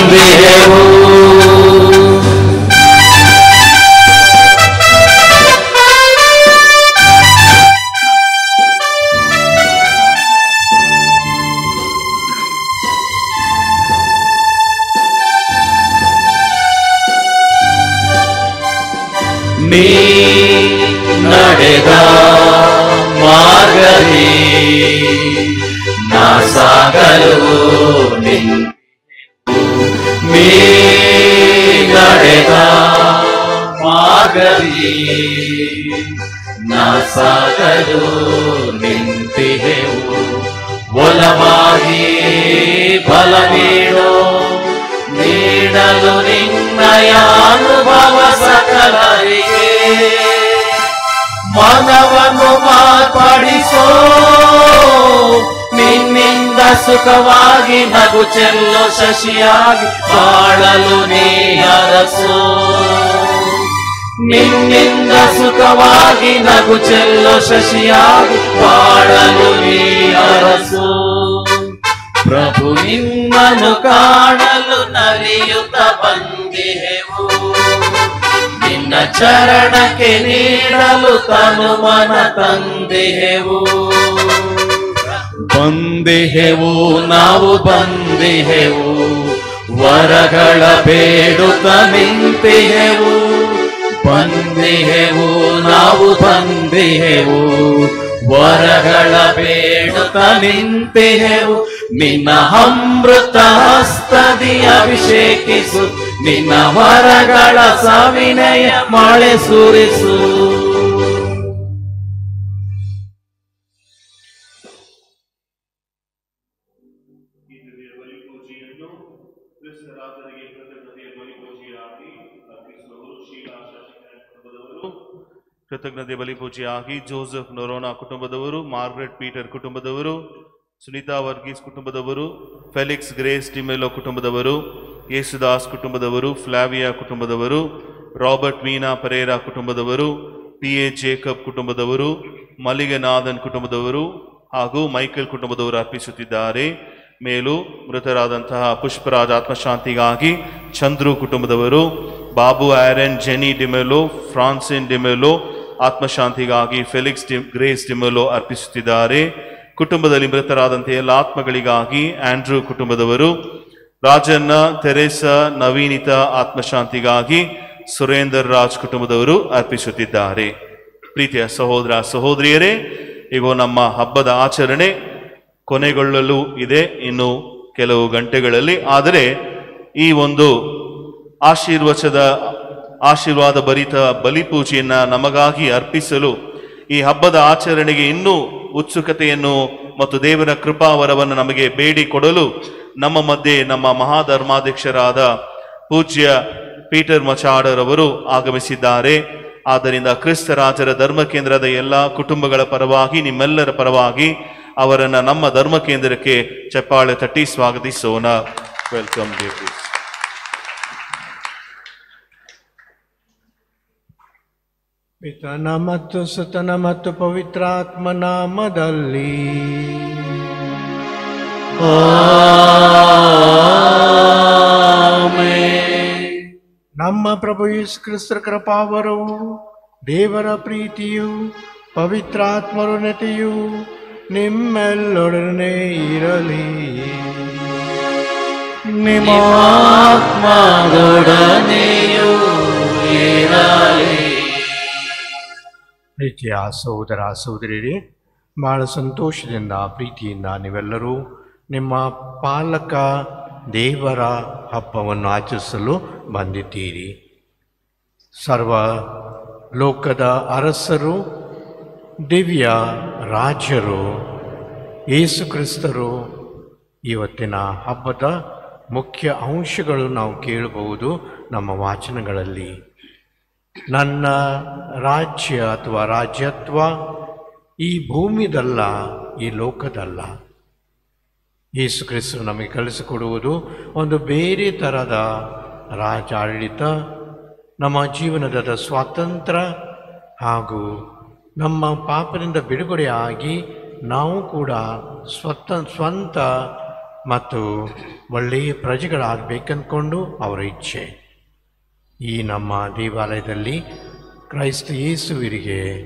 ಬಂದಿಹೆವು. ನೀ ನಡೆದ ಮಾರ್ಗದಿ ನಾ ಸಾಗಲು ನೀ ನಡೆದ ಮಾರ್ಗದಿ ನಾ ಸಾಗಲು ನಿಂತಿಹೆವು. ಒಲವಾಗಿ ಬಲ ನೀಡಲು ನಿನ್ನಯ ಅನುಭವ ಸಕಲರಿಗೆ ಮನವನ್ನು ಮಾರ್ಪಡಿಸೋ. ನಿನ್ನಿಂದ ಸುಖವಾಗಿ ನಗು ಚೆಲ್ಲೋ ಶಶಿಯಾಗಿ ಬಾಳಲು ನೀ ಅರಸೋ. ನಿನ್ನಿಂದ ಸುಖವಾಗಿ ನಗು ಚೆಲ್ಲೋ ಶಶಿಯಾಗಿ ಬಾಳಲು ನೀ ಅರಸೋ. ಪ್ರಭು ನಿಮ್ಮನ್ನು ಕಾಣಲು ನಲಿಯುತ್ತ ಬಂದಿಹೆವು. ನಿನ್ನ ಚರಣಕ್ಕೆ ನೀಡಲು ತನು ಮನ ತಂದಿಹೆವು. ಬಂದಿಹೆವು ನಾವು ಬಂದಿಹೆವು, ವರಗಳ ಬೇಡುತ್ತ ನಿಂತಿಹೆವು. ಬಂದಿಹೆವು ನಾವು ಬಂದಿಹೆವು, ವರಗಳ ಬೇಡುತ್ತ ನಿಂತಿಹೆವು. ನಿನ್ನ ಅಮೃತ ಹಸ್ತದಿ ಅಭಿಷೇಕಿಸು, ನಿನ್ನ ವರಗಳ ಸವಿನಯ ಮಳೆ ಸುರಿಸು. ಕೃತಜ್ಞತೆ ಬಲಿಪೂಜೆಯಾಗಿ ಜೋಸೆಫ್ ನೊರೋನಾ ಕುಟುಂಬದವರು, ಮಾರ್ಗರೆಟ್ ಪೀಟರ್ ಕುಟುಂಬದವರು, ಸುನೀತಾ ವರ್ಗೀಸ್ ಕುಟುಂಬದವರು, ಫೆಲಿಕ್ಸ್ ಗ್ರೇಸ್ ಡಿಮೆಲೋ ಕುಟುಂಬದವರು, ಯೇಸುದಾಸ್ ಕುಟುಂಬದವರು, ಫ್ಲಾವಿಯಾ ಕುಟುಂಬದವರು, ರಾಬರ್ಟ್ ಮೀನಾ ಪರೇರಾ ಕುಟುಂಬದವರು, ಟಿ.ಎ. ಜೇಕಬ್ ಕುಟುಂಬದವರು, ಮಲ್ಲಿಗೆನಾಥನ್ ಕುಟುಂಬದವರು ಹಾಗೂ ಮೈಕಲ್ ಕುಟುಂಬದವರು ಅರ್ಪಿಸುತ್ತಿದ್ದಾರೆ. ಮೇಲೂ ಮೃತರಾದಂತಹ ಪುಷ್ಪರಾಜ್ ಆತ್ಮಶಾಂತಿಗಾಗಿ ಚಂದ್ರು ಕುಟುಂಬದವರು, Babu Aaron Jenny D'Mello, Francine D'Mello ಆತ್ಮಶಾಂತಿಗಾಗಿ ಫೆಲಿಕ್ಸ್ ಗ್ರೇಸ್ ಡಿಮೆಲೋ ಅರ್ಪಿಸುತ್ತಿದ್ದಾರೆ. ಕುಟುಂಬದಲ್ಲಿ ಮೃತರಾದಂತೆ ಎಲ್ಲ ಆತ್ಮಗಳಿಗಾಗಿ ಆಂಡ್ರೂ ಕುಟುಂಬದವರು, ರಾಜಣ್ಣ, ತೆರೇಸಾ, ನವೀನಿತಾ ಆತ್ಮಶಾಂತಿಗಾಗಿ ಸುರೇಂದರ್ ರಾಜ್ ಕುಟುಂಬದವರು ಅರ್ಪಿಸುತ್ತಿದ್ದಾರೆ. ಪ್ರೀತಿಯ ಸಹೋದರ ಸಹೋದರಿಯರೇ, ಈಗ ನಮ್ಮ ಹಬ್ಬದ ಆಚರಣೆ ಕೊನೆಗೊಳ್ಳಲು ಇದೆ ಇನ್ನು ಕೆಲವು ಗಂಟೆಗಳಲ್ಲಿ. ಆದರೆ ಈ ಒಂದು ಆಶೀರ್ವಾದ ಭರಿತ ಬಲಿಪೂಜೆಯನ್ನ ನಮಗಾಗಿ ಅರ್ಪಿಸಲು, ಈ ಹಬ್ಬದ ಆಚರಣೆಗೆ ಇನ್ನೂ ಉತ್ಸುಕತೆಯನ್ನು ಮತ್ತು ದೇವರ ಕೃಪಾವರವನ್ನು ನಮಗೆ ಬೇಡಿಕೊಡಲು ನಮ್ಮ ಮಧ್ಯೆ ನಮ್ಮ ಮಹಾಧರ್ಮಾಧ್ಯಕ್ಷರಾದ ಪೂಜ್ಯ ಪೀಟರ್ ಮಚಾಡರವರು ಆಗಮಿಸಿದ್ದಾರೆ. ಆದ್ದರಿಂದ ಕ್ರಿಸ್ತರಾಜರ ಧರ್ಮ ಕೇಂದ್ರದ ಎಲ್ಲ ಕುಟುಂಬಗಳ ಪರವಾಗಿ, ನಿಮ್ಮೆಲ್ಲರ ಪರವಾಗಿ ಅವರನ್ನು ನಮ್ಮ ಧರ್ಮ ಕೇಂದ್ರಕ್ಕೆ ಚಪ್ಪಾಳೆ ತಟ್ಟಿ ಸ್ವಾಗತಿಸೋಣ. Welcome dear. ಪಿತನ ಮತ್ತು ಸುತನ ಮತ್ತು ಪವಿತ್ರಾತ್ಮ ನಾಮದಲ್ಲಿ ನಮ್ಮ ಪ್ರಭು ಯೇಸು ಕ್ರಿಸ್ತರ ಕೃಪಾವರವು, ದೇವರ ಪ್ರೀತಿಯು, ಪವಿತ್ರಾತ್ಮರುಣತೆಯು ನಿಮ್ಮೆಲ್ಲೊಡನೆ ಇರಲಿ. ನಿಮ್ಮ ಆತ್ಮದೊಡನೆಯೂ ಇರಲಿ. ಪ್ರೀತಿಯ ಸಹೋದರ ಸಹೋದರಿಯರೇ, ಬಹಳ ಸಂತೋಷದಿಂದ ಪ್ರೀತಿಯಿಂದ ನೀವೆಲ್ಲರೂ ನಿಮ್ಮ ಪಾಲಕ ದೇವರ ಹಬ್ಬವನ್ನು ಆಚರಿಸಲು ಬಂದಿದ್ದೀರಿ. ಸರ್ವ ಲೋಕದ ಅರಸರು, ದಿವ್ಯ ರಾಜ್ಯರು, ಯೇಸು ಕ್ರಿಸ್ತರು ಇವತ್ತಿನ ಹಬ್ಬದ ಮುಖ್ಯ ಅಂಶಗಳು ನಾವು ಕೇಳಬಹುದು ನಮ್ಮ ವಾಚನಗಳಲ್ಲಿ. ನನ್ನ ರಾಜ್ಯ ಅಥವಾ ರಾಜ್ಯತ್ವ ಈ ಭೂಮಿದಲ್ಲ, ಈ ಲೋಕದಲ್ಲ. ಯೇಸು ಕ್ರಿಸ್ತರು ನಮಗೆ ಕಲಿಸಿಕೊಡುವುದು ಒಂದು ಬೇರೆ ಥರದ ರಾಜಾಡಳಿತ, ನಮ್ಮ ಜೀವನದ ಸ್ವಾತಂತ್ರ್ಯ ಹಾಗೂ ನಮ್ಮ ಪಾಪದಿಂದ ಬಿಡುಗಡೆ ಆಗಿ ನಾವು ಕೂಡ ಸ್ವಂತ ಮತ್ತು ಒಳ್ಳೆಯ ಪ್ರಜೆಗಳಾಗಬೇಕಂದ್ಕೊಂಡು ಅವರ ಇಚ್ಛೆ. ಈ ನಮ್ಮ ದೇವಾಲಯದಲ್ಲಿ ಕ್ರೈಸ್ತ ಯೇಸುವಿಗೆ,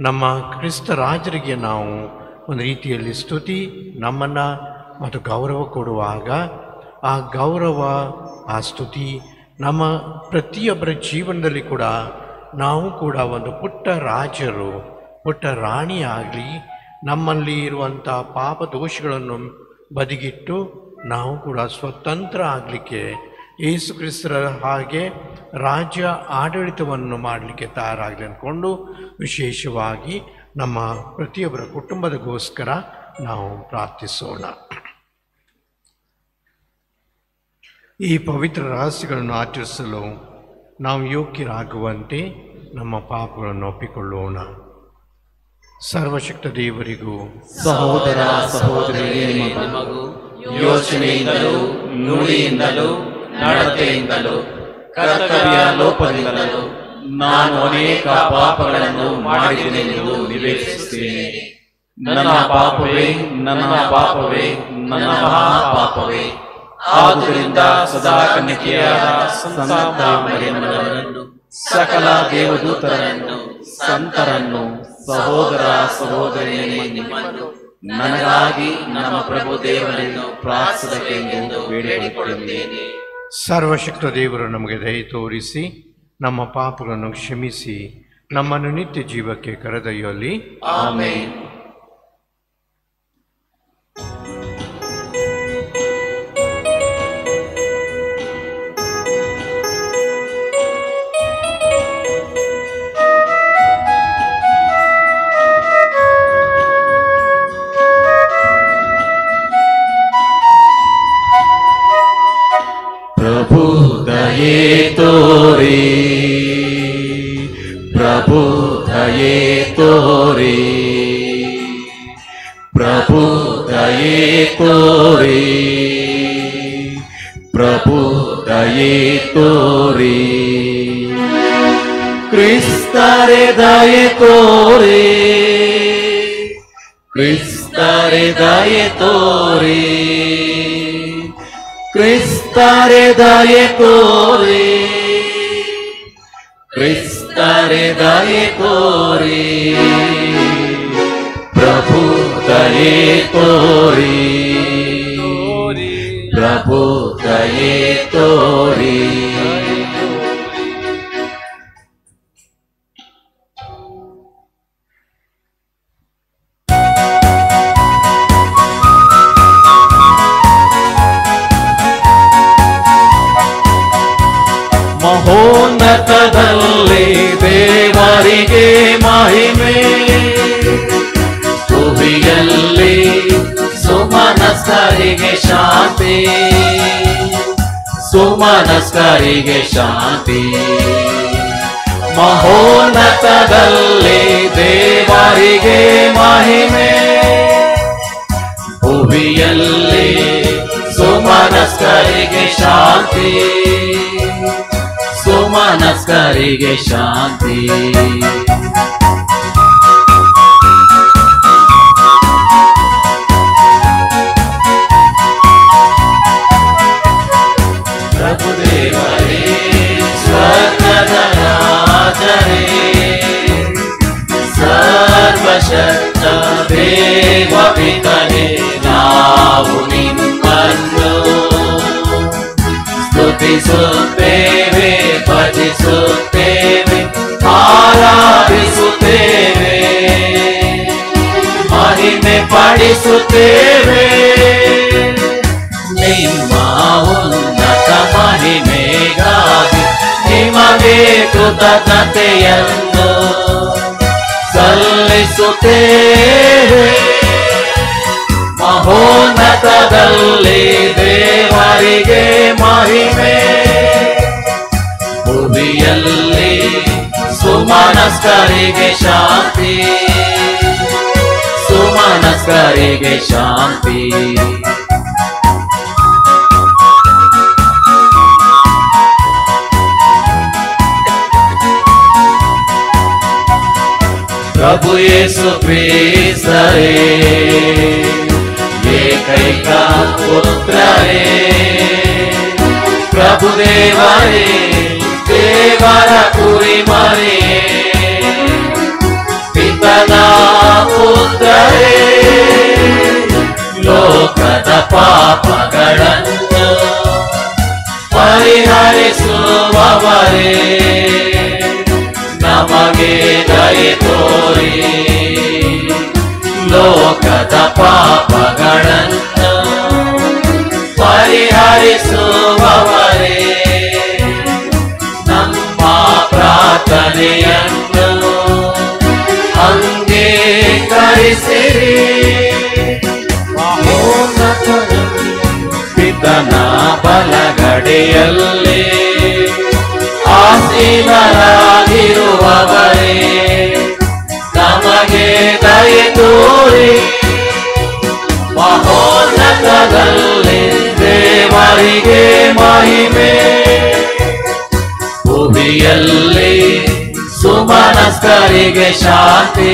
ನಮ್ಮ ಕ್ರಿಸ್ತ ರಾಜರಿಗೆ ನಾವು ಒಂದು ರೀತಿಯಲ್ಲಿ ಸ್ತುತಿ, ನಮ್ಮನ್ನು ಮತ್ತು ಗೌರವ ಕೊಡುವಾಗ ಆ ಗೌರವ, ಆ ಸ್ತುತಿ ನಮ್ಮ ಪ್ರತಿಯೊಬ್ಬರ ಜೀವನದಲ್ಲಿ ಕೂಡ ನಾವು ಕೂಡ ಒಂದು ಪುಟ್ಟ ರಾಜರು, ಪುಟ್ಟ ರಾಣಿ ಆಗಲಿ, ನಮ್ಮಲ್ಲಿ ಇರುವಂಥ ಪಾಪ ದೋಷಗಳನ್ನು ಬದಿಗಿಟ್ಟು ನಾವು ಕೂಡ ಸ್ವತಂತ್ರ ಆಗಲಿಕ್ಕೆ, ಯೇಸು ಕ್ರಿಸ್ತರ ಹಾಗೆ ರಾಜ್ಯ ಆಡಳಿತವನ್ನು ಮಾಡಲಿಕ್ಕೆ ತಯಾರಾಗಲಿ ಅಂದ್ಕೊಂಡು ವಿಶೇಷವಾಗಿ ನಮ್ಮ ಪ್ರತಿಯೊಬ್ಬರ ಕುಟುಂಬದಗೋಸ್ಕರ ನಾವು ಪ್ರಾರ್ಥಿಸೋಣ. ಈ ಪವಿತ್ರ ರಹಸ್ಯಗಳನ್ನು ಆಚರಿಸಲು ನಾವು ಯೋಗ್ಯರಾಗುವಂತೆ ನಮ್ಮ ಪಾಪಗಳನ್ನು ಒಪ್ಪಿಕೊಳ್ಳೋಣ. ಸರ್ವಶಕ್ತ ದೇವರಿಗೂ ಸಹೋದರ ಸಹೋದರಿಯರೇ, ನಿಮಗೂ ಯೋಚನೆಯಿಂದಲೂ ನುಡಿಯಿಂದಲೂ ನಡತೆಯಿಂದಲೂ ಕರ್ತವ್ಯ ಲೋಪದಿಂದಲೂ ನಾನು ಅನೇಕ ಪಾಪಗಳನ್ನು ಮಾಡಿದ್ದೇನೆಂದು ನಿವೇದಿಸುತ್ತೇನೆ. ನನ್ನ ಪಾಪವೇ, ನನ್ನ ಪಾಪವೇ, ನನ್ನ ಮಹಾಪಾಪವೇ. ಆದುದರಿಂದ ಸದಾ ಕನ್ನಿಕೆಯಾದ ಸಂತ ಮರಿಯಮ್ಮನವರನ್ನು, ಸಕಲ ದೇವದೂತರನ್ನು, ಸಂತರನ್ನು, ಸಹೋದರ ಸಹೋದರಿಯರನ್ನು ನನಗಾಗಿ ನಮ್ಮ ಪ್ರಭು ದೇವರನ್ನು ಪ್ರಾರ್ಥಿಸಬೇಕೆಂದು ಬೇಡಿಕೊಳ್ಳುತ್ತೇನೆ. ಸರ್ವಶಕ್ತ ದೇವರು ನಮಗೆ ದಯೆ ತೋರಿಸಿ ನಮ್ಮ ಪಾಪಗಳನ್ನು ಕ್ಷಮಿಸಿ ನಮ್ಮನ್ನು ನಿತ್ಯ ಜೀವಕ್ಕೆ ಕರೆದೊಯ್ಯಲಿ. ಆಮೆನ್. प्रभु दये तोरे, प्रभु दये तोरे, प्रभु दये तोरे, प्रभु दये तोरे. क्रिस्तरे दये तोरे, क्रिस्तरे दये तोरे, क्रिस्तरे दये तोरे, क्रिस्तरे दये तोरे. प्रभु दये तोरे, प्रभु दये तोरे. ಮಹೋನ್ನತದಲ್ಲಿ ದೇವರಿಗೆ ಮಹಿಮೆ, ಭುವಿಯಲ್ಲಿ ಸುಮನಸ್ಕರಿಗೆ ಶಾಂತಿ, ಸುಮನಸ್ಕರಿಗೆ ಶಾಂತಿ. ಮಹೋನ್ನತದಲ್ಲಿ ದೇವರಿಗೆ ಮಹಿಮೆ, ಭುವಿಯಲ್ಲಿ ಸುಮನಸ್ಕರಿಗೆ ಶಾಂತಿ, ಸುಮನಸ್ಕರಿಗೆ ಶಾಂತಿ. ಪ್ರಭುದೇವರೇ, ಸ್ವರ್ಗದ ರಾಜರೇ, ಸರ್ವಶಕ್ತ ದೇವ ಪಿತನೇ, ನಾವು ನಿಮ್ಮನ್ನು ಸ್ತುತಿಸುತ್ತೇವೆ, ಭಜಿಸುತ್ತೇವೆ, ಆರಾಧಿಸುತ್ತೇವೆ, ಮಹಿಮೆ ಪಡಿಸುತ್ತೇವೆ. ನಿಮ್ಮ ಉನ್ನತ ಮಹಿಮೆಗಾಗಿ ನಿಮಗೆ ಕೃತಜ್ಞತೆಯನ್ನು ಸಲ್ಲಿಸುತ್ತೇವೆ. ಮಹೋನ್ನತದಲ್ಲಿ ದೇವರಿಗೆ ಮಹಿಮೆ, ಭುವಿಯಲ್ಲಿ ಸುಮನಸ್ಕರಿಗೆ ಶಾಂತಿ, ಸುಮನಸ್ಕರಿಗೆ ಶಾಂತಿ. ಪ್ರಭು ಯೇಸು ಕ್ರಿಸ್ತರೇ, ಏಕೈಕ ದೇವರೇ ದೇವರ ಕುರಿಮರಿಯೇ ಪಿತನ ಪುತ್ರರೇ ಲೋಕದ ಪಾಪಗಳನ್ನು ಪರಿಹರಿಸುವವರೇ ನಮಗೆ ದಯೆ ತೋರಿ ಲೋಕದ ಪಾಪಗಳನ್ನು ಪರಿಹರಿಸುವವರೇ ನಮ್ಮ ಪ್ರಾರ್ಥನೆಯನ್ನು ಅಂಗೀಕರಿಸಿರಿ ಪಿತನ ಬಲಗಡೆಯಲ್ಲಿ ಆಸೀನರಾಗಿರುವವರೇ ನಮಗೆ ದಯೆ ತೋರಿ ಮಹೋನ್ನತದಲ್ಲಿ ದೇವರಿಗೆ ಮಹಿಮೆ ಭೂಮಿಯಲ್ಲಿ ಸುಮನಸ್ಕರಿಗೆ ಶಾಂತಿ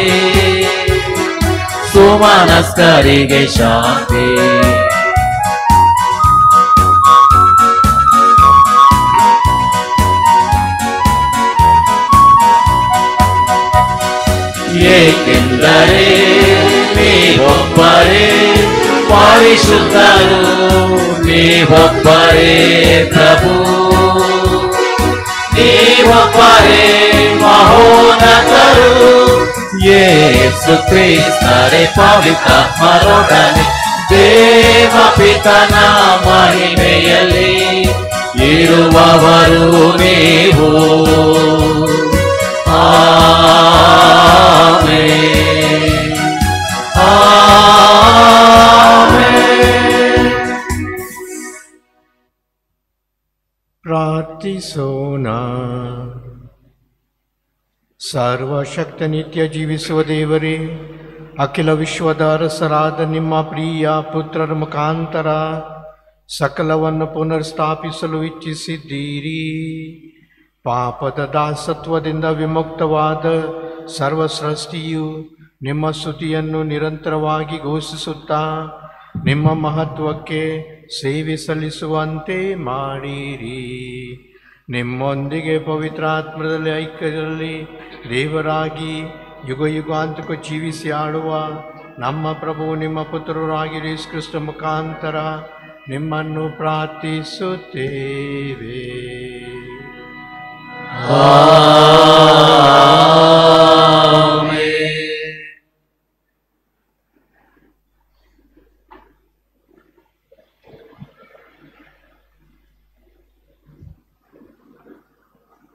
ಸುಮನಸ್ಕರಿಗೆ ಶಾಂತಿ ಏಕೆಂದರೆ ನೀವೊಬ್ಬರೇ ಪರಿಶುದ್ಧರು ನೀವೊಬ್ಬರೇ ಪ್ರಭು ನೀವೊಬ್ಬರೇ ಮಹೋನ್ನತರು ಯೇಸು ಕ್ರಿಸ್ತರೇ ಪವಿತ್ರಾತ್ಮರೊಡನೆ ದೇವ ಪಿತನ ಮಹಿಮೆಯಲ್ಲಿ ಇರುವವರು ನೀವು ಆಮೆನ್ ಆಮೆನ್. ಪ್ರಾರ್ಥಿಸೋಣ. ಸರ್ವಶಕ್ತ ನಿತ್ಯ ಜೀವಿಸುವ ದೇವರೇ, ಅಖಿಲ ವಿಶ್ವದ ಅರಸರಾದ ನಿಮ್ಮ ಪ್ರಿಯ ಪುತ್ರರ ಮುಖಾಂತರ ಸಕಲವನ್ನು ಪುನರ್ಸ್ಥಾಪಿಸಲು ಇಚ್ಛಿಸಿದ್ದೀರಿ. ಪಾಪದ ದಾಸತ್ವದಿಂದ ವಿಮುಕ್ತವಾದ ಸರ್ವ ಸೃಷ್ಟಿಯು ನಿಮ್ಮ ಸ್ತುತಿಯನ್ನು ನಿರಂತರವಾಗಿ ಘೋಷಿಸುತ್ತಾ ನಿಮ್ಮ ಮಹತ್ವಕ್ಕೆ ಸೇವೆ ಸಲ್ಲಿಸುವಂತೆ ಮಾಡಿರಿ. ನಿಮ್ಮೊಂದಿಗೆ ಪವಿತ್ರಾತ್ಮದಲ್ಲಿ ಐಕ್ಯದಲ್ಲಿ ದೇವರಾಗಿ ಯುಗ ಯುಗಾಂತಕ್ಕೂ ಜೀವಿಸಿ ಆಡುವ ನಮ್ಮ ಪ್ರಭು ನಿಮ್ಮ ಪುತ್ರರಾಗಿರಿ ಯೇಸು ಕ್ರಿಸ್ತ ಮುಖಾಂತರ ನಿಮ್ಮನ್ನು ಪ್ರಾರ್ಥಿಸುತ್ತೇವೆ.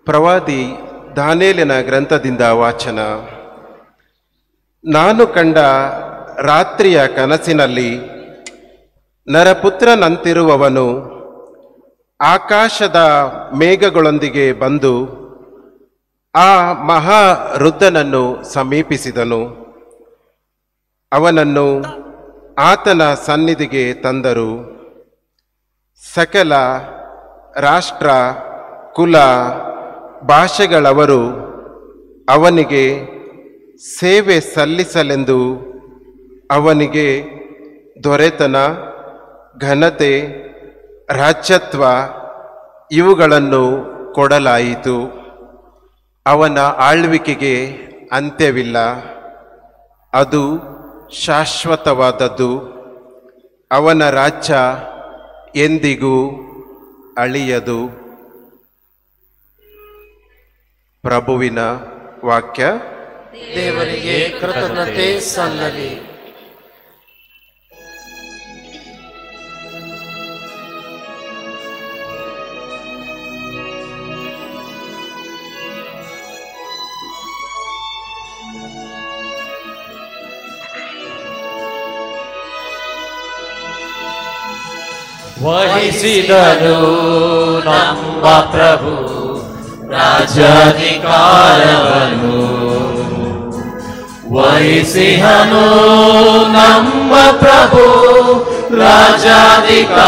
ಪ್ರವಾದಿ ದಾನಿಯೇಲನ ಗ್ರಂಥದಿಂದ ವಾಚನ. ನಾನು ಕಂಡ ರಾತ್ರಿಯ ಕನಸಿನಲ್ಲಿ ನರಪುತ್ರನಂತಿರುವವನು ಆಕಾಶದ ಮೇಘಗಳೊಂದಿಗೆ ಬಂದು ಆ ಮಹಾವೃದ್ಧನನ್ನು ಸಮೀಪಿಸಿದನು. ಅವನನ್ನು ಆತನ ಸನ್ನಿಧಿಗೆ ತಂದರು. ಸಕಲ ರಾಷ್ಟ್ರ ಕುಲ ಭಾಷೆಗಳವರು ಅವನಿಗೆ ಸೇವೆ ಸಲ್ಲಿಸಲೆಂದು ಅವನಿಗೆ ದೊರೆತನ, ಘನತೆ, ರಾಜ್ಯತ್ವ ಇವುಗಳನ್ನು ಕೊಡಲಾಯಿತು. ಅವನ ಆಳ್ವಿಕೆಗೆ ಅಂತ್ಯವಿಲ್ಲ, ಅದು ಶಾಶ್ವತವಾದದ್ದು. ಅವನ ರಾಜ್ಯ ಎಂದಿಗೂ ಅಳಿಯದು. ಪ್ರಭುವಿನ ವಾಕ್ಯ. ದೇವರಿಗೆ ಕೃತಜ್ಞತೆ ಸಲ್ಲಲಿ. ವಹಿಸಿದನು ನಮ್ಮ ಪ್ರಭು ರಾಜ್ಯಾಧಿಕಾರವನ್ನು, ವಹಿಸಿಹನು ನಮ್ಮ ಪ್ರಭು ರಾಜ್ಯಾಧಿಕಾರವನ್ನು.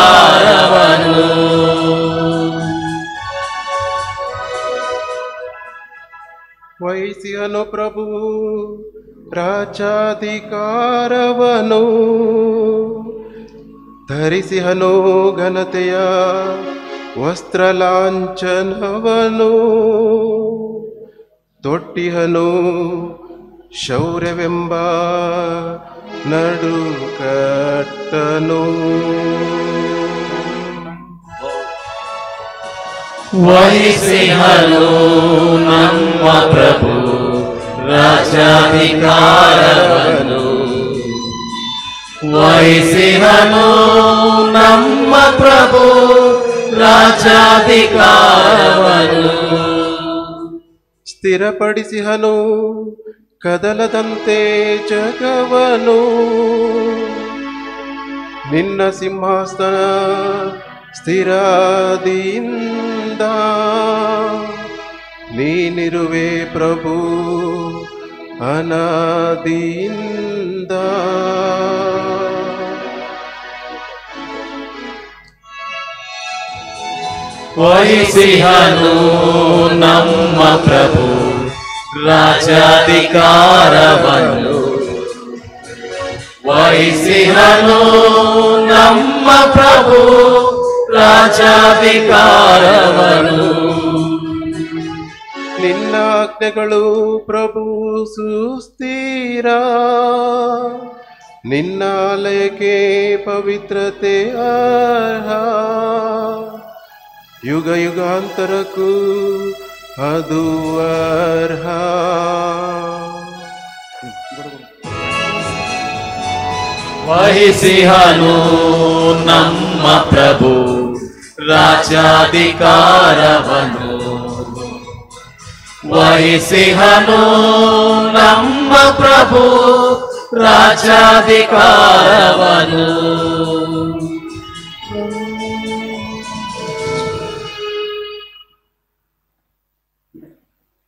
ವಹಿಸಿಹನು ಪ್ರಭು ರಾಜ್ಯಾಧಿಕಾರವನು, ಧರಿಸಿಹನು ಘನತೆಯ ವಸ್ತ್ರಲಾಂಛನವನು ತೊಟ್ಟಿಹನು, ಶೌರ್ಯವೆಂಬ ನಡುಕಟ್ಟನು. ವಹಿಸಿಹನು ನಮ್ಮ ಪ್ರಭು ರಾಜಾಧಿಕಾರವನ್ನು, ವಹಿಸಿಹನು ನಮ್ಮ ಪ್ರಭು ರಾಜಾಧಿಕಾರವನ್ನು. ಸ್ಥಿರಪಡಿಸಿಹನು ಕದಲದಂತೆ ಜಗವನು, ನಿನ್ನ ಸಿಂಹಾಸನ ಸ್ಥಿರಾದಿಯಿಂದ ನೀನಿರುವೆ ಪ್ರಭು ಅನಾದಿಯಿಂದ. ವಹಿಸಿಹನು ನಮ್ಮ ಪ್ರಭು ರಾಜಾಧಿಕಾರವನ್ನು, ವಹಿಸಿಹನು ನಮ್ಮ ಪ್ರಭು ರಾಜಾಧಿಕಾರವನ್ನು. ನಿನ್ನ ಆಜ್ಞೆಗಳು ಪ್ರಭು ಸುಸ್ಥಿರ, ನಿನ್ನ ಆಲಯಕ್ಕೆ ಪವಿತ್ರತೆ ಅರ್ಹ, ಯುಗ ಯುಗಾಂತರಕ್ಕೂ ಅದು ಅರ್ಹ. ವಹಿಸಿಹನು ನಮ್ಮ ಪ್ರಭು ರಾಜಾಧಿಕಾರವನ್ನು, ವಹಿಸಿಹನು ನಮ್ಮ ಪ್ರಭು ರಾಜಾಧಿಕಾರವನ್ನು.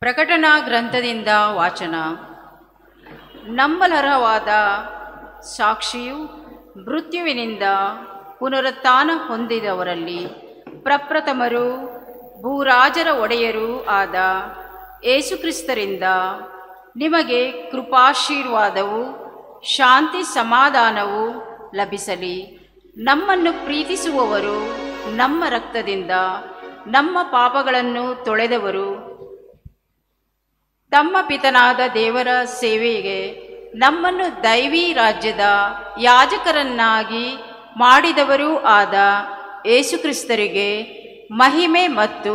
ಪ್ರಕಟಣಾ ಗ್ರಂಥದಿಂದ ವಾಚನ. ನಂಬಲರ್ಹವಾದ ಸಾಕ್ಷಿಯು ಮೃತ್ಯುವಿನಿಂದ ಪುನರುತ್ಥಾನ ಹೊಂದಿದವರಲ್ಲಿ ಪ್ರಪ್ರಥಮರು ಭೂರಾಜರ ಒಡೆಯರೂ ಆದ ಯೇಸುಕ್ರಿಸ್ತರಿಂದ ನಿಮಗೆ ಕೃಪಾಶೀರ್ವಾದವು ಶಾಂತಿ ಸಮಾಧಾನವು ಲಭಿಸಲಿ. ನಮ್ಮನ್ನು ಪ್ರೀತಿಸುವವರು, ನಮ್ಮ ರಕ್ತದಿಂದ ನಮ್ಮ ಪಾಪಗಳನ್ನು ತೊಳೆದವರು, ತಮ್ಮ ಪಿತನಾದ ದೇವರ ಸೇವೆಗೆ ನಮ್ಮನ್ನು ದೈವಿ ರಾಜ್ಯದ ಯಾಜಕರನ್ನಾಗಿ ಮಾಡಿದವರೂ ಆದ ಯೇಸುಕ್ರಿಸ್ತರಿಗೆ ಮಹಿಮೆ ಮತ್ತು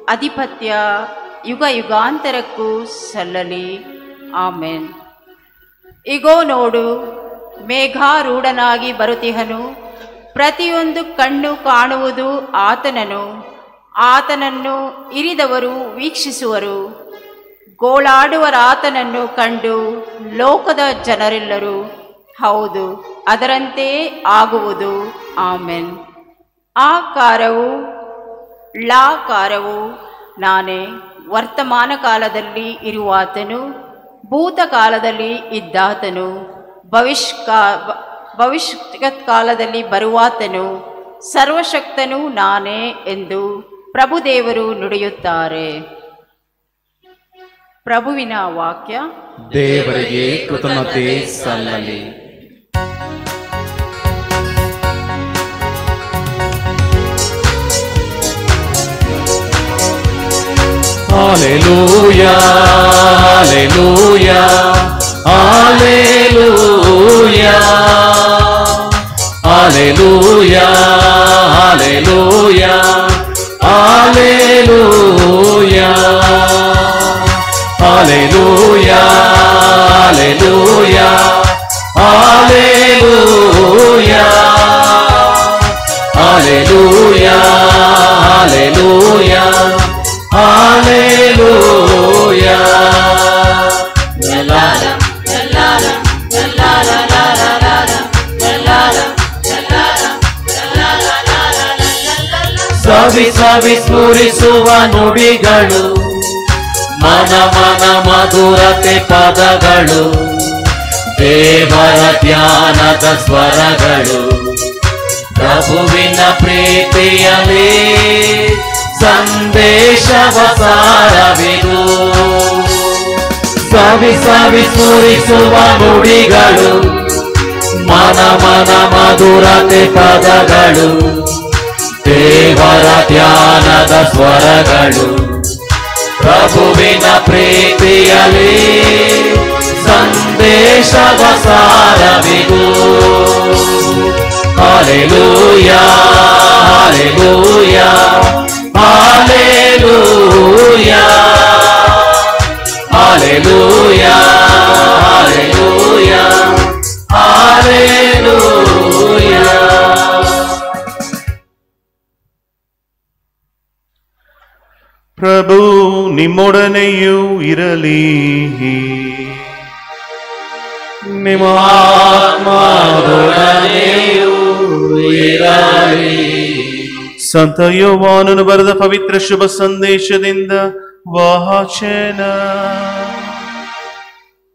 ಅಧಿಪತ್ಯ ಯುಗ ಯುಗಾಂತರಕ್ಕೂ ಸಲ್ಲಲಿ. ಆಮೆನ್. ಇಗೋ ನೋಡು, ಮೇಘಾರೂಢನಾಗಿ ಬರುತ್ತಿಹನು, ಪ್ರತಿಯೊಂದು ಕಣ್ಣು ಕಾಣುವುದು ಆತನನು, ಆತನನ್ನು ಇರಿದವರು ವೀಕ್ಷಿಸುವರು. ಗೋಳಾಡುವರಾತನನ್ನು ಕಂಡು ಲೋಕದ ಜನರೆಲ್ಲರೂ ಹೌದು, ಅದರಂತೆಯೇ ಆಗುವುದು. ಆಮೆನ್. ಆಕಾರವು ಲಾಕಾರವು ನಾನೇ. ವರ್ತಮಾನ ಕಾಲದಲ್ಲಿ ಇರುವಾತನು, ಭೂತಕಾಲದಲ್ಲಿ ಇದ್ದಾತನು, ಭವಿಷ್ಯತ್ ಕಾಲದಲ್ಲಿ ಬರುವಾತನು, ಸರ್ವಶಕ್ತನು ನಾನೇ ಎಂದು ಪ್ರಭುದೇವರು ನುಡಿಯುತ್ತಾರೆ. ಪ್ರಭುವಿನ ವಾಕ್ಯ. ದೇವರಿಗೆ ಕೃತಜ್ಞತೆ ಸಲ್ಲಲಿ. Hallelujah, hallelujah, hallelujah, hallelujah, hallelujah, hallelujah, hallelujah, hallelujah, hallelujah, hallelujah, hallelujah, hallelujah. ಸವಿ ಸವಿ ಸ್ಫುರಿಸುವ ನುಡಿಗಳು, ಮನ ಮನ ಮಧುರತೆ ಪದಗಳು, ದೇವರ ಧ್ಯಾನದ ಸ್ವರಗಳು, ಪ್ರಭುವಿನ ಪ್ರೀತಿಯಲೇ ಸಂದೇಶವ ಸಾರವಿದು. ಸವಿ ಸವಿ ಸ್ಫುರಿಸುವ ನುಡಿಗಳು, ಮನ ಮನ ಮಧುರತೆ ಪದಗಳು, ದೇವರ ಧ್ಯಾನದ ಸ್ವರಗಳು ಪ್ರಭುವಿನ ಪ್ರೀತಿಯಲಿ ಸಂದೇಶದ ಸಾರವಿದು. Hallelujah hallelujah hallelujah hallelujah hallelujah hallelujah. ಪ್ರಭು ನಿಮ್ಮೊಡನೆಯೂ ಇರಲಿ, ನಿಮ್ಮ ಆತ್ಮದೊಡನೆಯೂ ಇರಲಿ. ಸಂತ ಯೋಹಾನನು ಬರೆದ ಪವಿತ್ರ ಶುಭ ಸಂದೇಶದಿಂದ ವಾಚನ.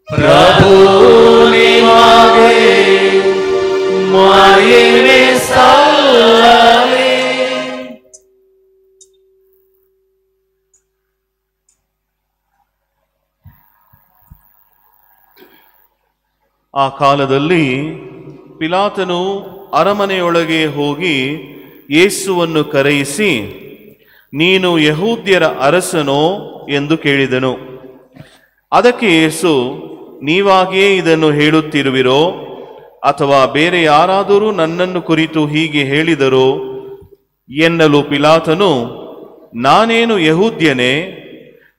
ಪ್ರಭು ನಿಮಗೆ ಮಹಿಮೆ ಸಲ್ಲಲಿ. ಆ ಕಾಲದಲ್ಲಿ ಪಿಲಾತನು ಅರಮನೆಯೊಳಗೆ ಹೋಗಿ ಯೇಸುವನ್ನು ಕರೆಯಿಸಿ, ನೀನು ಯಹೂದ್ಯರ ಅರಸನೋ ಎಂದು ಕೇಳಿದನು. ಅದಕ್ಕೆ ಯೇಸು, ನೀವಾಗಿಯೇ ಇದನ್ನು ಹೇಳುತ್ತಿರುವಿರೋ ಅಥವಾ ಬೇರೆ ಯಾರಾದರೂ ನನ್ನನ್ನು ಕುರಿತು ಹೀಗೆ ಹೇಳಿದರೋ ಎನ್ನಲು ಪಿಲಾತನು, ನಾನೇನು ಯಹೂದ್ಯನೇ?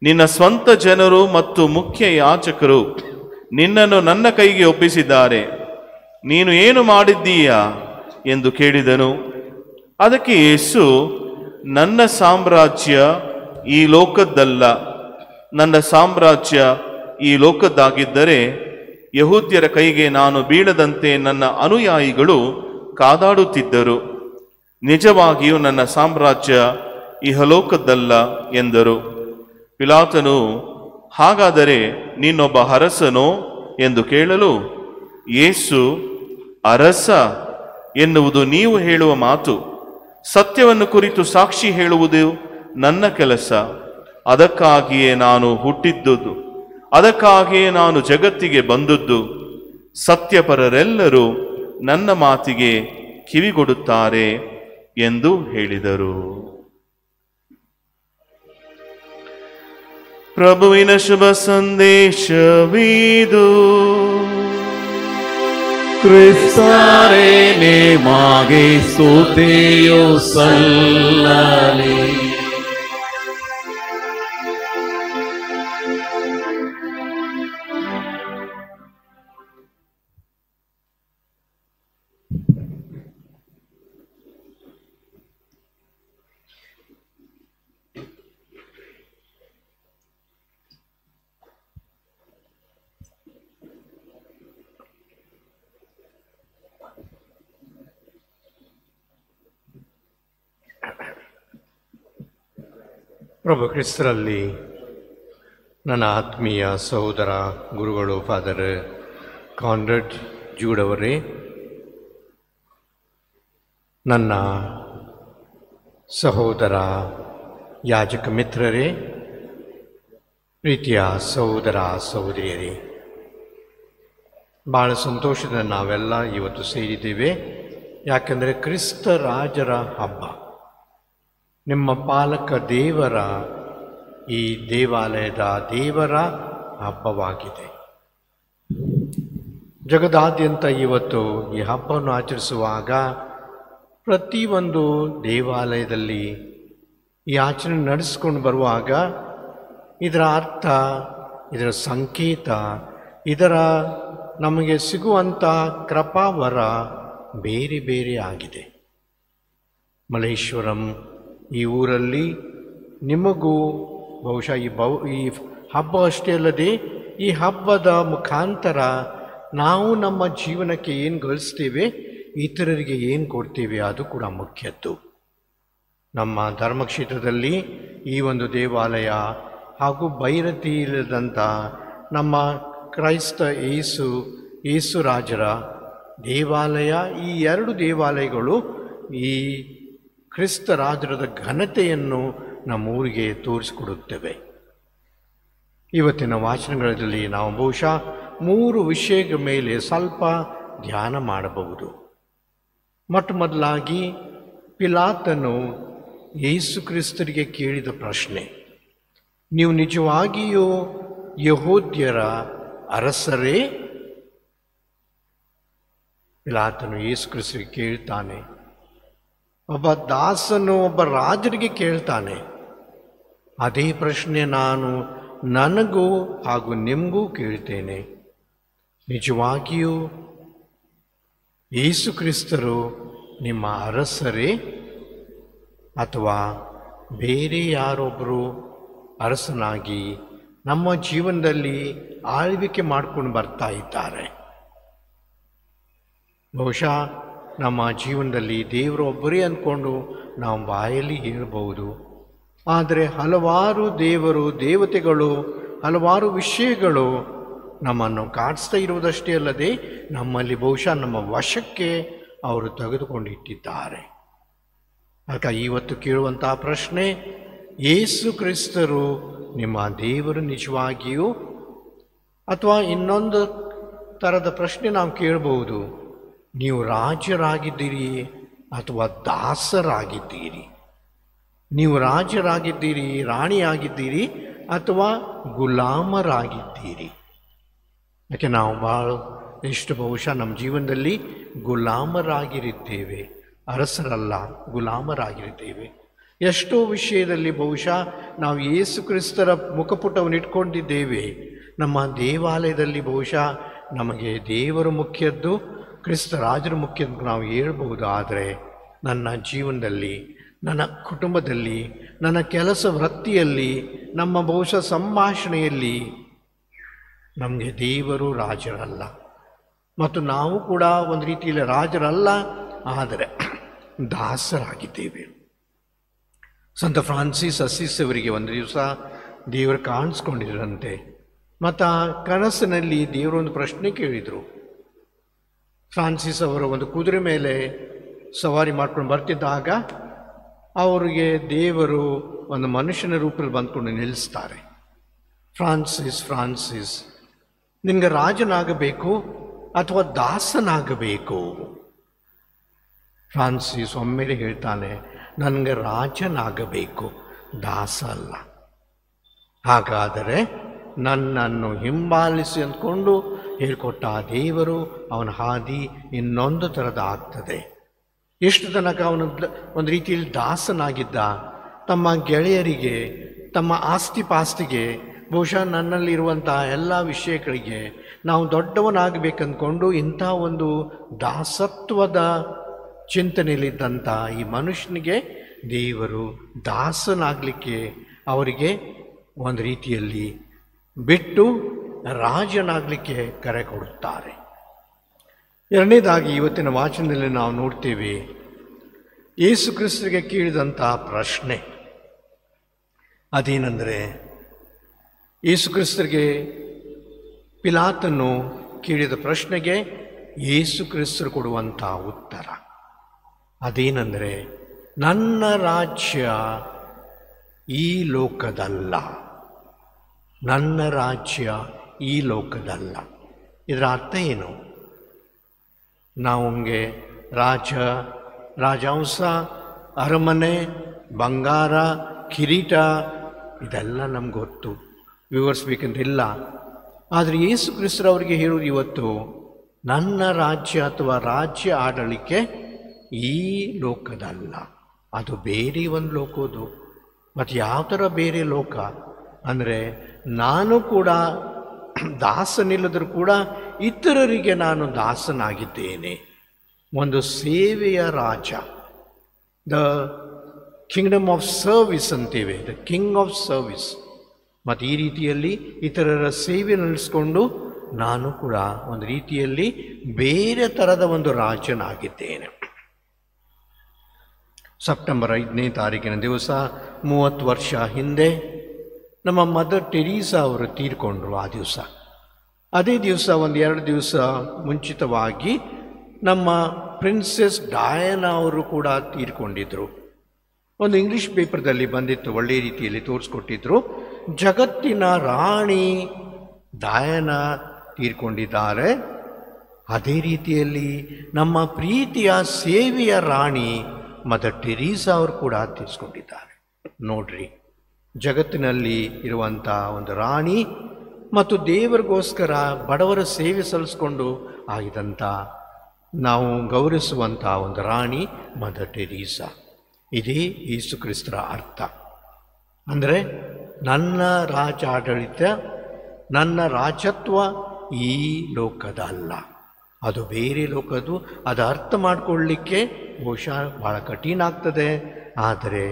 ನಿನ್ನ ಸ್ವಂತ ಜನರು ಮತ್ತು ಮುಖ್ಯ ಯಾಜಕರು ನಿನ್ನನ್ನು ನನ್ನ ಕೈಗೆ ಒಪ್ಪಿಸಿದ್ದಾರೆ. ನೀನು ಏನು ಮಾಡಿದ್ದೀಯಾ ಎಂದು ಕೇಳಿದನು. ಅದಕ್ಕೆ ಯೇಸು, ನನ್ನ ಸಾಮ್ರಾಜ್ಯ ಈ ಲೋಕದ್ದಲ್ಲ. ನನ್ನ ಸಾಮ್ರಾಜ್ಯ ಈ ಲೋಕದ್ದಾಗಿದ್ದರೆ ಯಹೂದ್ಯರ ಕೈಗೆ ನಾನು ಬೀಳದಂತೆ ನನ್ನ ಅನುಯಾಯಿಗಳು ಕಾದಾಡುತ್ತಿದ್ದರು. ನಿಜವಾಗಿಯೂ ನನ್ನ ಸಾಮ್ರಾಜ್ಯ ಇಹಲೋಕದ್ದಲ್ಲ ಎಂದರು. ಪಿಲಾತನು, ಹಾಗಾದರೆ ನೀನೊಬ್ಬ ಅರಸನೋ ಎಂದು ಕೇಳಲು, ಯೇಸು, ಅರಸ ಎನ್ನುವುದು ನೀವು ಹೇಳುವ ಮಾತು. ಸತ್ಯವನ್ನು ಕುರಿತು ಸಾಕ್ಷಿ ಹೇಳುವುದು ನನ್ನ ಕೆಲಸ. ಅದಕ್ಕಾಗಿಯೇ ನಾನು ಹುಟ್ಟಿದ್ದುದು, ಅದಕ್ಕಾಗಿಯೇ ನಾನು ಜಗತ್ತಿಗೆ ಬಂದದ್ದು. ಸತ್ಯಪರರೆಲ್ಲರೂ ನನ್ನ ಮಾತಿಗೆ ಕಿವಿಗೊಡುತ್ತಾರೆ ಎಂದು ಹೇಳಿದರು. ಪ್ರಭುವಿನ ಶುಭ ಸಂದೇಶವಿದು. ಕ್ರಿಸ್ತರೇ ನಿಮಗೆ ಸ್ತುತಿಯು ಸಲ್ಲಲಿ. ಪ್ರಭು ಕ್ರಿಸ್ತರಲ್ಲಿ ನನ್ನ ಆತ್ಮೀಯ ಸಹೋದರ ಗುರುಗಳು ಫಾದರ್ ಕಾನ್ರಡ್ ಜೂಡ್ ಅವರೇ, ನನ್ನ ಸಹೋದರ ಯಾಜಕ ಮಿತ್ರರೇ, ಪ್ರೀತಿಯ ಸಹೋದರ ಸಹೋದರಿಯರೇ, ಭಾಳ ಸಂತೋಷದ ನಾವೆಲ್ಲ ಇವತ್ತು ಸೇರಿದ್ದೇವೆ. ಯಾಕೆಂದರೆ ಕ್ರಿಸ್ತ ರಾಜರ ಹಬ್ಬ, ನಿಮ್ಮ ಪಾಲಕ ದೇವರ ಈ ದೇವಾಲಯದ ದೇವರ ಹಬ್ಬವಾಗಿದೆ. ಜಗದಾದ್ಯಂತ ಇವತ್ತು ಈ ಹಬ್ಬವನ್ನು ಆಚರಿಸುವಾಗ ಪ್ರತಿಯೊಂದು ದೇವಾಲಯದಲ್ಲಿ ಈ ಆಚರಣೆ ನಡೆಸ್ಕೊಂಡು ಬರುವಾಗ ಇದರ ಅರ್ಥ, ಇದರ ಸಂಕೇತ, ಇದರ ನಮಗೆ ಸಿಗುವಂಥ ಕೃಪಾವರ ಬೇರೆ ಬೇರೆ ಆಗಿದೆ. ಮಲ್ಲೇಶ್ವರಂ ಈ ಊರಲ್ಲಿ ನಿಮಗೂ ಬಹುಶಃ ಈ ಹಬ್ಬ ಅಷ್ಟೇ ಅಲ್ಲದೆ ಈ ಹಬ್ಬದ ಮುಖಾಂತರ ನಾವು ನಮ್ಮ ಜೀವನಕ್ಕೆ ಏನು ಗಳಿಸ್ತೇವೆ, ಇತರರಿಗೆ ಏನು ಕೊಡ್ತೇವೆ, ಅದು ಕೂಡ ಮುಖ್ಯದ್ದು. ನಮ್ಮ ಧರ್ಮಕ್ಷೇತ್ರದಲ್ಲಿ ಈ ಒಂದು ದೇವಾಲಯ ಹಾಗೂ ಬೈರತಿ ಇಲ್ಲದಂಥ ನಮ್ಮ ಕ್ರೈಸ್ತ ಯೇಸು ರಾಜರ ದೇವಾಲಯ, ಈ ಎರಡು ದೇವಾಲಯಗಳು ಈ ಕ್ರಿಸ್ತ ರಾಜರದ ಘನತೆಯನ್ನು ನಮ್ಮೂರಿಗೆ ತೋರಿಸಿಕೊಡುತ್ತವೆ. ಇವತ್ತಿನ ವಾಚನಗಳಲ್ಲಿ ನಾವು ಬಹುಶಃ 3 ವಿಷಯಗಳ ಮೇಲೆ ಸ್ವಲ್ಪ ಧ್ಯಾನ ಮಾಡಬಹುದು. ಮೊದಲಾಗಿ ಪಿಲಾತನು ಯೇಸು ಕ್ರಿಸ್ತರಿಗೆ ಕೇಳಿದ ಪ್ರಶ್ನೆ, ನೀವು ನಿಜವಾಗಿಯೂ ಯಹೂದ್ಯರ ಅರಸರೇ? ಪಿಲಾತನು ಯೇಸು ಕ್ರಿಸ್ತರಿಗೆ ಕೇಳ್ತಾನೆ. ಒಬ್ಬ ದಾಸನು ಒಬ್ಬ ರಾಜರಿಗೆ ಕೇಳ್ತಾನೆ. ಅದೇ ಪ್ರಶ್ನೆ ನಾನು ನನಗೂ ಹಾಗೂ ನಿಮಗೂ ಕೇಳ್ತೇನೆ. ನಿಜವಾಗಿಯೂ ಯೇಸು ಕ್ರಿಸ್ತರು ನಿಮ್ಮ ಅರಸರೇ ಅಥವಾ ಬೇರೆ ಯಾರೊಬ್ಬರು ಅರಸನಾಗಿ ನಮ್ಮ ಜೀವನದಲ್ಲಿ ಆಳ್ವಿಕೆ ಮಾಡ್ಕೊಂಡು ಬರ್ತಾ ಇದ್ದಾರೆ? ಬಹುಶಃ ನಮ್ಮ ಜೀವನದಲ್ಲಿ ದೇವರು ಒಬ್ಬರೇ ಅಂದ್ಕೊಂಡು ನಾವು ಬಾಯಲ್ಲಿ ಹೇಳ್ಬೋದು. ಆದರೆ ಹಲವಾರು ದೇವತೆಗಳು ಹಲವಾರು ವಿಷಯಗಳು ನಮ್ಮನ್ನು ಕಾಡಿಸ್ತಾ ಇರುವುದಷ್ಟೇ ಅಲ್ಲದೆ ನಮ್ಮಲ್ಲಿ ಬಹುಶಃ ನಮ್ಮ ವಶಕ್ಕೆ ಅವರು ತೆಗೆದುಕೊಂಡಿಟ್ಟಿದ್ದಾರೆ. ಆಗ ಇವತ್ತು ಕೇಳುವಂತಹ ಪ್ರಶ್ನೆ, ಯೇಸು ಕ್ರಿಸ್ತರು ನಿಮ್ಮ ದೇವರು ನಿಜವಾಗಿಯೂ? ಅಥವಾ ಇನ್ನೊಂದು ಥರದ ಪ್ರಶ್ನೆ ನಾವು ಕೇಳಬಹುದು, ನೀವು ರಾಜರಾಗಿದ್ದೀರಿ ಅಥವಾ ದಾಸರಾಗಿದ್ದೀರಿ? ನೀವು ರಾಜರಾಗಿದ್ದೀರಿ, ರಾಣಿಯಾಗಿದ್ದೀರಿ ಅಥವಾ ಗುಲಾಮರಾಗಿದ್ದೀರಿ? ಯಾಕೆ ನಾವು ಭಾಳ ಎಷ್ಟು ಬಹುಶಃ ನಮ್ಮ ಜೀವನದಲ್ಲಿ ಗುಲಾಮರಾಗಿರಿದ್ದೇವೆ, ಅರಸರಲ್ಲ, ಗುಲಾಮರಾಗಿರಿದ್ದೇವೆ. ಎಷ್ಟೋ ವಿಷಯದಲ್ಲಿ ಬಹುಶಃ ನಾವು ಯೇಸು ಕ್ರಿಸ್ತರ ಮುಖಪುಟವನ್ನು ಇಟ್ಕೊಂಡಿದ್ದೇವೆ. ನಮ್ಮ ದೇವಾಲಯದಲ್ಲಿ ಬಹುಶಃ ನಮಗೆ ದೇವರು ಮುಖ್ಯದ್ದು, ಕ್ರಿಸ್ತ ರಾಜರು ಮುಖ್ಯದ್ದು ನಾವು ಹೇಳ್ಬೋದು. ಆದರೆ ನನ್ನ ಜೀವನದಲ್ಲಿ, ನನ್ನ ಕುಟುಂಬದಲ್ಲಿ, ನನ್ನ ಕೆಲಸ ವೃತ್ತಿಯಲ್ಲಿ, ನಮ್ಮ ಬಹುಶಃ ಸಂಭಾಷಣೆಯಲ್ಲಿ ನಮಗೆ ದೇವರು ರಾಜರಲ್ಲ ಮತ್ತು ನಾವು ಕೂಡ ಒಂದು ರೀತಿಯಲ್ಲಿ ರಾಜರಲ್ಲ, ಆದರೆ ದಾಸರಾಗಿದ್ದೇವೆ. ಸಂತ ಫ್ರಾನ್ಸಿಸ್ ಅಸಿಸ್ ಅವರಿಗೆ ಒಂದು ದಿವಸ ದೇವರು ಕಾಣಿಸ್ಕೊಂಡಿದ್ರಂತೆ. ಮತ್ತು ಆ ಕನಸಿನಲ್ಲಿ ದೇವರೊಂದು ಪ್ರಶ್ನೆ ಕೇಳಿದರು. ಫ್ರಾನ್ಸಿಸ್ ಅವರು ಒಂದು ಕುದುರೆ ಮೇಲೆ ಸವಾರಿ ಮಾಡ್ಕೊಂಡು ಬರ್ತಿದ್ದಾಗ ಅವರಿಗೆ ದೇವರು ಒಂದು ಮನುಷ್ಯನ ರೂಪದಲ್ಲಿ ಬಂದ್ಕೊಂಡು ನಿಲ್ಲಿಸ್ತಾರೆ. ಫ್ರಾನ್ಸಿಸ್ ನಿನಗೆ ರಾಜನಾಗಬೇಕು ಅಥವಾ ದಾಸನಾಗಬೇಕು? ಫ್ರಾನ್ಸಿಸ್ ಒಮ್ಮೆಲೆ ಹೇಳ್ತಾನೆ, ನನಗೆ ರಾಜನಾಗಬೇಕು, ದಾಸ ಅಲ್ಲ. ಹಾಗಾದರೆ ನನ್ನನ್ನು ಹಿಂಬಾಲಿಸಿ ಅಂದ್ಕೊಂಡು ಹೇಳಿಕೊಟ್ಟ ಆ ದೇವರು ಅವನ ಹಾದಿ ಇನ್ನೊಂದು ಥರದ ಆಗ್ತದೆ. ಎಷ್ಟು ತನಕ ಅವನು ಒಂದು ರೀತಿಯಲ್ಲಿ ದಾಸನಾಗಿದ್ದ, ತಮ್ಮ ಗೆಳೆಯರಿಗೆ, ತಮ್ಮ ಆಸ್ತಿ ಪಾಸ್ತಿಗೆ, ಬಹುಶಃ ನನ್ನಲ್ಲಿರುವಂಥ ಎಲ್ಲ ವಿಷಯಗಳಿಗೆ ನಾವು ದೊಡ್ಡವನಾಗಬೇಕಂದ್ಕೊಂಡು ಇಂಥ ಒಂದು ದಾಸತ್ವದ ಚಿಂತನೆಯಲ್ಲಿದ್ದಂಥ ಈ ಮನುಷ್ಯನಿಗೆ ದೇವರು ದಾಸನಾಗಲಿಕ್ಕೆ ಅವರಿಗೆ ಒಂದು ರೀತಿಯಲ್ಲಿ ಬಿಟ್ಟು ರಾಜನಾಗಲಿಕ್ಕೆ ಕರೆ ಕೊಡುತ್ತಾರೆ. ಎರಡನೇದಾಗಿ ಇವತ್ತಿನ ವಾಚನದಲ್ಲಿ ನಾವು ನೋಡ್ತೇವೆ, ಯೇಸು ಕ್ರಿಸ್ತರಿಗೆ ಕೇಳಿದಂಥ ಪ್ರಶ್ನೆ ಅದೇನೆಂದರೆ, ಯೇಸು ಕ್ರಿಸ್ತರಿಗೆ ಪಿಲಾತನು ಕೇಳಿದ ಪ್ರಶ್ನೆಗೆ ಯೇಸು ಕ್ರಿಸ್ತರು ಕೊಡುವಂಥ ಉತ್ತರ ಅದೇನೆಂದರೆ, ನನ್ನ ರಾಜ್ಯ ಈ ಲೋಕದಲ್ಲ, ನನ್ನ ರಾಜ್ಯ ಈ ಲೋಕದಲ್ಲ. ಇದರ ಅರ್ಥ ಏನು? ನಮಗೆ ರಾಜವಂಶ, ಅರಮನೆ, ಬಂಗಾರ, ಕಿರೀಟ ಇದೆಲ್ಲ ನಮ್ಗೆ ಗೊತ್ತು, ವಿವರಿಸ್ಬೇಕಂತಿಲ್ಲ. ಆದರೆ ಯೇಸು ಕ್ರಿಸ್ತರು ಅವರಿಗೆ ಹೇಳುವುದು ಇವತ್ತು, ನನ್ನ ರಾಜ್ಯ ಅಥವಾ ರಾಜ್ಯ ಆಡಳಿಕೆ ಈ ಲೋಕದಲ್ಲ, ಅದು ಬೇರೆ ಒಂದು ಲೋಕದು. ಮತ್ತು ಯಾವ ಥರ ಬೇರೆ ಲೋಕ ಅಂದರೆ, ನಾನು ಕೂಡ ದಾಸನಿಲ್ಲದರೂ ಕೂಡ ಇತರರಿಗೆ ನಾನು ದಾಸನಾಗಿದ್ದೇನೆ. ಒಂದು ಸೇವೆಯ ರಾಜ, ದ ಕಿಂಗ್ಡಮ್ ಆಫ್ ಸರ್ವಿಸ್ ಅಂತೇವೆ, ದ ಕಿಂಗ್ ಆಫ್ ಸರ್ವಿಸ್. ಮತ್ತು ಈ ರೀತಿಯಲ್ಲಿ ಇತರರ ಸೇವೆ ನಡೆಸ್ಕೊಂಡು ನಾನು ಕೂಡ ಒಂದು ರೀತಿಯಲ್ಲಿ ಬೇರೆ ಥರದ ಒಂದು ರಾಜನಾಗಿದ್ದೇನೆ. ಸೆಪ್ಟೆಂಬರ್ 5ನೇ ತಾರೀಕಿನ ದಿವಸ 30 ವರ್ಷ ಹಿಂದೆ ನಮ್ಮ ಮದರ್ ಟೆರೀಸಾ ಅವರು ತೀರ್ಕೊಂಡ್ರು. ಆ ದಿವಸ, ಅದೇ ದಿವಸ ಒಂದು 2 ದಿವಸ ಮುಂಚಿತವಾಗಿ ನಮ್ಮ ಪ್ರಿನ್ಸೆಸ್ ಡಯಾನಾ ಅವರು ಕೂಡ ತೀರ್ಕೊಂಡಿದ್ರು. ಒಂದು ಇಂಗ್ಲೀಷ್ ಪೇಪರ್ದಲ್ಲಿ ಬಂದಿತ್ತು, ಒಳ್ಳೆಯ ರೀತಿಯಲ್ಲಿ ತೋರಿಸ್ಕೊಟ್ಟಿದ್ರು. ಜಗತ್ತಿನ ರಾಣಿ ಡಯಾನಾ ತೀರ್ಕೊಂಡಿದ್ದಾರೆ. ಅದೇ ರೀತಿಯಲ್ಲಿ ನಮ್ಮ ಪ್ರೀತಿಯ ಸೇವೆಯ ರಾಣಿ ಮದರ್ ಟೆರೀಸಾ ಅವರು ಕೂಡ ತೀರಿಸ್ಕೊಂಡಿದ್ದಾರೆ. ನೋಡ್ರಿ, ಜಗತ್ತಿನಲ್ಲಿ ಇರುವಂಥ ಒಂದು ರಾಣಿ ಮತ್ತು ದೇವರಿಗೋಸ್ಕರ ಬಡವರ ಸೇವೆ ಸಲ್ಲಿಸ್ಕೊಂಡು ಆಗಿದಂಥ ನಾವು ಗೌರವಿಸುವಂಥ ಒಂದು ರಾಣಿ ಮದರ್ ಟೆರೀಸಾ. ಇದೇ ಯೇಸು ಕ್ರಿಸ್ತರ ಅರ್ಥ. ಅಂದರೆ ನನ್ನ ರಾಜಾಡಳಿತ, ನನ್ನ ರಾಜತ್ವ ಈ ಲೋಕದ ಅಲ್ಲ, ಅದು ಬೇರೆ ಲೋಕದ್ದು. ಅದು ಅರ್ಥ ಮಾಡಿಕೊಳ್ಳಲಿಕ್ಕೆ ಬಹುಶಃ ಭಾಳ ಕಠಿಣ ಆಗ್ತದೆ. ಆದರೆ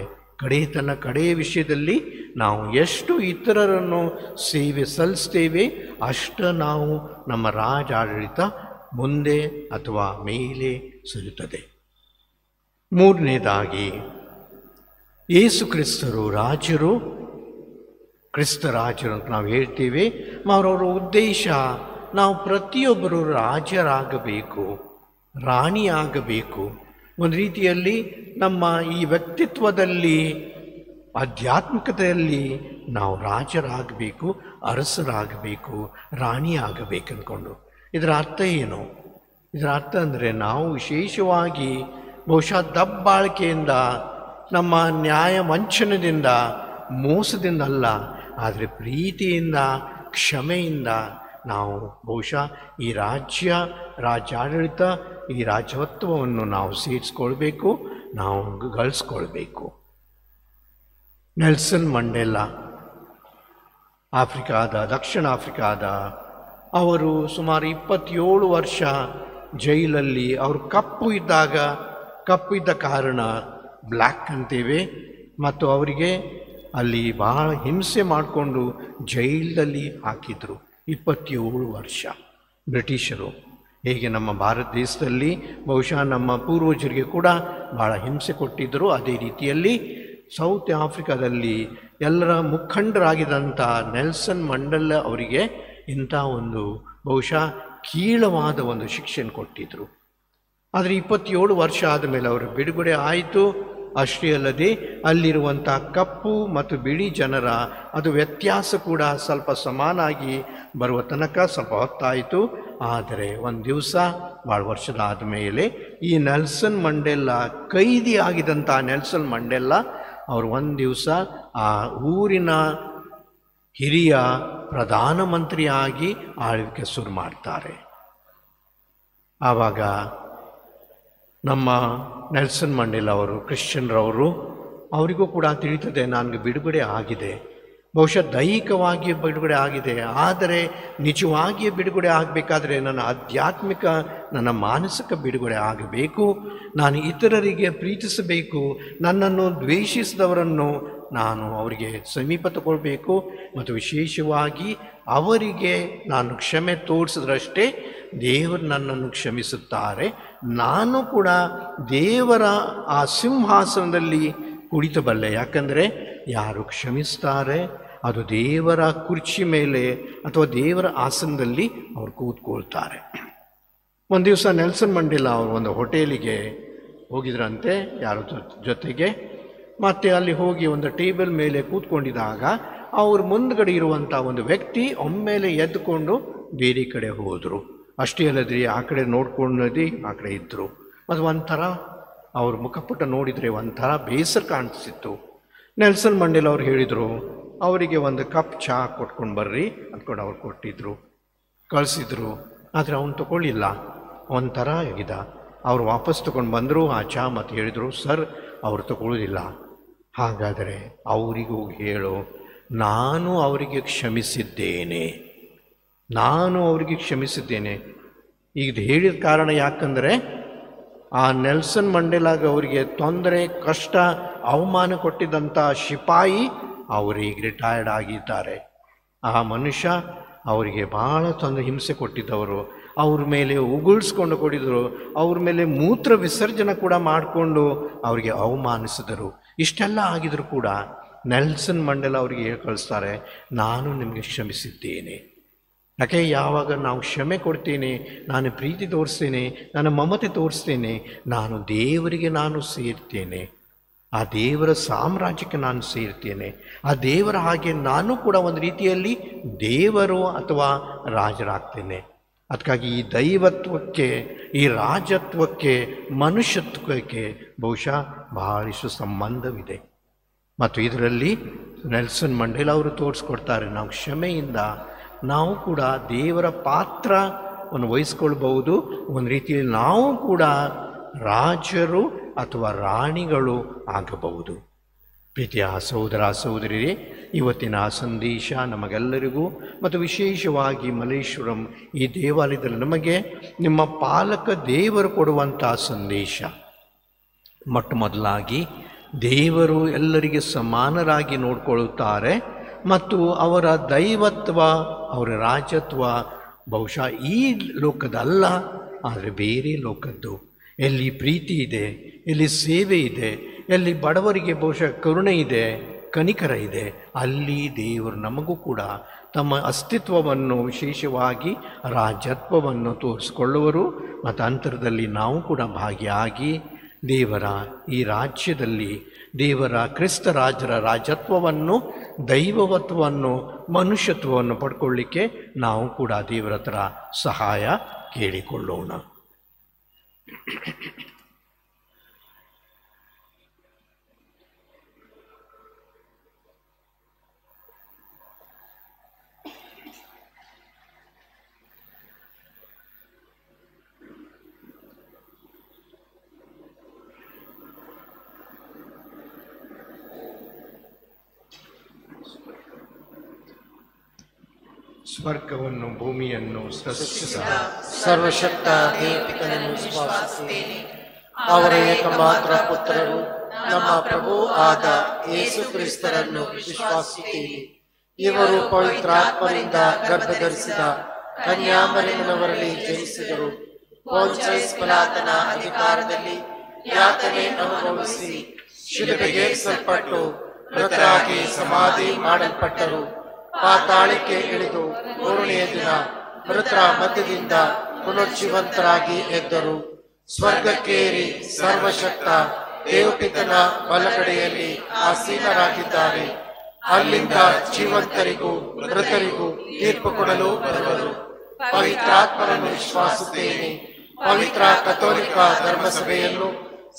ಕಡೆಯ ವಿಷಯದಲ್ಲಿ ನಾವು ಎಷ್ಟು ಇತರರನ್ನು ಸೇವೆ ಸಲ್ಲಿಸ್ತೇವೆ ಅಷ್ಟು ನಾವು ನಮ್ಮ ರಾಜಾಡಳಿತ ಮುಂದೆ ಅಥವಾ ಮೇಲೆ ಸರಿಯುತ್ತದೆ. ಮೂರನೇದಾಗಿ, ಯೇಸು ಕ್ರಿಸ್ತರು ರಾಜರು, ಕ್ರಿಸ್ತ ರಾಜರು ಅಂತ ನಾವು ಹೇಳ್ತೀವಿ. ಅವರವರ ಉದ್ದೇಶ ನಾವು ಪ್ರತಿಯೊಬ್ಬರು ರಾಜರಾಗಬೇಕು, ರಾಣಿಯಾಗಬೇಕು. ಒಂದು ರೀತಿಯಲ್ಲಿ ನಮ್ಮ ಈ ವ್ಯಕ್ತಿತ್ವದಲ್ಲಿ, ಆಧ್ಯಾತ್ಮಿಕತೆಯಲ್ಲಿ ನಾವು ರಾಜರಾಗಬೇಕು, ಅರಸರಾಗಬೇಕು, ರಾಣಿಯಾಗಬೇಕು ಅಂದ್ಕೊಂಡು. ಇದರ ಅರ್ಥ ಏನು? ಇದರ ಅರ್ಥ ಅಂದರೆ ನಾವು ವಿಶೇಷವಾಗಿ ಬಹುಶಃ ದಬ್ಬಾಳಿಕೆಯಿಂದ, ನಮ್ಮ ನ್ಯಾಯ ವಂಚನದಿಂದ, ಮೋಸದಿಂದ ಅಲ್ಲ, ಆದರೆ ಪ್ರೀತಿಯಿಂದ, ಕ್ಷಮೆಯಿಂದ ನಾವು ಬಹುಶಃ ಈ ರಾಜ್ಯಾಡಳಿತ, ಈ ರಾಜತ್ವವನ್ನು ನಾವು ಸೇರಿಸ್ಕೊಳ್ಬೇಕು, ನಾವು ಗಳಿಸ್ಕೊಳ್ಬೇಕು. ನೆಲ್ಸನ್ ಮಂಡೇಲಾ, ದಕ್ಷಿಣ ಆಫ್ರಿಕಾದ ಅವರು ಸುಮಾರು 27 ವರ್ಷ ಜೈಲಲ್ಲಿ, ಅವರು ಕಪ್ಪು ಇದ್ದ ಕಾರಣ ಬ್ಲ್ಯಾಕ್ ಅಂತೇವೆ, ಮತ್ತು ಅವರಿಗೆ ಅಲ್ಲಿ ಬಹಳ ಹಿಂಸೆ ಮಾಡಿಕೊಂಡು ಜೈಲಲ್ಲಿ ಹಾಕಿದರು 27 ವರ್ಷ ಬ್ರಿಟಿಷರು. ಹೇಗೆ ನಮ್ಮ ಭಾರತ ದೇಶದಲ್ಲಿ ಬಹುಶಃ ನಮ್ಮ ಪೂರ್ವಜರಿಗೆ ಕೂಡ ಭಾಳ ಹಿಂಸೆ ಕೊಟ್ಟಿದ್ದರು, ಅದೇ ರೀತಿಯಲ್ಲಿ ಸೌತ್ ಆಫ್ರಿಕಾದಲ್ಲಿ ಎಲ್ಲರ ಮುಖಂಡರಾಗಿದ್ದಂಥ ನೆಲ್ಸನ್ ಮಂಡೇಲಾ ಅವರಿಗೆ ಇಂಥ ಒಂದು ಬಹುಶಃ ಕೀಳವಾದ ಒಂದು ಶಿಕ್ಷೆಯನ್ನು ಕೊಟ್ಟಿದ್ದರು. ಆದರೆ 27 ವರ್ಷ ಆದಮೇಲೆ ಅವರು ಬಿಡುಗಡೆ ಆಯಿತು. ಅಷ್ಟೇ ಅಲ್ಲದೆ ಅಲ್ಲಿರುವಂಥ ಕಪ್ಪು ಮತ್ತು ಬಿಳಿ ಜನರ ಅದು ವ್ಯತ್ಯಾಸ ಕೂಡ ಸ್ವಲ್ಪ ಸಮಾನಾಗಿ ಬರುವ ತನಕ ಸ್ವಲ್ಪ ಹೊತ್ತಾಯಿತು. ಆದರೆ ಒಂದು ದಿವಸ ಭಾಳ ವರ್ಷದ ಆದಮೇಲೆ ಈ ನೆಲ್ಸನ್ ಮಂಡೇಲಾ, ಕೈದಿ ಆಗಿದ್ದಂಥ ನೆಲ್ಸನ್ ಮಂಡೇಲಾ ಅವರು ಒಂದು ದಿವಸ ಆ ಊರಿನ ಹಿರಿಯ ಪ್ರಧಾನಮಂತ್ರಿಯಾಗಿ ಆಳ್ವಿಕೆ ಶುರು ಮಾಡ್ತಾರೆ. ಆವಾಗ ನಮ್ಮ ನೆಲ್ಸನ್ ಮಂಡೇಲಾ ಅವರು, ಕ್ರಿಶ್ಚಿಯನ್ರವರು, ಅವರಿಗೂ ಕೂಡ ತಿಳಿತದೆ ನನಗೆ ಬಿಡುಗಡೆ ಆಗಿದೆ, ಬಹುಶಃ ದೈಹಿಕವಾಗಿ ಬಿಡುಗಡೆ ಆಗಿದೆ, ಆದರೆ ನಿಜವಾಗಿಯೇ ಬಿಡುಗಡೆ ಆಗಬೇಕಾದ್ರೆ ನನ್ನ ಆಧ್ಯಾತ್ಮಿಕ, ನನ್ನ ಮಾನಸಿಕ ಬಿಡುಗಡೆ ಆಗಬೇಕು. ನಾನು ಇತರರಿಗೆ ಪ್ರೀತಿಸಬೇಕು, ನನ್ನನ್ನು ದ್ವೇಷಿಸಿದವರನ್ನು ನಾನು ಅವರಿಗೆ ಸಮೀಪ ತಗೊಳ್ಬೇಕು, ಮತ್ತು ವಿಶೇಷವಾಗಿ ಅವರಿಗೆ ನಾನು ಕ್ಷಮೆ ತೋರಿಸಿದ್ರಷ್ಟೇ ದೇವರು ನನ್ನನ್ನು ಕ್ಷಮಿಸುತ್ತಾರೆ. ನಾನು ಕೂಡ ದೇವರ ಆ ಸಿಂಹಾಸನದಲ್ಲಿ ಕುಳಿತಬಲ್ಲೆ. ಯಾಕಂದರೆ ಯಾರು ಕ್ಷಮಿಸ್ತಾರೆ ಅದು ದೇವರ ಕುರ್ಚಿ ಮೇಲೆ ಅಥವಾ ದೇವರ ಆಸನದಲ್ಲಿ ಅವರು ಕೂತ್ಕೊಳ್ತಾರೆ. ಒಂದು ದಿವಸ ನೆಲ್ಸನ್ ಮಂಡೇಲಾ ಅವರು ಒಂದು ಹೋಟೆಲಿಗೆ ಹೋಗಿದ್ರಂತೆ ಯಾರ ಜೊತೆಗೆ. ಮತ್ತು ಅಲ್ಲಿ ಹೋಗಿ ಒಂದು ಟೇಬಲ್ ಮೇಲೆ ಕೂತ್ಕೊಂಡಿದ್ದಾಗ ಅವ್ರ ಮುಂದ್ಗಡೆ ಇರುವಂಥ ಒಂದು ವ್ಯಕ್ತಿ ಒಮ್ಮೆಲೆ ಎದ್ದುಕೊಂಡು ಬೇರೆ ಕಡೆ ಹೋದರು. ಅಷ್ಟೇ ಅಲ್ಲದ್ರಿ ಆ ಕಡೆ ನೋಡ್ಕೊಂಡದಿ ಆ ಕಡೆ ಇದ್ದರು. ಅದು ಒಂಥರ ಅವ್ರ ಮುಖಪುಟ ನೋಡಿದರೆ ಒಂಥರ ಬೇಸರ ಕಾಣಿಸ್ತಿತ್ತು. ನೆಲ್ಸನ್ ಮಂಡೇಲಾ ಅವ್ರು ಹೇಳಿದರು, ಅವರಿಗೆ ಒಂದು ಕಪ್ ಚಹಾ ಕೊಟ್ಕೊಂಡು ಬರ್ರಿ ಅಂದ್ಕೊಂಡು ಅವ್ರು ಕೊಟ್ಟಿದ್ರು, ಕಳಿಸಿದ್ರು. ಆದರೆ ಅವನು ತಗೊಳ್ಳಿಲ್ಲ, ಒಂಥರ ಆಗಿದ. ಅವ್ರು ವಾಪಸ್ ತೊಗೊಂಡು ಬಂದರು ಆ ಚಹಾ. ಮತ್ತು ಹೇಳಿದರು, ಸರ್ ಅವರು ತಗೊಳ್ಳೋದಿಲ್ಲ. ಹಾಗಾದರೆ ಅವರಿಗೂ ಹೇಳು, ನಾನು ಅವರಿಗೆ ಕ್ಷಮಿಸಿದ್ದೇನೆ, ನಾನು ಅವರಿಗೆ ಕ್ಷಮಿಸಿದ್ದೇನೆ. ಈಗ ಹೇಳಿದ ಕಾರಣ ಯಾಕಂದರೆ ಆ ನೆಲ್ಸನ್ ಮಂಡೇಲಾಗ ಅವರಿಗೆ ತೊಂದರೆ, ಕಷ್ಟ, ಅವಮಾನ ಕೊಟ್ಟಿದ್ದಂಥ ಶಿಪಾಯಿ ಅವರಿಗೆ ರಿಟೈರ್ಡ್ ಆಗಿದ್ದಾರೆ. ಆ ಮನುಷ್ಯ ಅವರಿಗೆ ಭಾಳ ಹಿಂಸೆ ಕೊಟ್ಟಿದ್ದವರು, ಅವ್ರ ಮೇಲೆ ಉಗುಳಿಸ್ಕೊಂಡು ಕೊಟ್ಟಿದ್ದರು, ಅವ್ರ ಮೇಲೆ ಮೂತ್ರ ವಿಸರ್ಜನೆ ಕೂಡ ಮಾಡಿಕೊಂಡು ಅವರಿಗೆ ಅವಮಾನಿಸಿದರು. ಇಷ್ಟೆಲ್ಲ ಆಗಿದ್ರು ಕೂಡ ನೆಲ್ಸನ್ ಮಂಡೇಲಾ ಅವರಿಗೆ ಹೇಳಿ ಕಳಿಸ್ತಾರೆ, ನಾನು ನಿಮಗೆ ಕ್ಷಮಿಸಿದ್ದೇನೆ. ಯಾಕೆ ಯಾವಾಗ ನಾವು ಕ್ಷಮೆ ಕೊಡ್ತೇನೆ, ನಾನು ಪ್ರೀತಿ ತೋರಿಸ್ತೇನೆ, ನಾನು ಮಮತೆ ತೋರಿಸ್ತೇನೆ, ನಾನು ದೇವರಿಗೆ ನಾನು ಸೇರ್ತೇನೆ, ಆ ದೇವರ ಸಾಮ್ರಾಜ್ಯಕ್ಕೆ ನಾನು ಸೇರ್ತೇನೆ. ಆ ದೇವರ ಹಾಗೆ ನಾನು ಕೂಡ ಒಂದು ರೀತಿಯಲ್ಲಿ ದೇವರು ಅಥವಾ ರಾಜರಾಗ್ತೇನೆ. ಅದಕ್ಕಾಗಿ ಈ ದೈವತ್ವಕ್ಕೆ, ಈ ರಾಜತ್ವಕ್ಕೆ, ಮನುಷ್ಯತ್ವಕ್ಕೆ ಬಹುಶಃ ಬಹಳಷ್ಟು ಸಂಬಂಧವಿದೆ. ಮತ್ತು ಇದರಲ್ಲಿ ನೆಲ್ಸನ್ ಮಂಡೇಲ ಅವರು ತೋರಿಸ್ಕೊಡ್ತಾರೆ, ನಾವು ಕ್ಷಮೆಯಿಂದ ನಾವು ಕೂಡ ದೇವರ ಪಾತ್ರವನ್ನು ವಹಿಸ್ಕೊಳ್ಬಹುದು. ಒಂದು ರೀತಿಯಲ್ಲಿ ನಾವು ಕೂಡ ರಾಜರು ಅಥವಾ ರಾಣಿಗಳು ಆಗಬಹುದು. ಪ್ರೀತಿಯ ಸಹೋದರ ಸಹೋದರಿಯರೇ, ಇವತ್ತಿನ ಸಂದೇಶ ನಮಗೆಲ್ಲರಿಗೂ ಮತ್ತು ವಿಶೇಷವಾಗಿ ಮಲ್ಲೇಶ್ವರಂ ಈ ದೇವಾಲಯದಲ್ಲಿ ನಮಗೆ ನಿಮ್ಮ ಪಾಲಕ ದೇವರು ಕೊಡುವಂಥ ಸಂದೇಶ. ಮೊಟ್ಟ ಮೊದಲಾಗಿ ದೇವರು ಎಲ್ಲರಿಗೆ ಸಮಾನರಾಗಿ ನೋಡಿಕೊಳ್ಳುತ್ತಾರೆ ಮತ್ತು ಅವರ ದೈವತ್ವ, ಅವರ ರಾಜತ್ವ ಬಹುಶಃ ಈ ಲೋಕದಲ್ಲ, ಆದರೆ ಬೇರೆ ಲೋಕದ್ದು. ಎಲ್ಲಿ ಪ್ರೀತಿ ಇದೆ, ಎಲ್ಲಿ ಸೇವೆ ಇದೆ, ಎಲ್ಲಿ ಬಡವರಿಗೆ ಬಹುಶಃ ಕರುಣೆ ಇದೆ, ಕನಿಕರ ಇದೆ, ಅಲ್ಲಿ ದೇವರು ನಮಗೂ ಕೂಡ ತಮ್ಮ ಅಸ್ತಿತ್ವವನ್ನು, ವಿಶೇಷವಾಗಿ ರಾಜತ್ವವನ್ನು ತೋರಿಸಿಕೊಳ್ಳುವರು. ಮತ್ತು ಅಂತರದಲ್ಲಿ ನಾವು ಕೂಡ ಭಾಗಿಯಾಗಿ ದೇವರ ಈ ರಾಜ್ಯದಲ್ಲಿ ದೇವರ ಕ್ರಿಸ್ತ ರಾಜರ ರಾಜತ್ವವನ್ನು, ದೈವತ್ವವನ್ನು, ಮನುಷ್ಯತ್ವವನ್ನು ಪಡ್ಕೊಳ್ಳಿಕ್ಕೆ ನಾವು ಕೂಡ ದೇವರ ಹತ್ರ ಸಹಾಯ ಕೇಳಿಕೊಳ್ಳೋಣ. ಸ್ವರ್ಗವನ್ನು ಭೂಮಿಯನ್ನು ಸೃಷ್ಟಿಸಿದ ಸರ್ವಶಕ್ತ ದೇವಪಿತನನ್ನು ವಿಶ್ವಾಸಿಸುತ್ತೇನೆ. ಅವರ ಏಕಮಾತ್ರ ಪುತ್ರರು ನಮ್ಮ ಪ್ರಭು ಆದ ಯೇಸು ಕ್ರಿಸ್ತರನ್ನು ವಿಶ್ವಾಸಿಸುತ್ತೇನೆ. ಇವರು ಪವಿತ್ರಾತ್ಮರಿಂದ ಗರ್ಭಧರಿಸಿದ ಕನ್ಯಾಮರಿಯಮ್ಮನವರಲ್ಲಿ ಜನಿಸಿದರು. ಪೊಂಚಸ್ ಪಿಲಾತನ ಅಧಿಕಾರದಲ್ಲಿ ಯಾತನೆ ಅನುಭವಿಸಿ ಶಿಲುಬೆಗೇರಿಸಲ್ಪಟ್ಟು ಮೃತರಾಗಿ ಸಮಾಧಿ ಮಾಡಲ್ಪಟ್ಟರು. ಪಾತಾಳಕ್ಕೆ ಇಳಿದು ಮೂರನೆಯ ದಿನ ಮೃತರ ಮಧ್ಯದಿಂದ ಪುನರ್ಜೀವಂತರಾಗಿ ಎದ್ದರು. ಸ್ವರ್ಗಕ್ಕೇರಿ ಸರ್ವಶಕ್ತ ದೇವಪಿತನ ಬಲಗಡೆಯಲ್ಲಿ ಆಸೀನರಾಗಿದ್ದಾರೆ. ಅಲ್ಲಿಂದ ಜೀವಂತರಿಗೂ ಮೃತರಿಗೂ ತೀರ್ಪು ಕೊಡಲು ಬರುವರು. ಪವಿತ್ರಾತ್ಮರನ್ನು ವಿಶ್ವಾಸುತ್ತೇನೆ. ಪವಿತ್ರ ಕಥೋಲಿಕ ಧರ್ಮಸಭೆಯನ್ನು,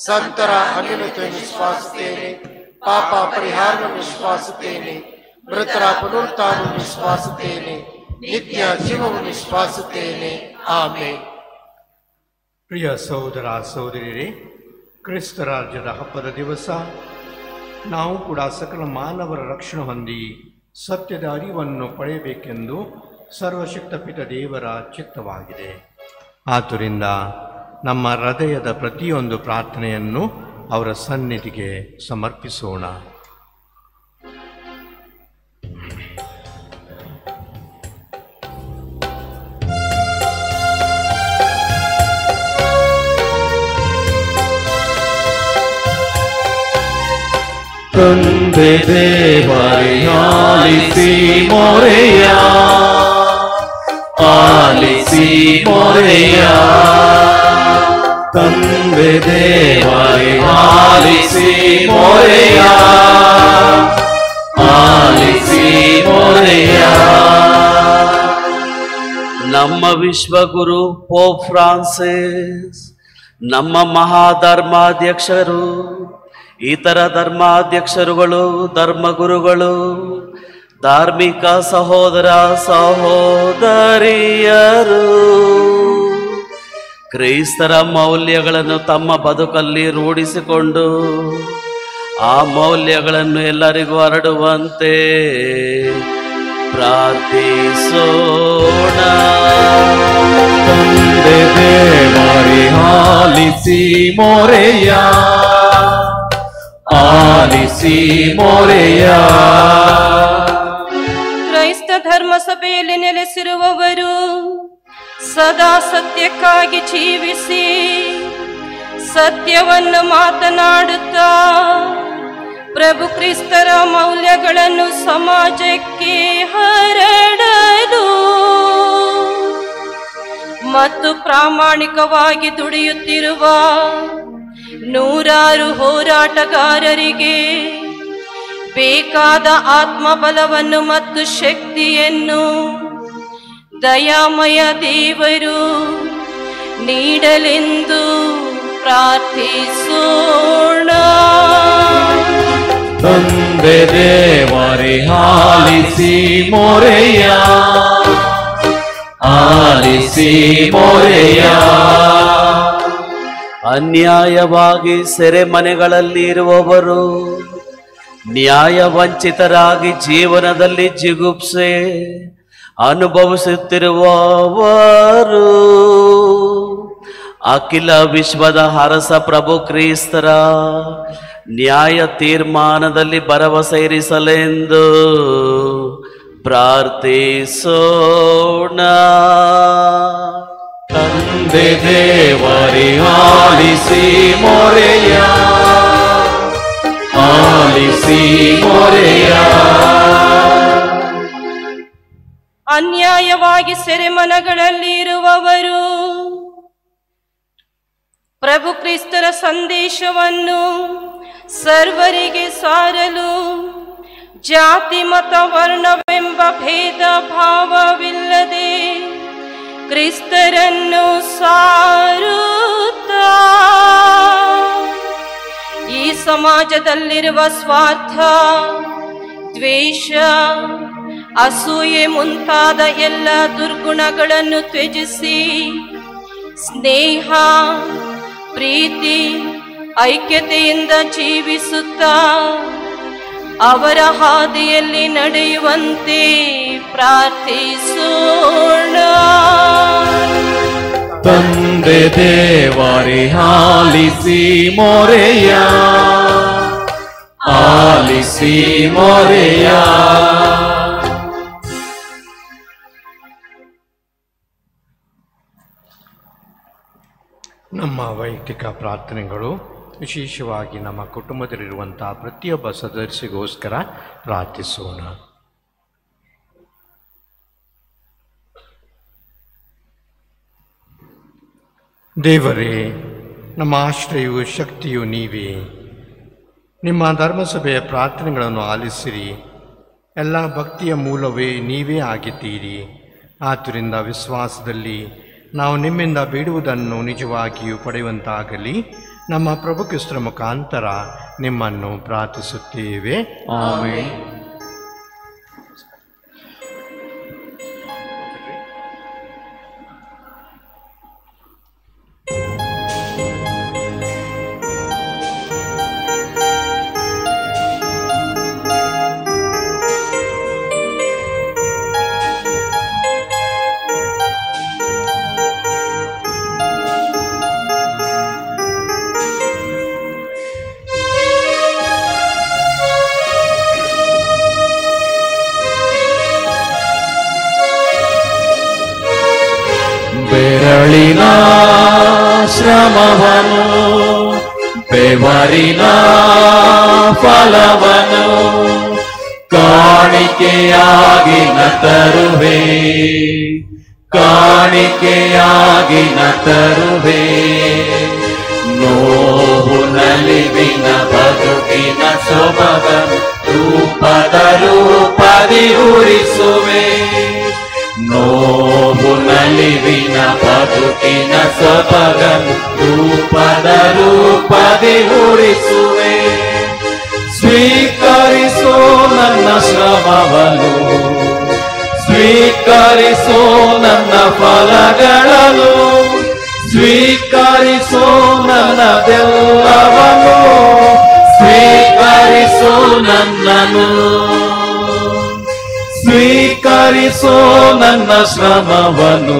ಸಂತರ ಅನ್ಯೋನ್ಯತೆಯನ್ನು ವಿಶ್ವಾಸುತ್ತೇನೆ. ಪಾಪ ಪರಿಹಾರವನ್ನು ವಿಶ್ವಾಸುತ್ತೇನೆ. ಮೃತರ ಪುನರುತ್ಥಾನವನ್ನು ವಿಶ್ವಾಸುತ್ತೇನೆ. ನಿತ್ಯ ಜೀವವನ್ನು ವಿಶ್ವಾಸುತ್ತೇನೆ. ಆಮೆನ್. ಪ್ರಿಯ ಸಹೋದರ ಸಹೋದರಿಯರೇ, ಕ್ರಿಸ್ತ ರಾಜ್ಯದ ಹಬ್ಬದ ದಿವಸ ನಾವು ಕೂಡ ಸಕಲ ಮಾನವರ ರಕ್ಷಣೆ ಹೊಂದಿ ಸತ್ಯದ ಅರಿವನ್ನು ಪಡೆಯಬೇಕೆಂದು ಸರ್ವಶಕ್ತ ಪಿತ ದೇವರ ಚಿತ್ತವಾಗಿದೆ. ಆದ್ದರಿಂದ ನಮ್ಮ ಹೃದಯದ ಪ್ರತಿಯೊಂದು ಪ್ರಾರ್ಥನೆಯನ್ನು ಅವರ ಸನ್ನಿಧಿಗೆ ಸಮರ್ಪಿಸೋಣ. ತಂದೆ ದೇವರೇ ಆಲಿಸಿ ಮೊರೆಯ, ಆಲಿಸಿ ಮೊರೆಯ. ತಂದೆ ದೇವರೇ ಆಲಿಸಿ ಮೊರೆಯ, ಆಲಿಸಿ ಮೊರೆಯ. ನಮ್ಮ ವಿಶ್ವಗುರು ಪೋಪ್ ಫ್ರಾನ್ಸಿಸ್, ನಮ್ಮ ಮಹಾಧರ್ಮಾಧ್ಯಕ್ಷರು, ಇತರ ಧರ್ಮಾಧ್ಯಕ್ಷರುಗಳು, ಧರ್ಮಗುರುಗಳು, ಧಾರ್ಮಿಕ ಸಹೋದರ ಸಹೋದರಿಯರು ಕ್ರೈಸ್ತರ ಮೌಲ್ಯಗಳನ್ನು ತಮ್ಮ ಬದುಕಲ್ಲಿ ರೂಢಿಸಿಕೊಂಡು ಆ ಮೌಲ್ಯಗಳನ್ನು ಎಲ್ಲರಿಗೂ ಹರಡುವಂತೆ ಪ್ರಾರ್ಥಿಸೋಣ. ತಂದೆ ದೇವರೇ ಆಲಿಸಿ ಮೊರೆಯ, ಆಲಿಸಿ ಮೊರೆಯ. ಕ್ರೈಸ್ತ ಧರ್ಮ ಸಭೆಯಲ್ಲಿ ನೆಲೆಸಿರುವವರು ಸದಾ ಸತ್ಯಕ್ಕಾಗಿ ಜೀವಿಸಿ ಸತ್ಯವನ್ನು ಮಾತನಾಡುತ್ತಾ ಪ್ರಭು ಕ್ರಿಸ್ತರ ಮೌಲ್ಯಗಳನ್ನು ಸಮಾಜಕ್ಕೆ ಹರಡಲು ಮತ್ತು ಪ್ರಾಮಾಣಿಕವಾಗಿ ದುಡಿಯುತ್ತಿರುವ ನೂರಾರು ಹೋರಾಟಗಾರರಿಗೆ ಬೇಕಾದ ಆತ್ಮಬಲವನ್ನು ಮತ್ತು ಶಕ್ತಿಯನ್ನು ದಯಾಮಯ ದೇವರು ನೀಡಲೆಂದು ಪ್ರಾರ್ಥಿಸೋಣ. ತಂದೆ ದೇವರೇ ಆಲಿಸಿ ಮೊರೆಯ, ಆಲಿಸಿ ಮೊರೆಯ. ಅನ್ಯಾಯವಾಗಿ ಸೆರೆಮನೆಗಳಲ್ಲಿ ಇರುವವರು, ನ್ಯಾಯ ವಂಚಿತರಾಗಿ ಜೀವನದಲ್ಲಿ ಜಿಗುಪ್ಸೆ ಅನುಭವಿಸುತ್ತಿರುವವರು, ಅಖಿಲ ವಿಶ್ವದ ಅರಸ ಪ್ರಭು ಕ್ರಿಸ್ತರ ನ್ಯಾಯ ತೀರ್ಮಾನದಲ್ಲಿ ಭರವಸೆ ಇರಿಸಲೆಂದು ಪ್ರಾರ್ಥಿಸೋಣ. ತಂದೆ ದೇವರೇ ಆಲಿಸಿ ಮೊರೆಯ, ಆಲಿಸಿ ಮೊರೆಯ. ಅನ್ಯಾಯವಾಗಿ ಸೆರೆಮನೆಗಳಲ್ಲಿ ಇರುವವರು, ಪ್ರಭು ಕ್ರಿಸ್ತರ ಸಂದೇಶವನ್ನು ಸರ್ವರಿಗೆ ಸಾರಲು ಜಾತಿ ಮತ ವರ್ಣವೆಂಬ ಭೇದ ಭಾವವಿಲ್ಲದೆ ಕ್ರಿಸ್ತರನ್ನು ಸಾರುತ್ತಾ ಈ ಸಮಾಜದಲ್ಲಿರುವ ಸ್ವಾರ್ಥ, ದ್ವೇಷ, ಅಸೂಯೆ ಮುಂತಾದ ಎಲ್ಲ ದುರ್ಗುಣಗಳನ್ನು ತ್ಯಜಿಸಿ ಸ್ನೇಹ, ಪ್ರೀತಿ, ಐಕ್ಯತೆಯಿಂದ ಜೀವಿಸುತ್ತಾ ಅವರ ಹಾದಿಯಲ್ಲಿ ನಡೆಯುವಂತೆ ಪ್ರಾರ್ಥಿಸೋಣ. ತಂದೆ ದೇವರೇ ಆಲಿಸಿ ಮೊರೆಯ, ಆಲಿಸಿ ಮೊರೆಯ. ನಮ್ಮ ವೈಯಕ್ತಿಕ ಪ್ರಾರ್ಥನೆಗಳು, ವಿಶೇಷವಾಗಿ ನಮ್ಮ ಕುಟುಂಬದಲ್ಲಿರುವಂಥ ಪ್ರತಿಯೊಬ್ಬ ಸದಸ್ಯರಿಗೋಸ್ಕರ ಪ್ರಾರ್ಥಿಸೋಣ. ದೇವರೇ, ನಮ್ಮ ಆಶ್ರಯವು ಶಕ್ತಿಯು ನೀವೇ. ನಿಮ್ಮ ಧರ್ಮಸಭೆಯ ಪ್ರಾರ್ಥನೆಗಳನ್ನು ಆಲಿಸಿರಿ. ಎಲ್ಲ ಭಕ್ತಿಯ ಮೂಲವೇ ನೀವೇ ಆಗಿದ್ದೀರಿ. ಆದ್ದರಿಂದ ವಿಶ್ವಾಸದಲ್ಲಿ ನಾವು ನಿಮ್ಮಿಂದ ಬೇಡುವುದನ್ನು ನಿಜವಾಗಿಯೂ ಪಡೆಯುವಂತಾಗಲಿ ನಮ್ಮ ಪ್ರಭು ಕ್ರಿಸ್ತರ ಮುಖಾಂತರ ನಿಮ್ಮನ್ನು ಪ್ರಾರ್ಥಿಸುತ್ತೇವೆ. ಆಮೆನ್. ಬೆರಳಿನ ಶ್ರಮವನು, ಬೆವರಿನ ಫಲವನು ಕಾಣಿಕೆಯಾಗಿ ನ ತರುವೆ, ಕಾಣಿಕೆಯಾಗಿ ನ ತರುವೆ. ನೋವು ನಲಿವಿನ ಬದುಕಿನ ಸೊಬಗನು ರೂಪದ ರೂಪದಿ ಉರಿಸುವೆ. ನೋವು ನಲಿವಿನ ಬದುಕಿನ ಸೊಬಗನು ರೂಪದ ರೂಪದಿ ಉರಿಸುವೆ. ಸ್ವೀಕರಿಸೋ ನನ್ನ ಶ್ರಮವನ್ನು, ಸ್ವೀಕರಿಸೋ ನನ್ನ ಫಲಗಳನ್ನು, ಸ್ವೀಕರಿಸೋ ನನ್ನದೆಲ್ಲವನ್ನು, ಸ್ವೀಕರಿಸೋ ನನ್ನನ್ನು. ಸ್ವೀಕರಿಸೋ ನನ್ನ ಶ್ರಮವನ್ನು,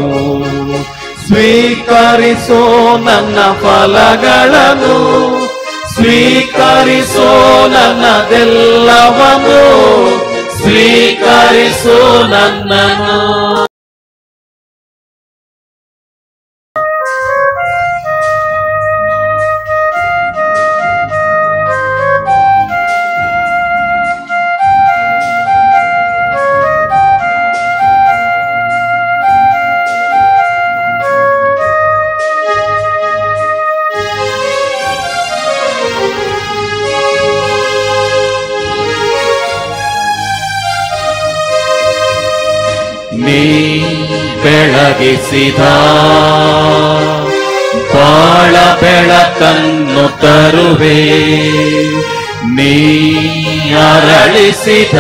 ಸ್ವೀಕರಿಸೋ ನನ್ನ ಫಲಗಳನ್ನು, ಸ್ವೀಕರಿಸೋ ನನ್ನದೆಲ್ಲವನ್ನು, ಸ್ವೀಕರಿಸೋ ನನ್ನನ್ನು. ಬೆಳಗಿಸಿದ ಬಾಳ ಬೆಳಕನ್ನು ತರುವೆ ನೀ ಅರಳಿಸಿದ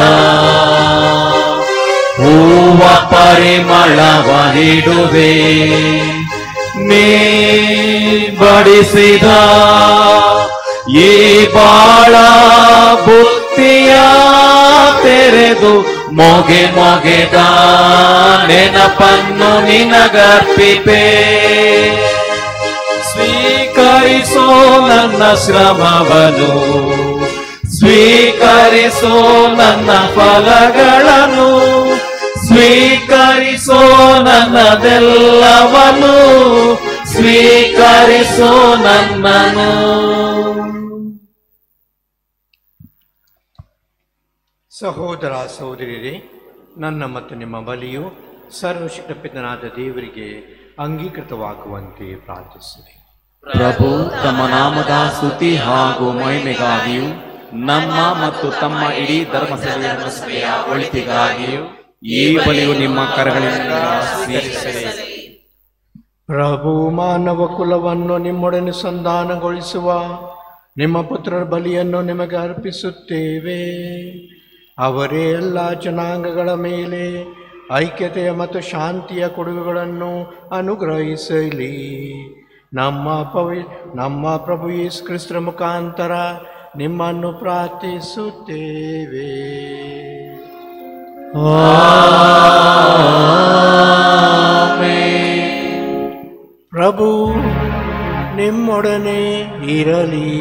ಹೂವ ಪರಿಮಳವ ನೀಡುವೆ ನೀ ಬಡಿಸಿದ ಈ ಬಾಳ ಬುತ್ತಿಯ ತೆರೆದು ಮೊಗೆದ ನೆನಪನ್ನು ನಿನಗರ್ಪಿಪೆ ಸ್ವೀಕರಿಸೋ ನನ್ನ ಶ್ರಮವನು ಸ್ವೀಕರಿಸೋ ನನ್ನ ಫಲಗಳನ್ನು ಸ್ವೀಕರಿಸೋ ನನ್ನದೆಲ್ಲವನು ಸ್ವೀಕರಿಸೋ ನನ್ನನು. ಸಹೋದರ ಸಹೋದರಿಯರೇ, ನನ್ನ ಮತ್ತು ನಿಮ್ಮ ಬಲಿಯು ಸರ್ವಶಕ್ತ ಪಿತನಾದ ದೇವರಿಗೆ ಅಂಗೀಕೃತವಾಗುವಂತೆ ಪ್ರಾರ್ಥಿಸಿದೆ. ಪ್ರಭು ತಮ್ಮ ನಾಮದ ಸ್ತುತಿ ಹಾಗೂ ಮಹಿಮೆಗಾಗಿಯೂ ನಮ್ಮ ಮತ್ತು ತಮ್ಮ ಇಡೀ ಧರ್ಮಸಭೆಯ ಒಳಿತಿಗಾಗಿಯೂ ಈ ಬಲಿಯು ನಿಮ್ಮ ಕರಗಳಿಂದ ಸ್ವೀಕರಿಸಲಿ. ಪ್ರಭು ಮಾನವ ಕುಲವನ್ನು ನಿಮ್ಮೊಡನೆ ಸಂಧಾನಗೊಳಿಸುವ ನಿಮ್ಮ ಪುತ್ರರ ಬಲಿಯನ್ನು ನಿಮಗೆ ಅರ್ಪಿಸುತ್ತೇವೆ. ಅವರೇ ಎಲ್ಲ ಜನಾಂಗಗಳ ಮೇಲೆ ಐಕ್ಯತೆಯ ಮತ್ತು ಶಾಂತಿಯ ಕೊಡುಗೆಗಳನ್ನು ಅನುಗ್ರಹಿಸಲಿ. ನಮ್ಮ ಪ್ರಭು ಯೇಸು ಕ್ರಿಸ್ತರ ಮುಖಾಂತರ ನಿಮ್ಮನ್ನು ಪ್ರಾರ್ಥಿಸುತ್ತೇವೆ. ಪ್ರಭು ನಿಮ್ಮೊಡನೆ ಇರಲಿ.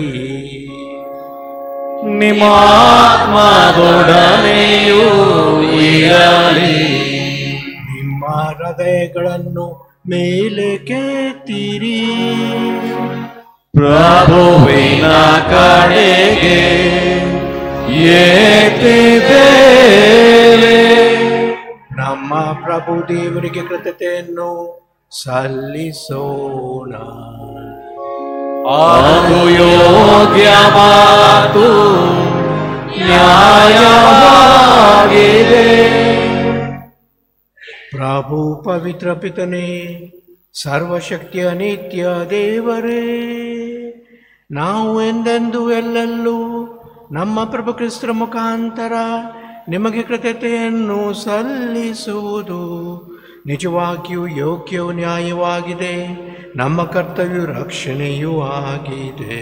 ನಿಮ್ಮ ಆತ್ಮದೊಡನೆಯೂ ಇರಲಿ. ನಿಮ್ಮ ಹೃದಯಗಳನ್ನು ಮೇಲೆ ಕೆತ್ತಿರಿ. ಪ್ರಭುವಿನ ಕಡೆಗೆ ಎತ್ತಿದ್ದೇವೆ. ನಮ್ಮ ಪ್ರಭು ದೇವರಿಗೆ ಕೃತಜ್ಞತೆಯನ್ನು ಸಲ್ಲಿಸೋಣ. ಅದು ಯೋಗ್ಯ ಮಾತು ನ್ಯಾಯವಾಗಿದೆ. ಪ್ರಭು ಪವಿತ್ರ ಪಿತನೇ, ಸರ್ವಶಕ್ತಿಯ ನಿತ್ಯ ದೇವರೇ, ನಾವು ಎಂದೆಂದೂ ಎಲ್ಲೆಲ್ಲೂ ನಮ್ಮ ಪ್ರಭು ಕ್ರಿಸ್ತರ ಮುಖಾಂತರ ನಿಮಗೆ ಕೃತಜ್ಞತೆಯನ್ನು ಸಲ್ಲಿಸುವುದು ನಿಜವಾಗಿಯೂ ಯೋಗ್ಯವೂ ನ್ಯಾಯವಾಗಿದೆ. ನಮ್ಮ ಕರ್ತವ್ಯ ರಕ್ಷಣೆಯೂ ಆಗಿದೆ.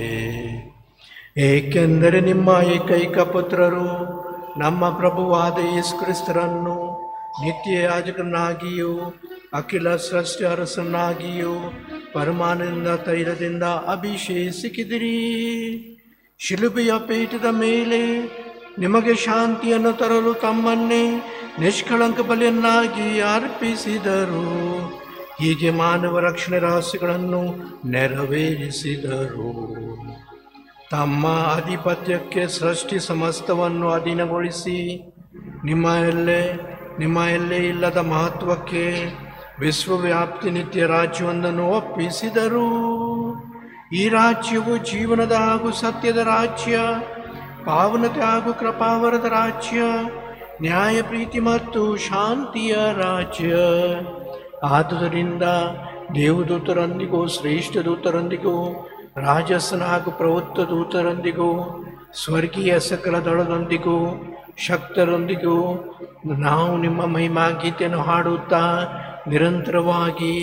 ಏಕೆಂದರೆ ನಿಮ್ಮ ಏಕೈಕ ಪುತ್ರರು ನಮ್ಮ ಪ್ರಭುವಾದ ಯೇಸು ಕ್ರಿಸ್ತರನ್ನು ನಿತ್ಯ ಯಾಜಕನಾಗಿಯೂ ಅಖಿಲ ಸೃಷ್ಟಿ ಅರಸನಾಗಿಯೂ ಪರಮಾನಂದ ತೈಲದಿಂದ ಅಭಿಷೇಕಿಸಿದಿರಿ. ಶಿಲುಬೆಯ ಪೀಠದ ಮೇಲೆ ನಿಮಗೆ ಶಾಂತಿಯನ್ನು ತರಲು ತಮ್ಮನ್ನೇ ನಿಷ್ಕಳಂಕ ಬಲಿಯನ್ನಾಗಿ ಅರ್ಪಿಸಿದರು. ಹೀಗೆ ಮಾನವ ರಕ್ಷಣೆ ರಹಸ್ಯಗಳನ್ನು ನೆರವೇರಿಸಿದರು. ತಮ್ಮ ಆಧಿಪತ್ಯಕ್ಕೆ ಸೃಷ್ಟಿ ಸಮಸ್ತವನ್ನು ಅಧೀನಗೊಳಿಸಿ ನಿಮ್ಮ ಎಲ್ಲೇ ಇಲ್ಲದ ಮಹತ್ವಕ್ಕೆ ವಿಶ್ವವ್ಯಾಪ್ತಿ ನಿತ್ಯ ರಾಜ್ಯವೊಂದನ್ನು ಒಪ್ಪಿಸಿದರು. ಈ ರಾಜ್ಯವು ಜೀವನದ ಹಾಗೂ ಸತ್ಯದ ರಾಜ್ಯ, ಪಾವನತೆ ಹಾಗೂ ಕೃಪಾವರದ ರಾಜ್ಯ, ನ್ಯಾಯ ಪ್ರೀತಿ ಮತ್ತು ಶಾಂತಿಯ ರಾಜ್ಯ. ಆದುದರಿಂದ ದೇವದೂತರೊಂದಿಗೂ ಶ್ರೇಷ್ಠ ದೂತರೊಂದಿಗೂ ರಾಜಸನ ಹಾಗೂ ಪ್ರವೃತ್ತ ದೂತರೊಂದಿಗೂ ಸ್ವರ್ಗೀಯ ಸಕಲ ದಳದೊಂದಿಗೂ ಶಕ್ತರೊಂದಿಗೂ ನಾವು ನಿಮ್ಮ ಮಹಿಮಾ ಗೀತೆಯನ್ನು ಹಾಡುತ್ತಾ ನಿರಂತರವಾಗಿ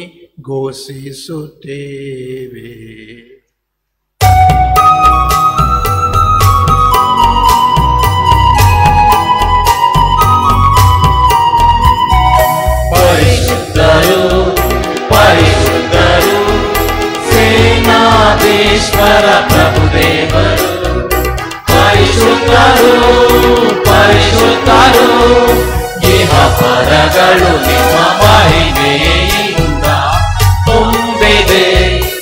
ಘೋಷಿಸುತ್ತೇವೆ. ಪರಿಶುದ್ಧರು ಪರಿಶುದ್ಧರು ಸೇನಾಧೀಶ್ವರ ಪ್ರಭುದೇವರು. ಪರಿಶುದ್ಧರು ಪರಿಶುದ್ಧರು ಇಹ ಪರಗಳು ನಿಮ್ಮ ಮಹಿಮೆಯಿಂದ ತುಂಬಿದೆ.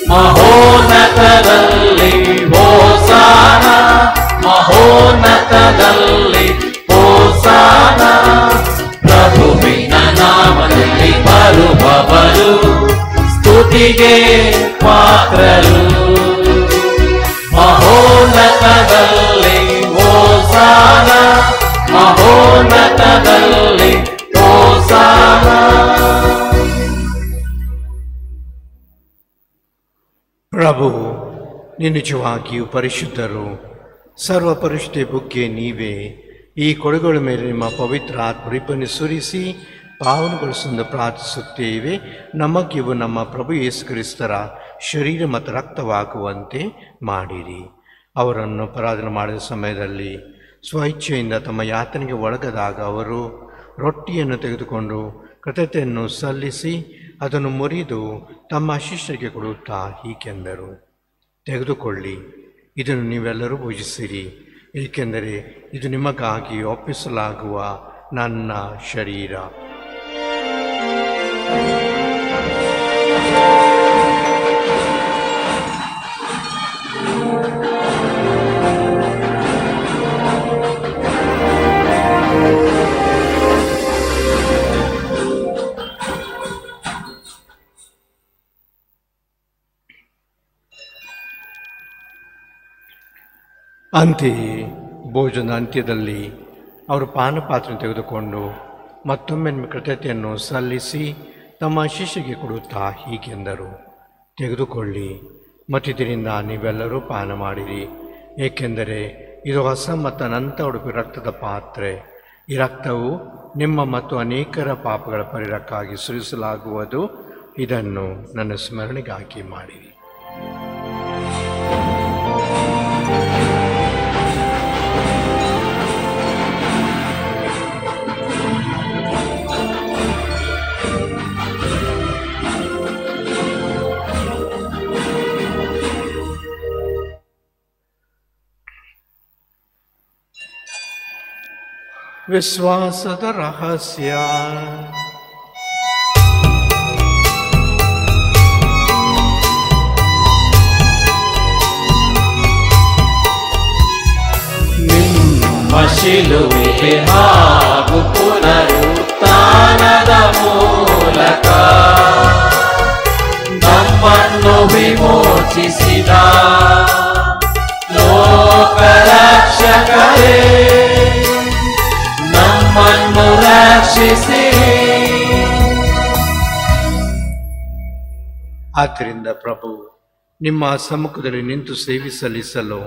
ಮಹೋನ್ನತದಲ್ಲಿ ಹೋಸಾನ, ಮಹೋನ್ನತದಲ್ಲಿ ಹೋಸಾನ. ಪ್ರಭುವಿನ ನಾಮದಲ್ಲಿ ಬರುವವರು ಸ್ತುತಿಗೆ ಪಾತ್ರರು. ಮಹೋನ್ನತದಲ್ಲಿ ಹೋಸಾನ, ಮಹೋನ್ನತದಲ್ಲಿ ಹೋಸಾನ. ಪ್ರಭು, ನೀವು ನಿಜವಾಗಿಯೂ ಪರಿಶುದ್ಧರು. ಸರ್ವ ಪರಿಶುದ್ಧ ಬುಗ್ಗೆ ನೀವೇ. ಈ ಕೊಡುಗಳ ಮೇಲೆ ನಿಮ್ಮ ಪವಿತ್ರ ಆತ್ಮರಿಬ್ಬನ್ನು ಸುರಿಸಿ ಪಾವನಗೊಳಿಸಲು ಪ್ರಾರ್ಥಿಸುತ್ತೇವೆ. ನಮಗಿವು ನಮ್ಮ ಪ್ರಭು ಯೇಸು ಕ್ರಿಸ್ತರ ಶರೀರ ಮತ್ತು ರಕ್ತವಾಗುವಂತೆ ಮಾಡಿರಿ. ಅವರನ್ನು ಅಪರಾಧ ಮಾಡಿದ ಸಮಯದಲ್ಲಿ ಸ್ವಇಚ್ಛೆಯಿಂದ ತಮ್ಮ ಯಾತನೆಗೆ ಒಳಗದಾಗ ಅವರು ರೊಟ್ಟಿಯನ್ನು ತೆಗೆದುಕೊಂಡು ಕೃತಜ್ಞತೆಯನ್ನು ಸಲ್ಲಿಸಿ ಅದನ್ನು ಮುರಿದು ತಮ್ಮ ಶಿಷ್ಯರಿಗೆ ಕೊಡುತ್ತಾ ಹೀಗೆಂದರು, ತೆಗೆದುಕೊಳ್ಳಿ, ಇದನ್ನು ನೀವೆಲ್ಲರೂ ಭುಜಿಸಿರಿ, ಏಕೆಂದರೆ ಇದು ನಿಮಗಾಗಿ ಒಪ್ಪಿಸಲಾಗುವ ನನ್ನ ಶರೀರ. ಅಂತೆಯೇ ಭೋಜನ ಅಂತ್ಯದಲ್ಲಿ ಅವರು ಪಾನಪಾತ್ರೆ ತೆಗೆದುಕೊಂಡು ಮತ್ತೊಮ್ಮೆ ಕೃತಜ್ಞತೆಯನ್ನು ಸಲ್ಲಿಸಿ ತಮ್ಮ ಶಿಷ್ಯರಿಗೆ ಕೊಡುತ್ತಾ ಹೀಗೆಂದರು, ತೆಗೆದುಕೊಳ್ಳಿ, ಮತ್ತಿದರಿಂದ ನೀವೆಲ್ಲರೂ ಪಾನ ಮಾಡಿರಿ, ಏಕೆಂದರೆ ಇದು ಹೊಸ ಮತ್ತು ಅನಂತ ಉಡುಪಿ ರಕ್ತದ ಪಾತ್ರೆ. ಈ ರಕ್ತವು ನಿಮ್ಮ ಮತ್ತು ಅನೇಕರ ಪಾಪಗಳ ಪರಿಹಾರಕ್ಕಾಗಿ ಸುರಿಸಲಾಗುವುದು. ಇದನ್ನು ನನ್ನ ಸ್ಮರಣೆಗಾಗಿ ಮಾಡಿರಿ. ವಿಶ್ವಾಸದ ರಹಸ್ಯ. ನಿಮ್ಮ ಶಿಲುಬೆ ಹಾಗೂ ಪುನರುತ್ಥಾನದ ಮೂಲಕ ನಮ್ಮನ್ನು ವಿಮೋಚಿಸಿದ ಲೋಕರಕ್ಷಕರೇ, ನಮ್ಮನ್ನು ರಕ್ಷಿಸಿ. ಆದ್ದರಿಂದ ಪ್ರಭು, ನಿಮ್ಮ ಸಮ್ಮುಖದಲ್ಲಿ ನಿಂತು ಸೇವೆ ಸಲ್ಲಿಸಲು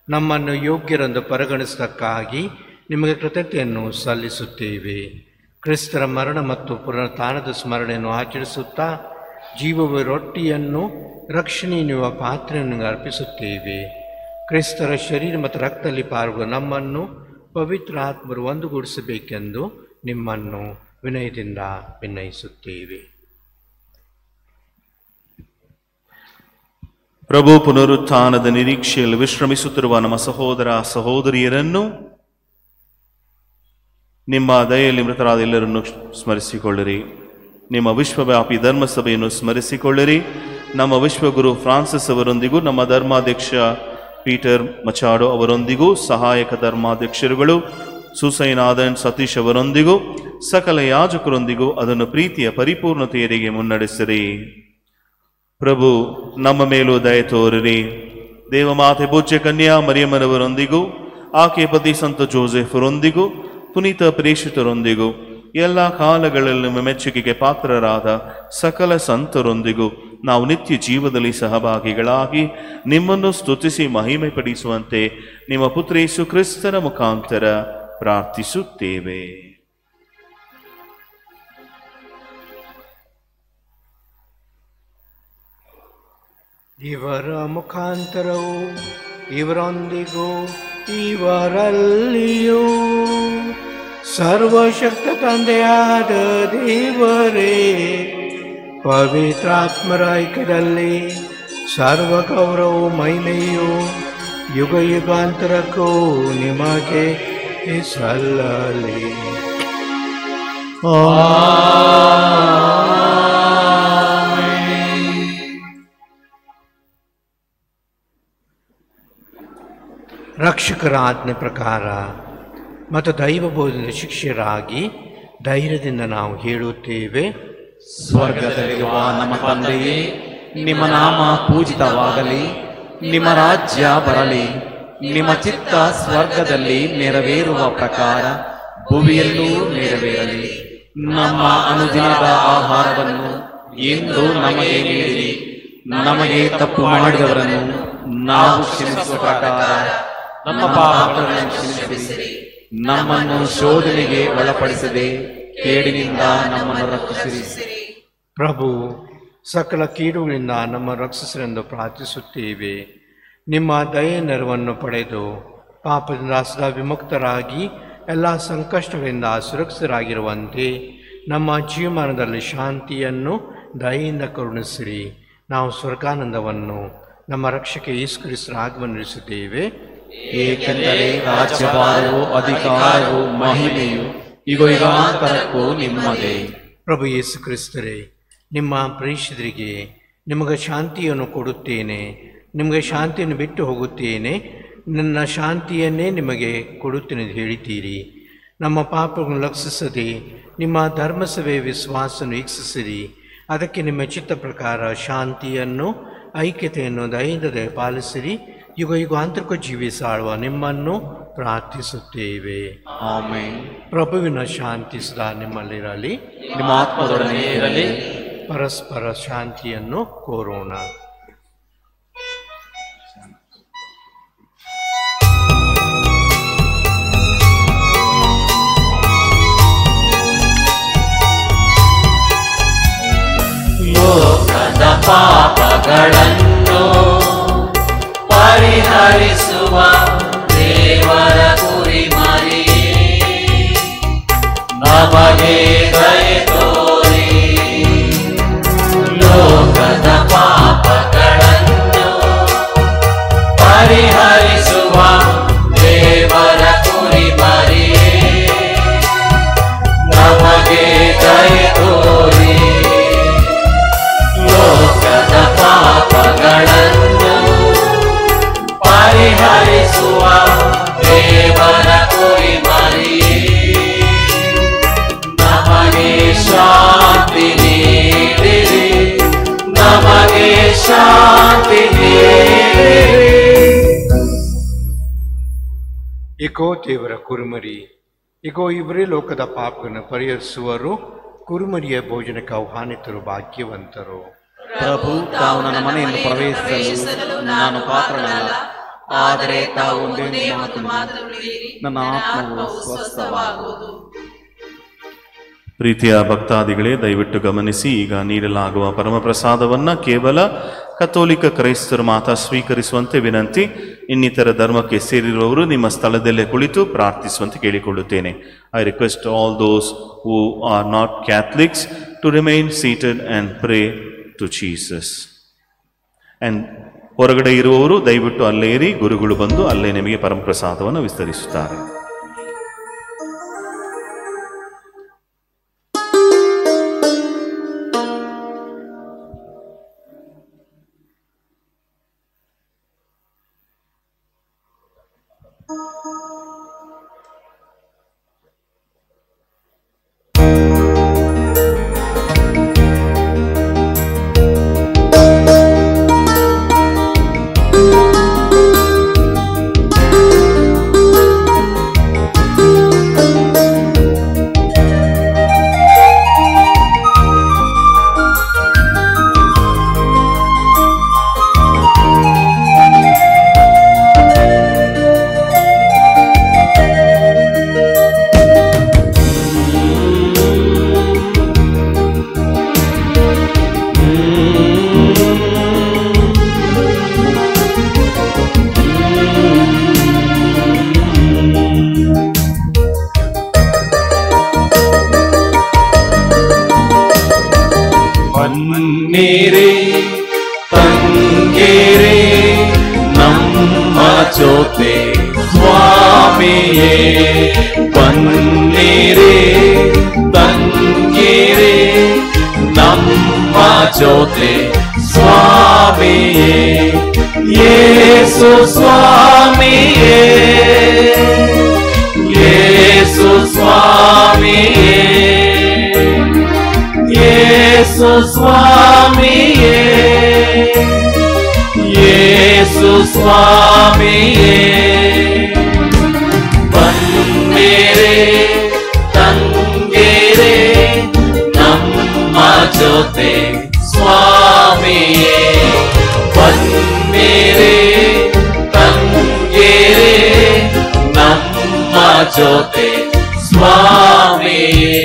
ನಮ್ಮನ್ನು ಯೋಗ್ಯರೆಂದು ಪರಿಗಣಿಸದಕ್ಕಾಗಿ ನಿಮಗೆ ಕೃತಜ್ಞತೆಯನ್ನು ಸಲ್ಲಿಸುತ್ತೇವೆ. ಕ್ರಿಸ್ತರ ಮರಣ ಮತ್ತು ಪುನರುತ್ಥಾನದ ಸ್ಮರಣೆಯನ್ನು ಆಚರಿಸುತ್ತಾ ಜೀವವ ರೊಟ್ಟಿಯನ್ನು ರಕ್ಷಣೆಯನ್ನುವ ಪಾತ್ರೆಯನ್ನು ಅರ್ಪಿಸುತ್ತೇವೆ. ಕ್ರಿಸ್ತರ ಶರೀರ ಮತ್ತು ರಕ್ತದಲ್ಲಿ ಪಾಲ್ಗೊಳ್ಳುವ ನಮ್ಮನ್ನು ಪವಿತ್ರ ಆತ್ಮರು ಒಂದುಗೂಡಿಸಬೇಕೆಂದು ನಿಮ್ಮನ್ನು ವಿನಯದಿಂದ ವಿನಯಿಸುತ್ತೇವೆ. ಪ್ರಭು ಪುನರುತ್ಥಾನದ ನಿರೀಕ್ಷೆಯಲ್ಲಿ ವಿಶ್ರಮಿಸುತ್ತಿರುವ ನಮ್ಮ ಸಹೋದರ ಸಹೋದರಿಯರನ್ನು ನಿಮ್ಮ ದಯೆಯಲ್ಲಿ ಮೃತರಾದ ಎಲ್ಲರನ್ನು ಸ್ಮರಿಸಿಕೊಳ್ಳಿರಿ. ನಿಮ್ಮ ವಿಶ್ವವ್ಯಾಪಿ ಧರ್ಮಸಭೆಯನ್ನು ಸ್ಮರಿಸಿಕೊಳ್ಳಿರಿ. ನಮ್ಮ ವಿಶ್ವಗುರು ಫ್ರಾನ್ಸಿಸ್ ಅವರೊಂದಿಗೂ ನಮ್ಮ ಧರ್ಮಾಧ್ಯಕ್ಷ ಪೀಟರ್ ಮಚಾಡೋ ಅವರೊಂದಿಗೂ ಸಹಾಯಕ ಧರ್ಮಾಧ್ಯಕ್ಷರುಗಳು ಸುಸೈನಾದನ್ ಸತೀಶ್ ಅವರೊಂದಿಗೂ ಸಕಲ ಯಾಜಕರೊಂದಿಗೂ ಅದನ್ನು ಪ್ರೀತಿಯ ಪರಿಪೂರ್ಣತೆಯರಿಗೆ ಮುನ್ನಡೆಸಿರಿ. ಪ್ರಭು ನಮ್ಮ ಮೇಲೂ ದಯೆ ತೋರಿರಿ. ದೇವಮಾತೆ ಪೂಜ್ಯ ಕನ್ಯಾ ಮರಿಯಮ್ಮನವರೊಂದಿಗೂ ಆಕೆ ಪತಿ ಸಂತ ಜೋಸೆಫರೊಂದಿಗೂ ಪುನೀತ ಪ್ರೇಷಿತರೊಂದಿಗೂ ಎಲ್ಲ ಕಾಲಗಳಲ್ಲಿ ಮೆಚ್ಚುಗೆಗೆ ಪಾತ್ರರಾದ ಸಕಲ ಸಂತರೊಂದಿಗೂ ನಾವು ನಿತ್ಯ ಜೀವದಲ್ಲಿ ಸಹಭಾಗಿಗಳಾಗಿ ನಿಮ್ಮನ್ನು ಸ್ತುತಿಸಿ ಮಹಿಮೆ ಪಡಿಸುವಂತೆ ನಿಮ್ಮ ಪುತ್ರ ಯೇಸು ಕ್ರಿಸ್ತರ ಮುಖಾಂತರ ಪ್ರಾರ್ಥಿಸುತ್ತೇವೆ. ಇವರ ಮುಖಾಂತರವು ಇವರೊಂದಿಗೂ ಇವರಲ್ಲಿಯೂ ಸರ್ವಶಕ್ತ ತಂದೆಯಾದ ದೇವರೇ, ಪವಿತ್ರಾತ್ಮರ ಐಕ್ಯದಲ್ಲಿ ಸರ್ವ ಗೌರವ ಮಹಿಮೆಯು ಯುಗ ಯುಗಾಂತರಕ್ಕೂ ನಿಮಗೆ ಸಲ್ಲಲಿ. ರಕ್ಷಕರ ಆಜ್ಞೆ ಪ್ರಕಾರ ಮತ್ತು ದೈವ ಬೋಧನೆ ಶಿಷ್ಯರಾಗಿ ಧೈರ್ಯದಿಂದ ನಾವು ಹೇಳುತ್ತೇವೆ, ಸ್ವರ್ಗದಲ್ಲಿರುವ ನಮ್ಮ ತಂದೆಯೇ, ನಿಮ್ಮ ನಾಮ ಪೂಜಿತವಾಗಲಿ, ನಿಮ್ಮ ರಾಜ್ಯ ಬರಲಿ, ನಿಮ್ಮ ಚಿತ್ತ ಸ್ವರ್ಗದಲ್ಲಿ ನೆರವೇರುವ ಪ್ರಕಾರ ಭೂಮಿಯಲ್ಲೂ ನೆರವೇರಲಿ. ನಮ್ಮ ಅನುದಿನದ ಆಹಾರವನ್ನು ಎಂದು ನಮಗೆ ನೀಡಿರಿ, ನಮಗೆ ತಪ್ಪು ಮಾಡಿದವರನ್ನು ನಾವು ಕ್ಷಮಿಸುವ ಪ್ರಕಾರ ನಮ್ಮ ಪಾಪಗಳನ್ನು ಕ್ಷಮಿಸಿರಿ. ನಮ್ಮನ್ನು ಶೋಧನೆಗೆ ಒಳಪಡಿಸದೆ ಕೇಡಿನಿಂದ ನಮ್ಮನ್ನು ರಕ್ಷಿಸಿರಿ. ಪ್ರಭು, ಸಕಲ ಕೀಡುಗಳಿಂದ ನಮ್ಮ ರಕ್ಷಿಸರೆಂದು ಪ್ರಾರ್ಥಿಸುತ್ತೇವೆ. ನಿಮ್ಮ ದಯೆ ನೆರವನ್ನು ಪಡೆದು ಪಾಪದಿಂದ ಸದಾ ವಿಮುಕ್ತರಾಗಿ ಎಲ್ಲ ಸಂಕಷ್ಟಗಳಿಂದ ಸುರಕ್ಷಿತರಾಗಿರುವಂತೆ ನಮ್ಮ ಜೀವಮಾನದಲ್ಲಿ ಶಾಂತಿಯನ್ನು ದಯೆಯಿಂದ ಕರುಣಿಸಿರಿ. ನಾವು ಸ್ವರ್ಗಾನಂದವನ್ನು ನಮ್ಮ ರಕ್ಷಕ ಯೇಸು ಕ್ರಿಸ್ತರ ಆಗಮನಿಸುತ್ತೇವೆ. ಏಕೆಂದರೆ ರಾಜ್ಯಭಾರವು, ಅಧಿಕಾರವು, ಮಹಿಮೆಯು ಯುಗಾಂತರಕ್ಕೂ ನಿಮ್ಮದೇ. ಪ್ರಭು ಯೇಸು ಕ್ರಿಸ್ತರೇ, ನಿಮ್ಮ ಪ್ರೇಷಿತರಿಗೆ ನಿಮಗೆ ಶಾಂತಿಯನ್ನು ಕೊಡುತ್ತೇನೆ, ನಿಮಗೆ ಶಾಂತಿಯನ್ನು ಬಿಟ್ಟು ಹೋಗುತ್ತೇನೆ, ನನ್ನ ಶಾಂತಿಯನ್ನೇ ನಿಮಗೆ ಕೊಡುತ್ತೇನೆ ಎಂದು ಹೇಳಿದ್ದೀರಿ. ನಮ್ಮ ಪಾಪಗಳನ್ನು ಲಕ್ಷಿಸದೆ ನಿಮ್ಮ ಧರ್ಮಸಭೆ ವಿಶ್ವಾಸವನ್ನು ವೀಕ್ಷಿಸಿರಿ. ಅದಕ್ಕೆ ನಿಮ್ಮ ಚಿತ್ತ ಪ್ರಕಾರ ಶಾಂತಿಯನ್ನು, ಐಕ್ಯತೆಯನ್ನು ದಯೆಯಿಂದ ಪಾಲಿಸಿರಿ. ಯುಗಾಂತರಿಕ ಜೀವಿಸಾಳುವ ನಿಮ್ಮನ್ನು ಪ್ರಾರ್ಥಿಸುತ್ತೇವೆ. ಆಮೆನ್. ಪ್ರಭುವಿನ ಶಾಂತಿ ಸದಾ ನಿಮ್ಮಲ್ಲಿರಲಿ, ನಿಮ್ಮ ಆತ್ಮದೊಡನೆ ಇರಲಿ. ಪರಸ್ಪರ ಶಾಂತಿಯನ್ನು ಕೋರೋಣ. ಲೋಕದ ಪಾಪಗಳನ್ನು ಪರಿಹರಿಸುವ ದೇವರ ಕುರಿಮರಿಯೇ, ನಮಗೆ ದಯೆ ತೋರಿ. ಲೋಕದ ಪಾಪಗಳನ್ನು ಪರಿಹರಿಸುವ ದೇವರ ಕುರಿಮರಿಯೇ, ನಮಗೆ ದಯೆ ತೋರಿ. ಲೋಕದ ಪಾಪಗಳನ್ನು ಪರಿಹರಿಸುವ ದೇವರ ಕುರಿಮರಿಯೇ, ನಮಗೆ ಶಾಂತಿ ನೀಡಿರಿ, ನಮಗೆ ಶಾಂತಿ ನೀಡಿರಿ. ಇಗೋ ದೇವರ ಕುರುಮರಿ, ಇಗೋ ಇವರೇ ಲೋಕದ ಪಾಪಗಳನ್ನು ಪರಿಹರಿಸುವರು. ಕುರುಮರಿಯ ಭೋಜನಕ್ಕೆ ಆಹ್ವಾನಿತರು ಭಾಗ್ಯವಂತರು. ಪ್ರಭು, ತಾವು ನನ್ನ ಮನೆಯನ್ನು ಪ್ರವೇಶಿಸಲು ನಾನು ಪಾತ್ರನಲ್ಲ, ಆದರೆ ತಾವು ಒಂದೇ ಮಾತು ನನ್ನ ಆತ್ಮವು ಸ್ವಸ್ಥವಾಗುವುದು. ಪ್ರೀತಿಯ ಭಕ್ತಾದಿಗಳೇ, ದಯವಿಟ್ಟು ಗಮನಿಸಿ. ಈಗ ನೀಡಲಾಗುವ ಪರಮಪ್ರಸಾದವನ್ನು ಕೇವಲ ಕಥೋಲಿಕ ಕ್ರೈಸ್ತರು ಮಾತ್ರ ಸ್ವೀಕರಿಸುವಂತೆ ವಿನಂತಿ. ಇನ್ನಿತರ ಧರ್ಮಕ್ಕೆ ಸೇರಿರುವವರು ನಿಮ್ಮ ಸ್ಥಳದಲ್ಲೇ ಕುಳಿತು ಪ್ರಾರ್ಥಿಸುವಂತೆ ಕೇಳಿಕೊಳ್ಳುತ್ತೇನೆ. I request all those who are not Catholics to remain seated and pray to Jesus. And ಹೊರಗಡೆ ಇರುವವರು ದಯವಿಟ್ಟು ಅಲ್ಲೇ ಇರಿ, ಗುರುಗಳು ಬಂದು ಅಲ್ಲೇ ನಿಮಗೆ ಪರಮಪ್ರಸಾದವನ್ನು ವಿಸ್ತರಿಸುತ್ತಾರೆ. ಜೊತೆ ಸ್ವಾಮಿಯೇ ಬನ್ನಿರೆ ತಂಗಿರೆ ನಮ್ಮ ಜೊತೆ ಸ್ವಾಮಿಯೇ ಯೇಸು ಸ್ವಾಮಿಯೇ ಯೇಸು ಸ್ವಾಮಿಯೇ ಯೇಸು ಸ್ವಾಮಿಯೇ ಯೇಸು ಸ್ವಾಮಿಯೇ ಬನ್ನಿರೆ ತಂಗಿರೆ ನಮ್ಮ ಜೊತೆ ಸ್ವಾಮಿಯೇ ಜ್ಯೋತಿ ಸ್ವಾಮಿಯೇ.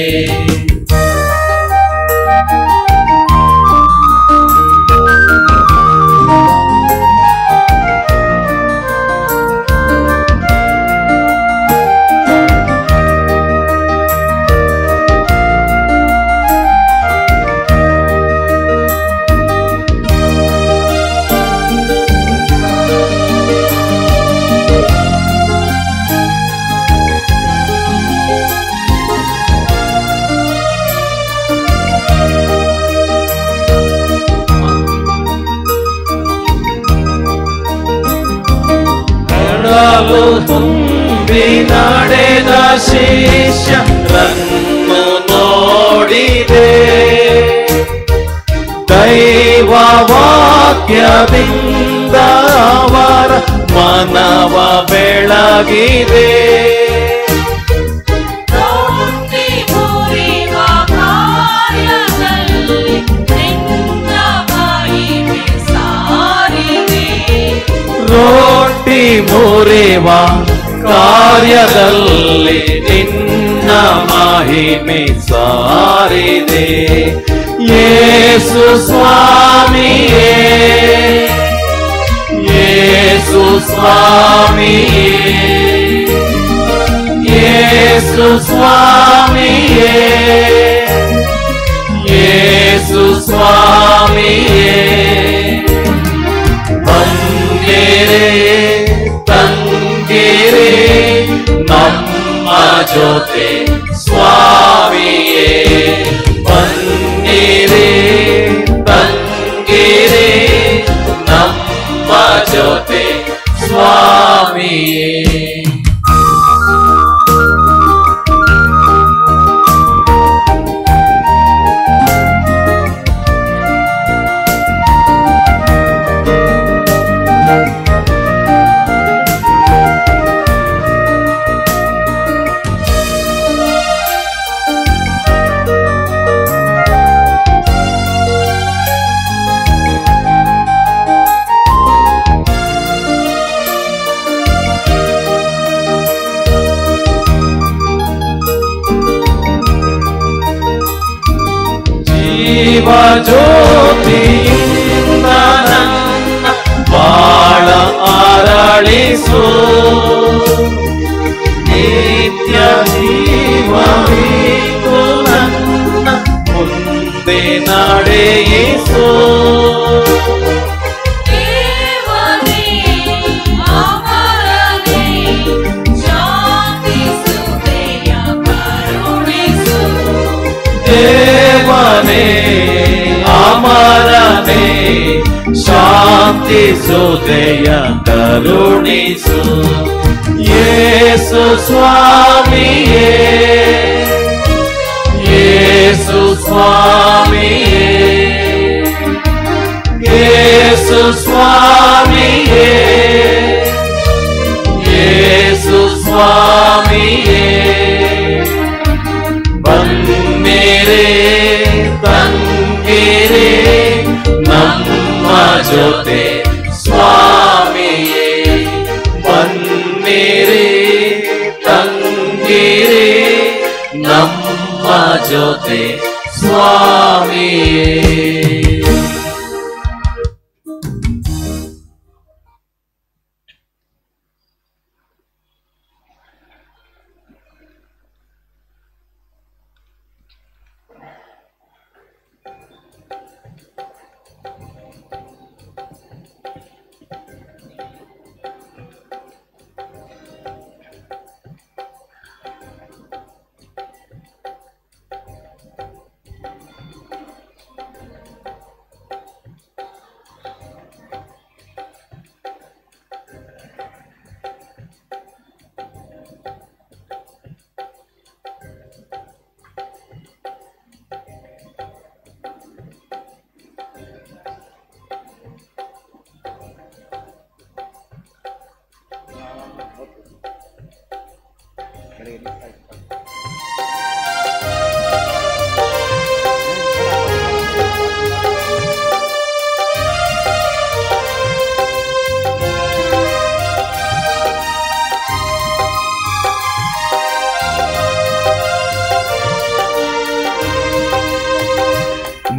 ತುಂಬಿ ನಡೆದ ಶಿಷ್ಯರನ್ನು ನೋಡಿದೆ, ದೈವ ವಾಕ್ಯದಿಂದ ಅವರ ಮನವ ಬೆಳಗಿದೆ. ರೊಟ್ಟಿ ಮುರಿವ ಕಾರ್ಯದಲ್ಲಿ ನಿನ್ನ ಮಹಿಮೆ ಸಾರಿದೆ. ಯೇಸು ಸ್ವಾಮಿಯೇ, ಯೇಸು ಸ್ವಾಮಿಯೇ, ಯೇಸು ಸ್ವಾಮಿಯೇ, ಯೇಸು ಸ್ವಾಮಿಯೇ. ಬಂದಿರೆ ತಂಗಿರೆ ನಮ್ಮ ಜೊತೆ ಸ್ವಾಮಿಯೇ, ಬನ್ನಿರೆ ತಂಗಿರೆ ನಮ್ಮ ಜೊತೆ ಸ್ವಾಮಿಯೇ. ಜೀವ ಜ್ಯೋತಿಯಿಂದ ನನ್ನ ಬಾಳ ಅರಳಿಸು, ನಿತ್ಯ ಜೀವವಿದು ನನ್ನ ಮುಂದೆ ನಡೆಯಿಸು. ದೇವನೇ ಅಮರನೇ ಶಾಂತಿ ಸುದಯ ಕರುಣಿಸು. ಯೇಸು ಸ್ವಾಮಿಯೇ, ಯೇಸು ಸ್ವಾಮಿಯೇ, ಯೇಸು ಸ್ವಾಮಿಯೇ, ಯೇಸು ಸ್ವಾಮಿಯೇ. ಬನ್ನಿರೆ ತಂಗಿರೆ ನಮ್ಮ ಜೊತೆ ಸ್ವಾಮಿಯೇ, ಬನ್ನಿರೆ ತಂಗಿರೆ ನಮ್ಮ ಜೊತೆ ಸ್ವಾಮಿಯೇ.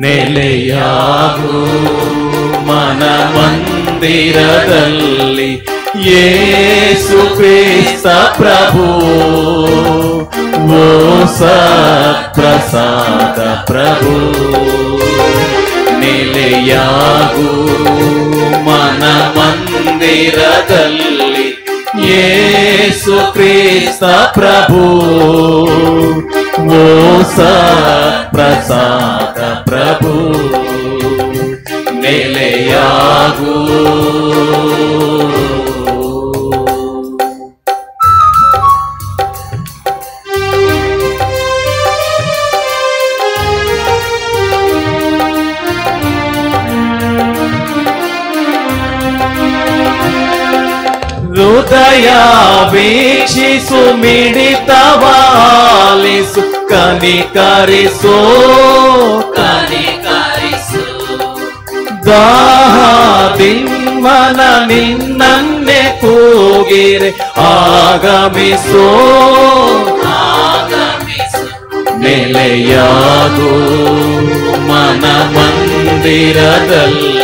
ನೆಲೆಯಾಗು ಮನ ಮಂದಿರದಲ್ಲಿ ಯೇಸು ಕ್ರಿಸ್ತ ಪ್ರಭು ಓ ಸತ್ಪ್ರಸಾದ ಪ್ರಭು ನೆಲೆಯಾಗು ಮನ ಮಂದಿರದಲ್ಲಿ ಯೇಸು ಕ್ರಿಸ್ತ ಪ್ರಭು ಓ ಸತ್ಪ್ರಸಾದ ಪ್ರಭು ನೆಲೆಯಾಗು ಹೃದಯ ವೀಕ್ಷಿಸು ಮಿಡಿತವಾಲಿಸು ಕನಿಕರಿಸೋ ಕನಿಕರಿಸು ದಾಹದಿಂವನ ನಿನ್ನನ್ನೇ ಕೂಗಿರೆ ಆಗಮಿಸೋ ಆಗಮಿಸು ನೆಲೆಯಾಗು ಮನ ಮಂದಿರದಲ್ಲಿ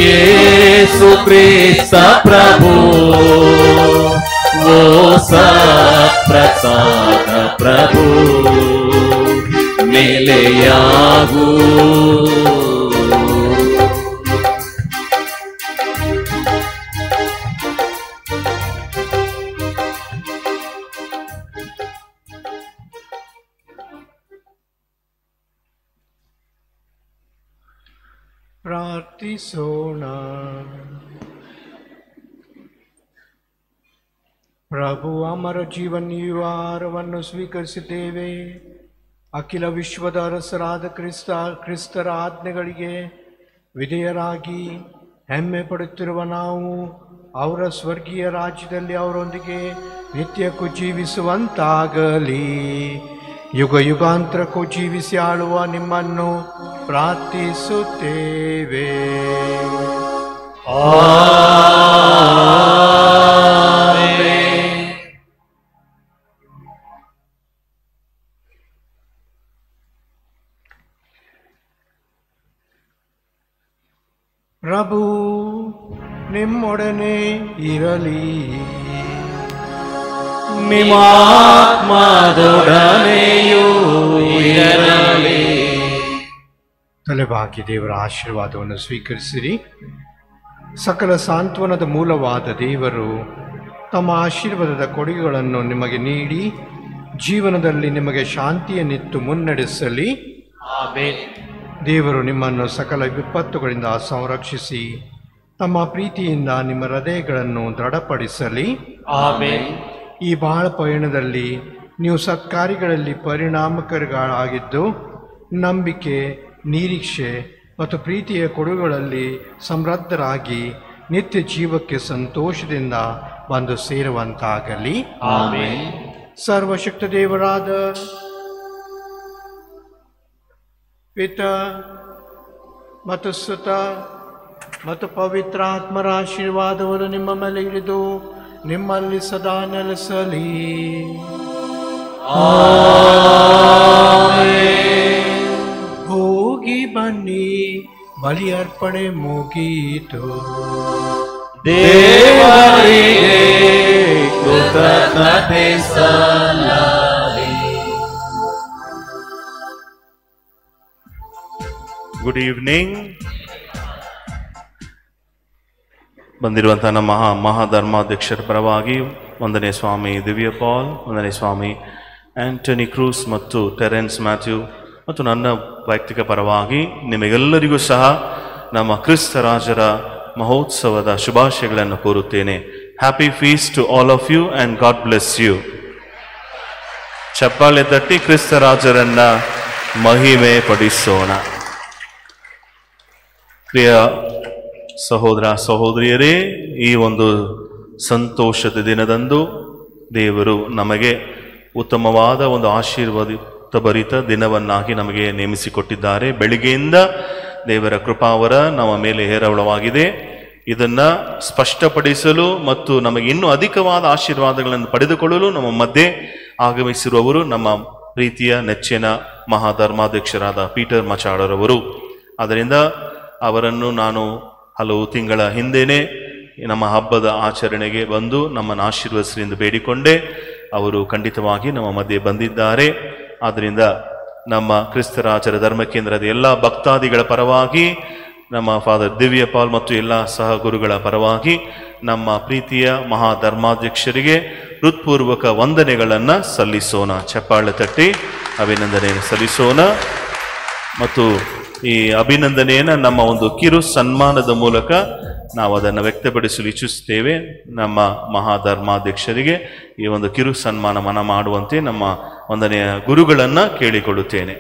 ಯೇಸು ಕ್ರಿಸ್ತ ಪ್ರಭು ಓ ಸತ್ಪ್ರಸಾದ ಪ್ರಭು ನೆಲೆಯಾಗು ಪ್ರಾರ್ಥಿಸೋಣ. ಪ್ರಭು ಅಮರ ಜೀವನ್ಯುವಾರವನ್ನು ಸ್ವೀಕರಿಸಿದ್ದೇವೆ. ಅಖಿಲ ವಿಶ್ವದ ಅರಸರಾದ ಕ್ರಿಸ್ತರ ಆಜ್ಞೆಗಳಿಗೆ ವಿಧೇಯರಾಗಿ ಹೆಮ್ಮೆ ಪಡುತ್ತಿರುವ ನಾವು ಅವರ ಸ್ವರ್ಗೀಯ ರಾಜ್ಯದಲ್ಲಿ ಅವರೊಂದಿಗೆ ನಿತ್ಯಕ್ಕೂ ಜೀವಿಸುವಂತಾಗಲಿ. ಯುಗ ಯುಗಾಂತರಕ್ಕೂ ಜೀವಿಸಿ ಆಳುವ ನಿಮ್ಮನ್ನು ಪ್ರಾರ್ಥಿಸುತ್ತೇವೆ. ಪ್ರಭು ನಿಮ್ಮೊಡನೆ ಇರಲಿ. ನಿಮ್ಮಾತ್ಮದೊಡನೆಯೂ ಇರಲಿ. ತಲೆಬಾಗಿ ದೇವರ ಆಶೀರ್ವಾದವನ್ನು ಸ್ವೀಕರಿಸಿರಿ. ಸಕಲ ಸಾಂತ್ವನದ ಮೂಲವಾದ ದೇವರು ತಮ್ಮ ಆಶೀರ್ವಾದದ ಕೊಡುಗೆಗಳನ್ನು ನಿಮಗೆ ನೀಡಿ ಜೀವನದಲ್ಲಿ ನಿಮಗೆ ಶಾಂತಿಯನ್ನಿತ್ತು ಮುನ್ನಡೆಸಲಿ. ಆಮೆನ್. ದೇವರು ನಿಮ್ಮನ್ನು ಸಕಲ ವಿಪತ್ತುಗಳಿಂದ ಸಂರಕ್ಷಿಸಿ ತಮ್ಮ ಪ್ರೀತಿಯಿಂದ ನಿಮ್ಮ ಹೃದಯಗಳನ್ನು ದೃಢಪಡಿಸಲಿ. ಆಮೆನ್. ಈ ಬಾಳ ಪಯಣದಲ್ಲಿ ನೀವು ಸತ್ಕಾರ್ಯಗಳಲ್ಲಿ ಪರಿಣಾಮಕಾರಿಗಳಾಗಿದ್ದು ನಂಬಿಕೆ, ನಿರೀಕ್ಷೆ ಮತ್ತು ಪ್ರೀತಿಯ ಕೊಡುಗೆಗಳಲ್ಲಿ ಸಮೃದ್ಧರಾಗಿ ನಿತ್ಯ ಜೀವಕ್ಕೆ ಸಂತೋಷದಿಂದ ಬಂದು ಸೇರುವಂತಾಗಲಿ. ಆಮೆನ್. ಸರ್ವಶಕ್ತ ದೇವರಾದ ಪಿತ ಮತ್ತು ಸುತ ಮತ್ತು ಪವಿತ್ರ ಆತ್ಮರ ಆಶೀರ್ವಾದವನ್ನು ನಿಮ್ಮ ಮೇಲೆ ಇಳಿದು ನಿಮ್ಮಲ್ಲಿ ಸದಾ ನೆಲೆಸಲಿ. ಹೋಗಿ ಬನ್ನಿ, ಬಲಿ ಅರ್ಪಣೆ ಮುಗೀತು. ದೇವರಿಗೆ ಕೃತಜ್ಞತೆ ಸಲ್ಲಲಿ. Good evening. ಬಂದಿರುವಂತಹ ನಮ್ಮ ಮಹಾಧರ್ಮಾಧ್ಯಕ್ಷರ ಪರವಾಗಿ ವಂದನೆ ಸ್ವಾಮಿ ದಿವ್ಯ ಪಾಲ್, ವಂದನೆ ಸ್ವಾಮಿ ಆಂಟನಿ ಕ್ರೂಸ್ ಮತ್ತು ಟೆರೆನ್ಸ್ ಮ್ಯಾಥ್ಯೂ ಮತ್ತು ನನ್ನ ವೈಯಕ್ತಿಕ ಪರವಾಗಿ ನಿಮಗೆಲ್ಲರಿಗೂ ಸಹ ನಮ್ಮ ಕ್ರಿಸ್ತ ರಾಜರ ಮಹೋತ್ಸವದ ಶುಭಾಶಯಗಳನ್ನು ಕೋರುತ್ತೇನೆ. Happy feast to all of you and God bless you. ಚಪ್ಪಾಳೆ ತಟ್ಟಿ ಕ್ರಿಸ್ತ ರಾಜರನ್ನ ಮಹಿಮೆ ಪಡಿಸೋಣ. ಪ್ರಿಯ ಸಹೋದರ ಸಹೋದರಿಯರೇ, ಈ ಒಂದು ಸಂತೋಷದ ದಿನದಂದು ದೇವರು ನಮಗೆ ಉತ್ತಮವಾದ ಒಂದು ಆಶೀರ್ವಾದಭರಿತ ದಿನವನ್ನಾಗಿ ನಮಗೆ ನೇಮಿಸಿಕೊಟ್ಟಿದ್ದಾರೆ. ಬೆಳಿಗ್ಗೆಯಿಂದ ದೇವರ ಕೃಪಾವರ ನಮ್ಮ ಮೇಲೆ ಹೇರಳವಾಗಿದೆ. ಇದನ್ನ ಸ್ಪಷ್ಟಪಡಿಸಲು ಮತ್ತು ನಮಗೆ ಇನ್ನೂ ಅಧಿಕವಾದ ಆಶೀರ್ವಾದಗಳನ್ನು ಪಡೆದುಕೊಳ್ಳಲು ನಮ್ಮ ಮಧ್ಯೆ ಆಗಮಿಸಿರುವವರು ನಮ್ಮ ಪ್ರೀತಿಯ ನೆಚ್ಚಿನ ಮಹಾಧರ್ಮಾಧ್ಯಕ್ಷರಾದ ಪೀಟರ್ ಮಚಾಡರವರು. ಅದರಿಂದ ಅವರನ್ನು ನಾನು ಹಲವು ತಿಂಗಳ ಹಿಂದೆಯೇ ನಮ್ಮ ಹಬ್ಬದ ಆಚರಣೆಗೆ ಬಂದು ನಮ್ಮನ್ನು ಆಶೀರ್ವದಿಸಿ ಎಂದು ಬೇಡಿಕೊಂಡೆ. ಅವರು ಖಂಡಿತವಾಗಿ ನಮ್ಮ ಮಧ್ಯೆ ಬಂದಿದ್ದಾರೆ. ಆದ್ದರಿಂದ ನಮ್ಮ ಕ್ರಿಸ್ತರಾಜರ ಧರ್ಮ ಕೇಂದ್ರದ ಎಲ್ಲ ಭಕ್ತಾದಿಗಳ ಪರವಾಗಿ, ನಮ್ಮ ಫಾದರ್ ದಿವ್ಯ ಪಾಲ್ ಮತ್ತು ಎಲ್ಲ ಸಹ ಗುರುಗಳ ಪರವಾಗಿ ನಮ್ಮ ಪ್ರೀತಿಯ ಮಹಾಧರ್ಮಾಧ್ಯಕ್ಷರಿಗೆ ಹೃತ್ಪೂರ್ವಕ ವಂದನೆಗಳನ್ನು ಸಲ್ಲಿಸೋಣ. ಚಪ್ಪಾಳೆ ತಟ್ಟಿ ಅಭಿನಂದನೆಯನ್ನು ಸಲ್ಲಿಸೋಣ. ಮತ್ತು ಈ ಅಭಿನಂದನೆಯನ್ನು ನಮ್ಮ ಒಂದು ಕಿರು ಸನ್ಮಾನದ ಮೂಲಕ ನಾವು ಅದನ್ನು ವ್ಯಕ್ತಪಡಿಸಲು ಇಚ್ಛಿಸುತ್ತೇವೆ. ನಮ್ಮ ಮಹಾಧರ್ಮಾಧ್ಯಕ್ಷರಿಗೆ ಈ ಒಂದು ಕಿರು ಸನ್ಮಾನ ಮನ ಮಾಡುವಂತೆ ನಮ್ಮ ವಂದನೆಯ ಗುರುಗಳನ್ನು ಕೇಳಿಕೊಳ್ಳುತ್ತೇನೆ.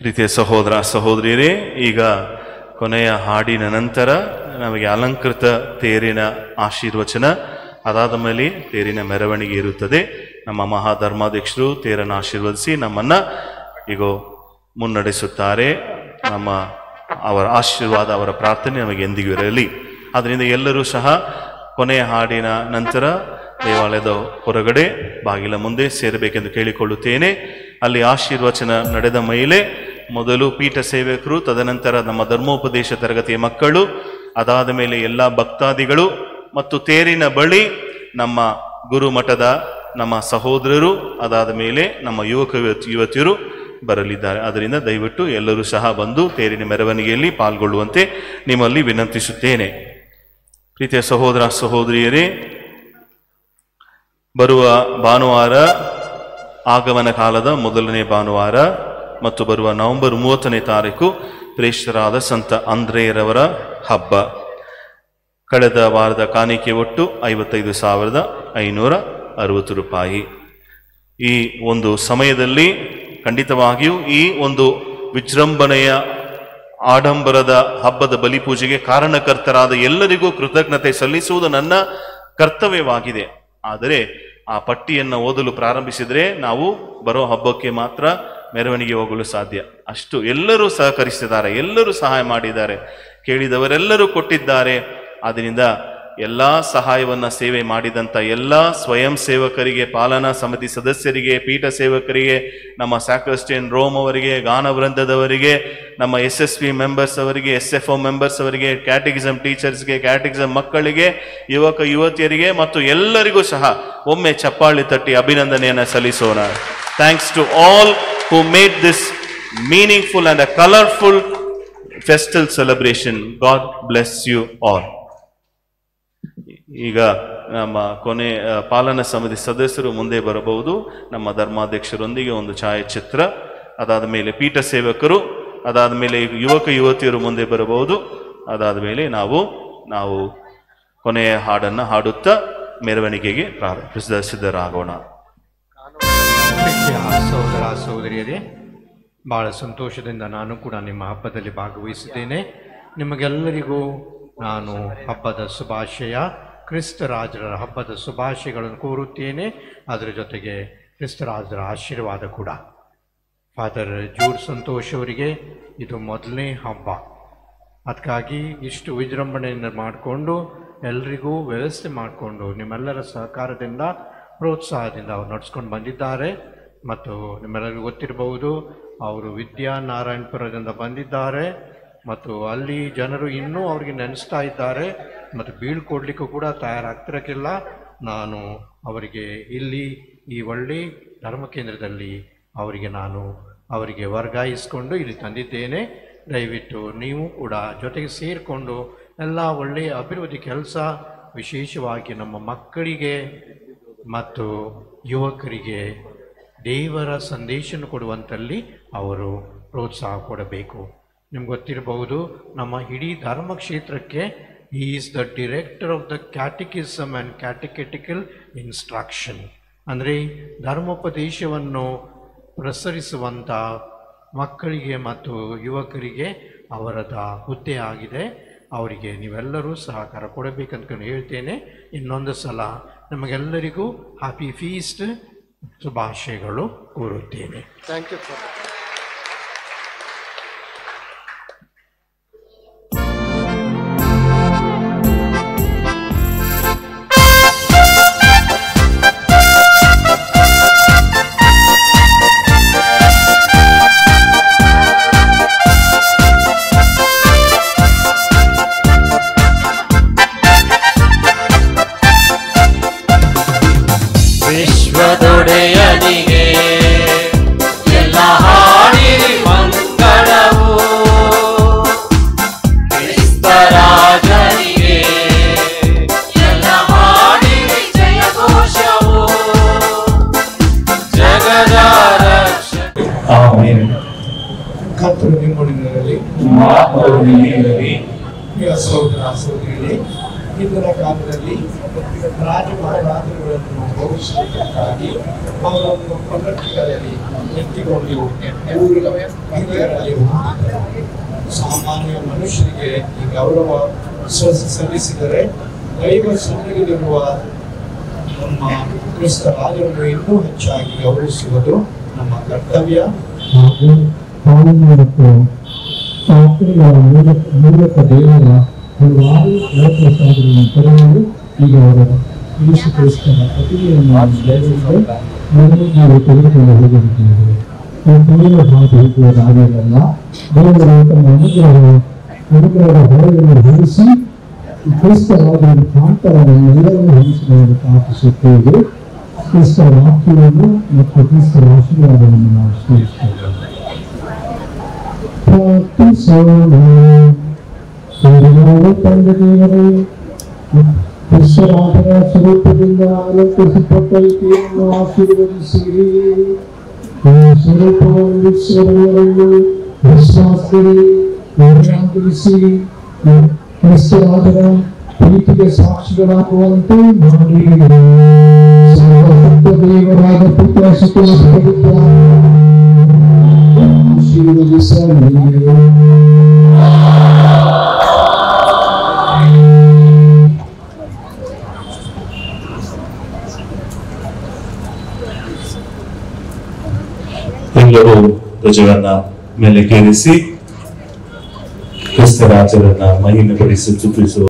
ಪ್ರೀತಿಯ ಸಹೋದರ ಸಹೋದರಿಯರೇ, ಈಗ ಕೊನೆಯ ಹಾಡಿನ ನಂತರ ನಮಗೆ ಅಲಂಕೃತ ತೇರಿನ ಆಶೀರ್ವಚನ, ಅದಾದ ಮೇಲೆ ತೇರಿನ ಮೆರವಣಿಗೆ ಇರುತ್ತದೆ. ನಮ್ಮ ಮಹಾಧರ್ಮಾಧ್ಯಕ್ಷರು ತೇರನ್ನು ಆಶೀರ್ವದಿಸಿ ನಮ್ಮನ್ನು ಈಗ ಮುನ್ನಡೆಸುತ್ತಾರೆ. ಅವರ ಆಶೀರ್ವಾದ, ಅವರ ಪ್ರಾರ್ಥನೆ ನಮಗೆ ಎಂದಿಗೂ ಇರಲಿ. ಆದ್ದರಿಂದ ಎಲ್ಲರೂ ಸಹ ಕೊನೆಯ ಹಾಡಿನ ನಂತರ ದೇವಾಲಯದ ಹೊರಗಡೆ ಬಾಗಿಲ ಮುಂದೆ ಸೇರಬೇಕೆಂದು ಕೇಳಿಕೊಳ್ಳುತ್ತೇನೆ. ಅಲ್ಲಿ ಆಶೀರ್ವಚನ ನಡೆದ ಮೇಲೆ ಮೊದಲು ಪೀಠ ಸೇವಕರು, ತದನಂತರ ನಮ್ಮ ಧರ್ಮೋಪದೇಶ ತರಗತಿಯ ಮಕ್ಕಳು, ಅದಾದ ಮೇಲೆ ಎಲ್ಲ ಭಕ್ತಾದಿಗಳು ಮತ್ತು ತೇರಿನ ಬಳಿ ನಮ್ಮ ಗುರುಮಠದ ನಮ್ಮ ಸಹೋದರರು, ಅದಾದ ಮೇಲೆ ನಮ್ಮ ಯುವತಿಯರು ಬರಲಿದ್ದಾರೆ. ಆದ್ದರಿಂದ ದಯವಿಟ್ಟು ಎಲ್ಲರೂ ಸಹ ಬಂದು ತೇರಿನ ಮೆರವಣಿಗೆಯಲ್ಲಿ ಪಾಲ್ಗೊಳ್ಳುವಂತೆ ನಿಮ್ಮಲ್ಲಿ ವಿನಂತಿಸುತ್ತೇನೆ. ಪ್ರೀತಿಯ ಸಹೋದರ ಸಹೋದರಿಯರೇ, ಬರುವ ಭಾನುವಾರ ಆಗಮನ ಕಾಲದ ಮೊದಲನೇ ಭಾನುವಾರ ಮತ್ತು ಬರುವ ನವೆಂಬರ್ 30ನೇ ತಾರೀಕು ಶ್ರೇಷ್ಠರಾದ ಸಂತ ಅಂದ್ರೇಯರವರ ಹಬ್ಬ. ಕಳೆದ ವಾರದ ಕಾಣಿಕೆ ಒಟ್ಟು 55,560 ರೂಪಾಯಿ. ಈ ಒಂದು ಸಮಯದಲ್ಲಿ ಖಂಡಿತವಾಗಿಯೂ ಈ ಒಂದು ವಿಜೃಂಭಣೆಯ ಆಡಂಬರದ ಹಬ್ಬದ ಬಲಿಪೂಜೆಗೆ ಕಾರಣಕರ್ತರಾದ ಎಲ್ಲರಿಗೂ ಕೃತಜ್ಞತೆ ಸಲ್ಲಿಸುವುದು ನನ್ನ ಕರ್ತವ್ಯವಾಗಿದೆ. ಆದರೆ ಆ ಪಟ್ಟಿಯನ್ನು ಓದಲು ಪ್ರಾರಂಭಿಸಿದರೆ ನಾವು ಬರೋ ಹಬ್ಬಕ್ಕೆ ಮಾತ್ರ ಮೆರವಣಿಗೆ ಹೋಗಲು ಸಾಧ್ಯ. ಅಷ್ಟು ಎಲ್ಲರೂ ಸಹಕರಿಸಿದ್ದಾರೆ, ಎಲ್ಲರೂ ಸಹಾಯ ಮಾಡಿದ್ದಾರೆ, ಕೇಳಿದವರೆಲ್ಲರೂ ಕೊಟ್ಟಿದ್ದಾರೆ. ಆದ್ದರಿಂದ ಎಲ್ಲ ಸಹಾಯವನ್ನು ಸೇವೆ ಮಾಡಿದಂಥ ಎಲ್ಲ ಸ್ವಯಂ ಸೇವಕರಿಗೆ, ಪಾಲನಾ ಸಮಿತಿ ಸದಸ್ಯರಿಗೆ, ಪೀಠ ಸೇವಕರಿಗೆ, ನಮ್ಮ ಸ್ಯಾಕ್ರಿಸ್ಟಿಯನ್ ರೋಮ್ ಅವರಿಗೆ, ಗಾನ ವೃಂದದವರಿಗೆ, ನಮ್ಮ SSV ಮೆಂಬರ್ಸ್ ಅವರಿಗೆ, SFO ಮೆಂಬರ್ಸ್ ಅವರಿಗೆ, ಕ್ಯಾಟಗಿಸಮ್ ಟೀಚರ್ಸ್ಗೆ, ಕ್ಯಾಟಗಿಸಮ್ ಮಕ್ಕಳಿಗೆ, ಯುವಕ ಯುವತಿಯರಿಗೆ ಮತ್ತು ಎಲ್ಲರಿಗೂ ಸಹ ಒಮ್ಮೆ ಚಪ್ಪಾಳಿ ತಟ್ಟಿ ಅಭಿನಂದನೆಯನ್ನು ಸಲ್ಲಿಸೋಣ. Thanks to all who made this meaningful and a colorful festal celebration. God bless you all. ಈಗ ನಮ್ಮ ಕೊನೆ ಪಾಲನಾ ಸಮಿತಿ ಸದಸ್ಯರು ಮುಂದೆ ಬರಬಹುದು. ನಮ್ಮ ಧರ್ಮಾಧ್ಯಕ್ಷರೊಂದಿಗೆ ಒಂದು ಛಾಯಾಚಿತ್ರ, ಅದಾದ ಮೇಲೆ ಪೀಠ ಸೇವಕರು, ಅದಾದ ಮೇಲೆ ಯುವಕ ಯುವತಿಯರು ಮುಂದೆ ಬರಬಹುದು. ಅದಾದ ಮೇಲೆ ನಾವು ಕೊನೆಯ ಹಾಡನ್ನು ಹಾಡುತ್ತಾ ಮೆರವಣಿಗೆಗೆ ಸಿದ್ಧರಾಗೋಣ. ಸಹೋದರ ಸಹೋದರಿಯರೇ, ಬಹಳ ಸಂತೋಷದಿಂದ ನಾನು ಕೂಡ ನಿಮ್ಮ ಹಬ್ಬದಲ್ಲಿ ಭಾಗವಹಿಸಿದ್ದೇನೆ. ನಿಮಗೆಲ್ಲರಿಗೂ ನಾನು ಹಬ್ಬದ ಶುಭಾಶಯ, ಕ್ರಿಸ್ತರಾಜರ ಹಬ್ಬದ ಶುಭಾಶಯಗಳನ್ನು ಕೋರುತ್ತೇನೆ. ಅದರ ಜೊತೆಗೆ ಕ್ರಿಸ್ತರಾಜರ ಆಶೀರ್ವಾದ ಕೂಡ. ಫಾದರ್ ಜೂಡ್ ಸಂತೋಷ್ ಅವರಿಗೆ ಇದು ಮೊದಲನೇ ಹಬ್ಬ, ಅದಕ್ಕಾಗಿ ಇಷ್ಟು ವಿಜೃಂಭಣೆಯನ್ನು ಮಾಡಿಕೊಂಡು ಎಲ್ರಿಗೂ ವ್ಯವಸ್ಥೆ ಮಾಡಿಕೊಂಡು ನಿಮ್ಮೆಲ್ಲರ ಸಹಕಾರದಿಂದ ಪ್ರೋತ್ಸಾಹದಿಂದ ಅವರು ನಡ್ಸ್ಕೊಂಡು ಬಂದಿದ್ದಾರೆ. ಮತ್ತು ನಿಮ್ಮೆಲ್ಲರಿಗೂ ಗೊತ್ತಿರಬಹುದು, ಅವರು ವಿದ್ಯಾನಾರಾಯಣಪುರದಿಂದ ಬಂದಿದ್ದಾರೆ ಮತ್ತು ಅಲ್ಲಿ ಜನರು ಇನ್ನೂ ಅವ್ರಿಗೆ ನೆನೆಸ್ತಾ ಇದ್ದಾರೆ ಮತ್ತು ಬೀಳ್ಕೊಡ್ಲಿಕ್ಕೂ ಕೂಡ ತಯಾರಾಗ್ತಿರಕ್ಕಿಲ್ಲ. ನಾನು ಅವರಿಗೆ ಇಲ್ಲಿ ಈ ಒಳ್ಳೆ ಧರ್ಮ ಕೇಂದ್ರದಲ್ಲಿ ಅವರಿಗೆ ವರ್ಗಾಯಿಸಿಕೊಂಡು ಇಲ್ಲಿ ತಂದಿದ್ದೇನೆ. ದಯವಿಟ್ಟು ನೀವು ಕೂಡ ಜೊತೆಗೆ ಸೇರಿಕೊಂಡು ಎಲ್ಲ ಒಳ್ಳೆಯ ಅಭಿವೃದ್ಧಿ ಕೆಲಸ, ವಿಶೇಷವಾಗಿ ನಮ್ಮ ಮಕ್ಕಳಿಗೆ ಮತ್ತು ಯುವಕರಿಗೆ ದೇವರ ಸಂದೇಶವನ್ನು ಕೊಡುವಂಥಲ್ಲಿ ಅವರು ಪ್ರೋತ್ಸಾಹ ಕೊಡಬೇಕು. ನಿಮ್ಗೆ ಗೊತ್ತಿರಬಹುದು, ನಮ್ಮ ಇಡೀ ಧರ್ಮ ಕ್ಷೇತ್ರಕ್ಕೆ he is the director of the catechism and catechetical instruction. ಅಂದರೆ ಧರ್ಮೋಪದೇಶವನ್ನು ಪ್ರಸರಿಸುವಂಥ ಮಕ್ಕಳಿಗೆ ಮತ್ತು ಯುವಕರಿಗೆ ಅವರದ ಹುದ್ದೆ ಆಗಿದೆ. ಅವರಿಗೆ ನೀವೆಲ್ಲರೂ ಸಹಕಾರ ಕೊಡಬೇಕಂತ ಹೇಳ್ತೇನೆ. ಇನ್ನೊಂದು ಸಲ ನಮಗೆಲ್ಲರಿಗೂ ಹ್ಯಾಪಿ ಫೀಸ್ಟ್ ಶುಭಾಶಯಗಳು ಕೋರುತ್ತೇನೆ. Thank you. ವಿಶ್ವದೊಡೆಯನಿಗೆ ಎಲ್ಲ ಹಾಡಿರಿ ಮಂಗಳವು, ಕ್ರಿಸ್ತರಾಜನಿಗೆ ಎಲ್ಲ ಹಾಡಿರಿ ಜಯಘೋಷವು, ಜಗದ ರಕ್ಷಕ. ಆಮೆನ್. ಕರ್ತನು ನಿಮ್ಮೊಡನಿರಲಿ, ನಿಮ್ಮ ಆತ್ಮದೊಡನೆಯಿರಲಿ. ಪ್ರಿಯ ಸಹೋದರ ಸಹೋದರಿಯರೇ, ಹಿಂದಿನ ಕಾಲದಲ್ಲಿ ರಾಜಮಹಾರಾಜರುಗಳನ್ನು ಗೌರವಿಸಬೇಕಾಗಿ ಅವರನ್ನು ಪಲ್ಲಕ್ಕಿಗಳಲ್ಲಿ ಎತ್ತಿಕೊಂಡು ಹಿರಿಯರಲ್ಲಿ ಹೋಗುತ್ತಿದ್ದರು. ಸಾಮಾನ್ಯ ಮನುಷ್ಯರಿಗೆ ಈ ಗೌರವ ಸಲ್ಲಿಸಿದರೆ ದೈವ ಸನ್ನಿಧಿಯಲ್ಲಿರುವ ನಮ್ಮ ಕ್ರಿಸ್ತ ರಾಜರನ್ನು ಇನ್ನೂ ಹೆಚ್ಚಾಗಿ ಗೌರವಿಸುವುದು ನಮ್ಮ ಕರ್ತವ್ಯ. ಹಾಗೂ ಪಾಲನೆಯನ್ನು ಶಾಸ್ತ್ರಿಗಳ ಮೂಲಕ ದೇವರ ಹಲವಾರು ವರಪ್ರಸಾದಗಳನ್ನು ಪಡೆಯಲು ಈಗ ಅವರ ಯೇಸು ಕ್ರಿಸ್ತನ ಪ್ರತಿಮೆಯನ್ನು ನಾವು ತೆಗೆದುಕೊಂಡು ಹೋಗುತ್ತಿದ್ದೇವೆ. ಈ ಕೇವಲ ಹಾಗೆ ಹೋಗುವ ದಾರಿಯಲ್ಲ, ದೇವರು ತನ್ನ ಅನುಗ್ರಹದ ಹೊರೆಯನ್ನು ಹೊರಿಸಿ ಕ್ರಿಸ್ತರಾದ ಕಾಂತರನ್ನೆಲ್ಲರನ್ನು ಹೊರಿಸುವುದನ್ನು ಪ್ರಾರ್ಥಿಸುತ್ತೇವೆ. ಕ್ರಿಸ್ತರ ವಾಕ್ಯವನ್ನು ಮತ್ತು ಕ್ರಿಸ್ತರ ಆಶೀರ್ವಾದವನ್ನು ನಾವು ಸ್ವೀಕರಿಸುತ್ತೇವೆ. ತಂದೆ ದೇವರೇ, ವಿಶ್ವರಾಧನ ಸ್ವರೂಪದಿಂದ ಅಲಂಕರಿಸಲ್ಪಟ್ಟ ಈಕೆಯನ್ನು ಆಶೀರ್ವದಿಸಿರಿ. ಈ ಸ್ವರೂಪವನ್ನು ವಿಶ್ವವನ್ನು ವಿಶ್ವಾಸದಲ್ಲಿ ಕ್ರಿಸ್ತರಾಧನ ಪ್ರೀತಿಗೆ ಸಾಕ್ಷಿಗಳಾಗುವಂತೆ ಮಾಡಿ ಸರ್ವಭಕ್ತ ದೇವರಾದ ಪುತ್ರ ಸುಖ ಆಶೀರ್ವದಿಸಲಿ. ಎಲ್ಲರೂ ಧ್ವಜವನ್ನ ಮೇಲೆ ಕೇರಿಸಿ ಕ್ರಿಸ್ತರಾಜರನ್ನ ಮಹಿಮೆಪಡಿಸಿ ಸ್ತುತಿಸುವ.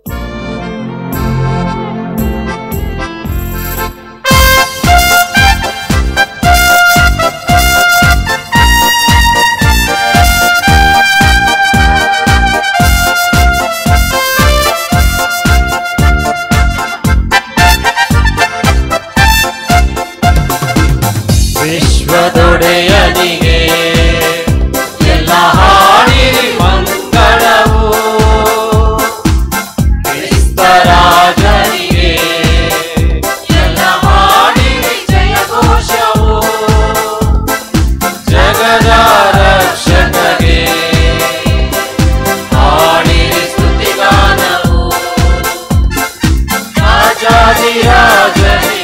ವಿಶ್ವದೊಡೆಯನಿಗೆ ಎಲ್ಲ ಹಾಡಿರಿ ಮಂಗಳವು, ಕ್ರಿಸ್ತರಾಜನಿಗೆ ಎಲ್ಲ ಹಾಡಿರಿ ಜಯಘೋಷವು, ಜಗದ ರಕ್ಷಕಗೆ ಹಾಡಿರಿ ಸ್ತುತಿಗಾನವು, ರಾಜಾಧಿರಾಜನಿಗೆ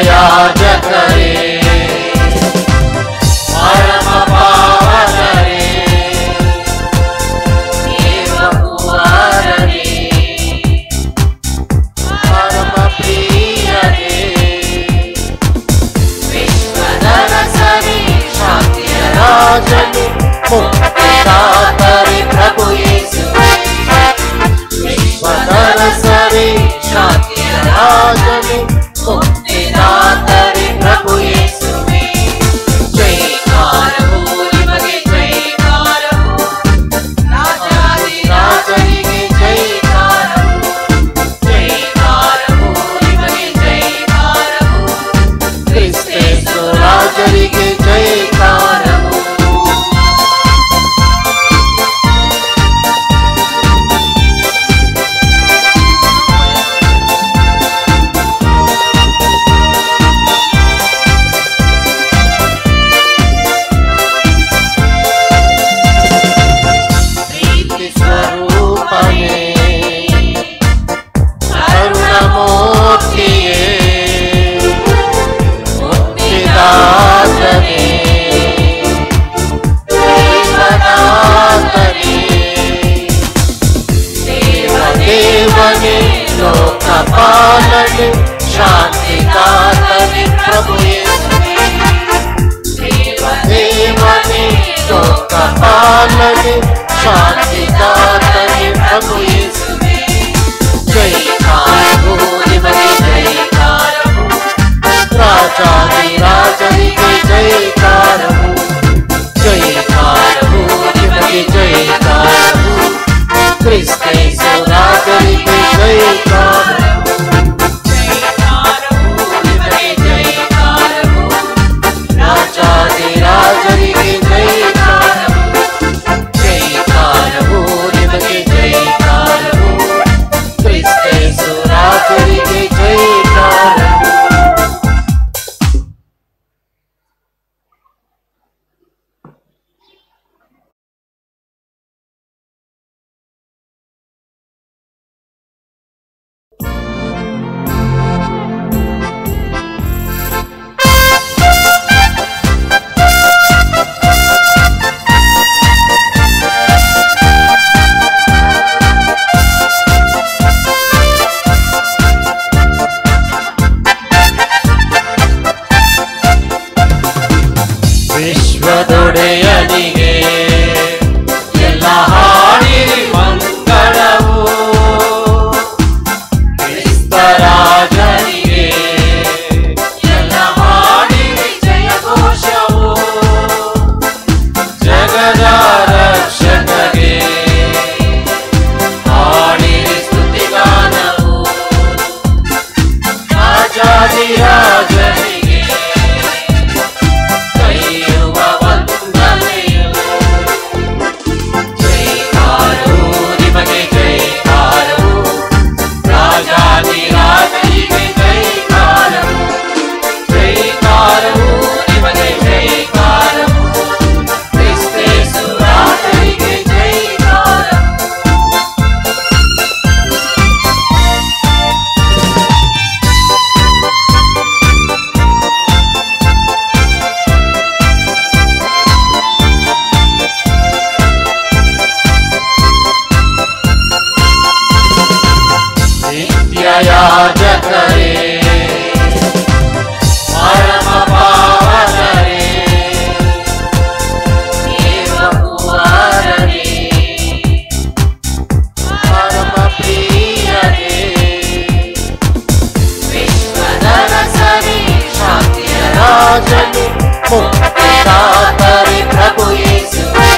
ಯಾಜಕರೇ ರಾಜನೇ ಮುಕ್ತಿದಾತನೇ ಪ್ರಭು ಯೇಸುವೇ ವಿಶ್ವದ ರಸವೇ ಶಾಂತಿಯ ರಾಜನೇ ಮುಕ್ತಿದಾತನೇ ಪ್ರಭು ಯೇಸುವೇ ಜಯಕಾರವು ನಿಮಗೆ ಜಯಕಾರವು ರಾಜಾದಿ ರಾಜನಿಗೆ ಜಯಕಾರವು ಜಯಕಾರವು ನಿಮಗೆ ಜಯಕಾರವು ಕ್ರಿಸ್ತೇಸು ರಾಜರಿಗೆ ಜಯಕಾರವು लोकपालने शांतिदातने प्रभु यीशुवे देवदेवने लोकपालने शांतिदातने प्रभु यीशुवे जयकारो निಮಗೆ जयकारो राजादि राजनिಗೆ जयकारो जयकारो निಮಗೆ जयकारो क्रिस्तೇಸು ರಾಜನಿಗೆ ಜಯಕಾರವು ಜಯಕಾರವು ನಿಮಗೆ ಜಯಕಾರವು ರಾಜಾದಿ ರಾಜನಿಗೆ ಜಯಕಾರವು ಜಯಕಾರವು ನಿಮಗೆ ಜಯಕಾರವು ಕ್ರಿಸ್ತೇಸು ರಾಜನಿಗೆ ಜಯಕಾರವು ವಿಶ್ವದೊಡೆಯನಿಗೆ ಎಲ್ಲ ಹಾಡಿರಿ ಮಂಗಳವು ಕ್ರಿಸ್ತರಾಜನಿಗೆ ಎಲ್ಲ ಹಾಡಿರಿ ಜಯಘೋಷವು ಜಗದ ರಕ್ಷಕಗೆ ಹಾಡಿರಿ ಸ್ತುತಿಗಾನವು ರಾಜಾದಿ ರಾಜನಿಗೆ ಯಾಜಕರೇ ಪರಮ ಪಾವನರೇ ದೇವಕುಮಾರರೇ ಪರಮ ಪ್ರಿಯರೇ ವಿಶ್ವದ ರಸನೇ ಶಾಂತಿಯ ರಾಜನೇ ಮುಕ್ತಿದಾತನೇ ಪ್ರಭು ಯೇಸುವೇ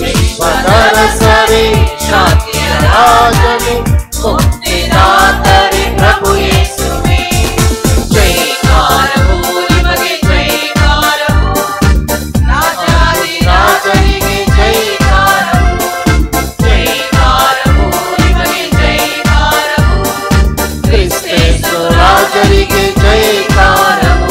ವಿಶ್ವದ ರಸನೇ ಶಾಂತಿಯ ರಾಜನೇ ಮುಕ್ತಿದಾತನೇ ಪ್ರಭು ಯೇಸುವೇ ಜಯಕಾರವು ನಿಮಗೆ ಜಯಕಾರವು ರಾಜಾದಿ ರಾಜನಿಗೆ ಜಯಕಾರವು ಜಯಕಾರವು ನಿಮಗೆ ಜಯಕಾರವು ಕ್ರಿಸ್ತೇಸು ರಾಜನಿಗೆ ಜಯಕಾರವು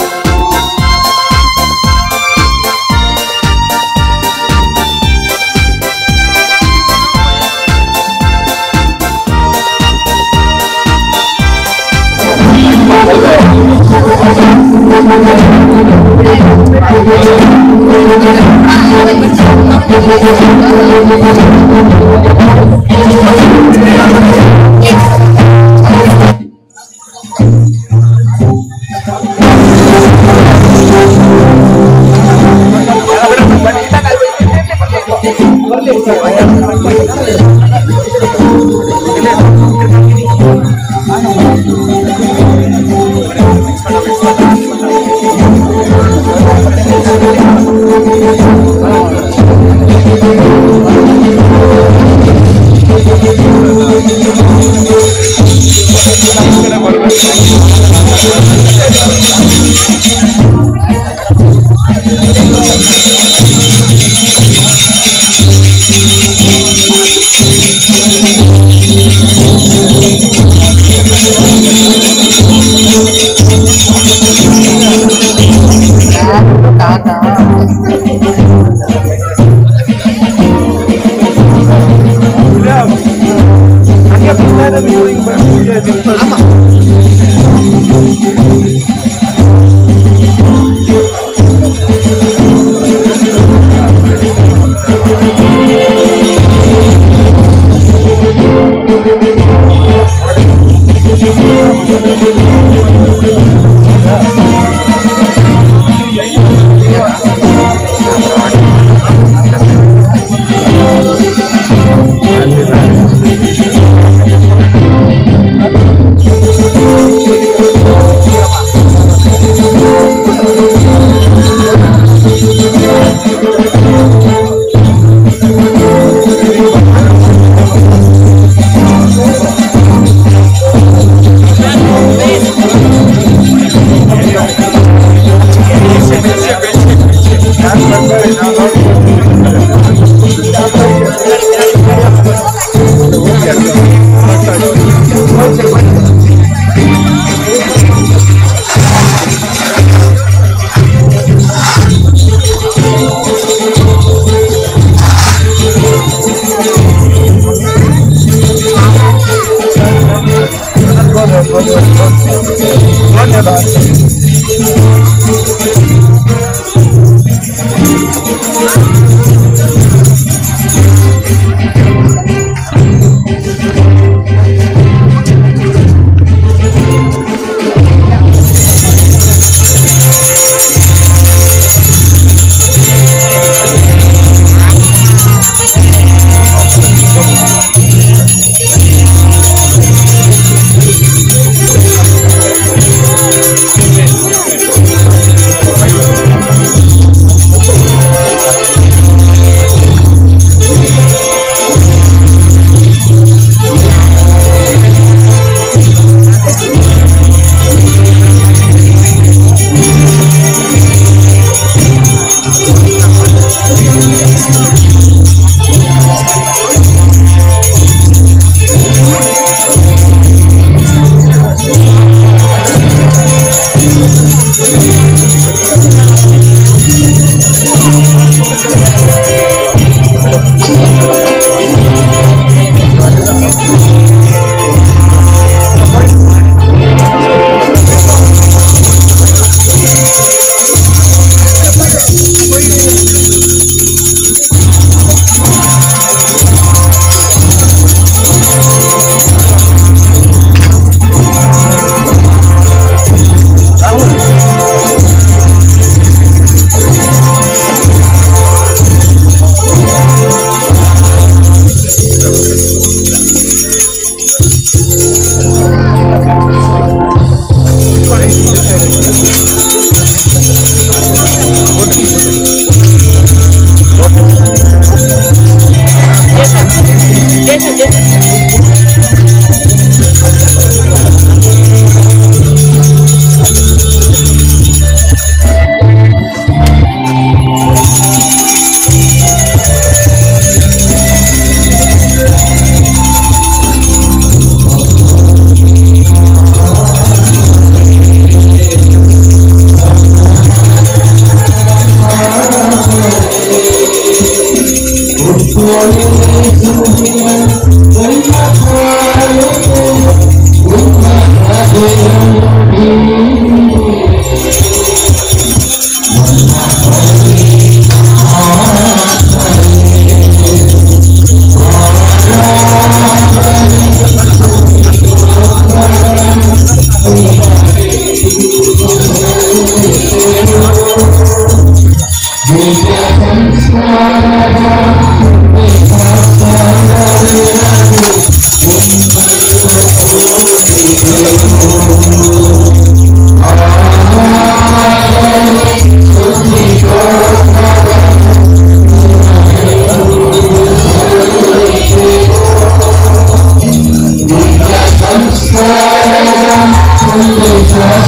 Sanskara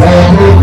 Prabhu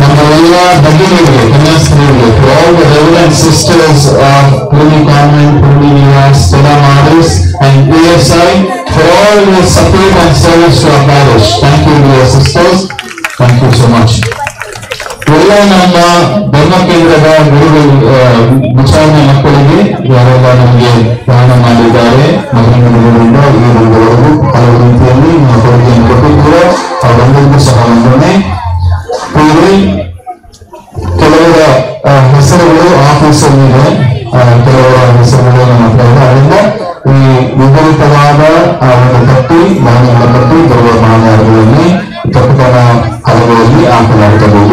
ನಮ್ಮ ಎಲ್ಲ ಭಗಿನಿಯರಿಗೆ ಕನ್ಯಾಸ್ತ್ರೀಯರಿಗೆ, to all the reverend sisters of Holy Convent, Holy Niwas, Stella Maris and ASI for all your support and service to our parish. Thank you dear sisters. Thank you so much. ಎಲ್ಲ ನಮ್ಮ ಧರ್ಮ ಕೇಂದ್ರದ ಗುರುಗಳು ವಿಚಾರಣೆ ಮಕ್ಕಳಿಗೆ ಯಾರೆಲ್ಲ ನಮಗೆ ದಾನ ಮಾಡಿದ್ದಾರೆ ಮಹಿಳೆಯರಿಂದ ಈ ಬಂದವರೆಗೂ ಹಲವು ರೀತಿಯಲ್ಲಿ ನಮ್ಮ ಕೊಡುಗೆಯನ್ನು ಕೊಟ್ಟಿದ್ದೀರೋ ಅವರೆಲ್ಲರಿಗೂ ಸಹ ವಂದನೆ. ಕೆಲವರ ಹೆಸರುಗಳು ಆಫೀಸಲ್ಲಿದೆ, ಕೆಲವರ ಹೆಸರುಗಳು ನಮ್ಮ ಹತ್ರ ಇದೆ. ಅದರಿಂದ ಈ ವಿಪರೀತವಾದ ಒಂದು ಪಟ್ಟಿ ದಾನಿಗಳ ಪಟ್ಟಿ ಬರುವ ಮಾನ್ಯಗಳಲ್ಲಿ ತಪ್ಪುತನ ಹಲವೆಯಲ್ಲಿ ಹಾಕಲಾಗುತ್ತದೆ.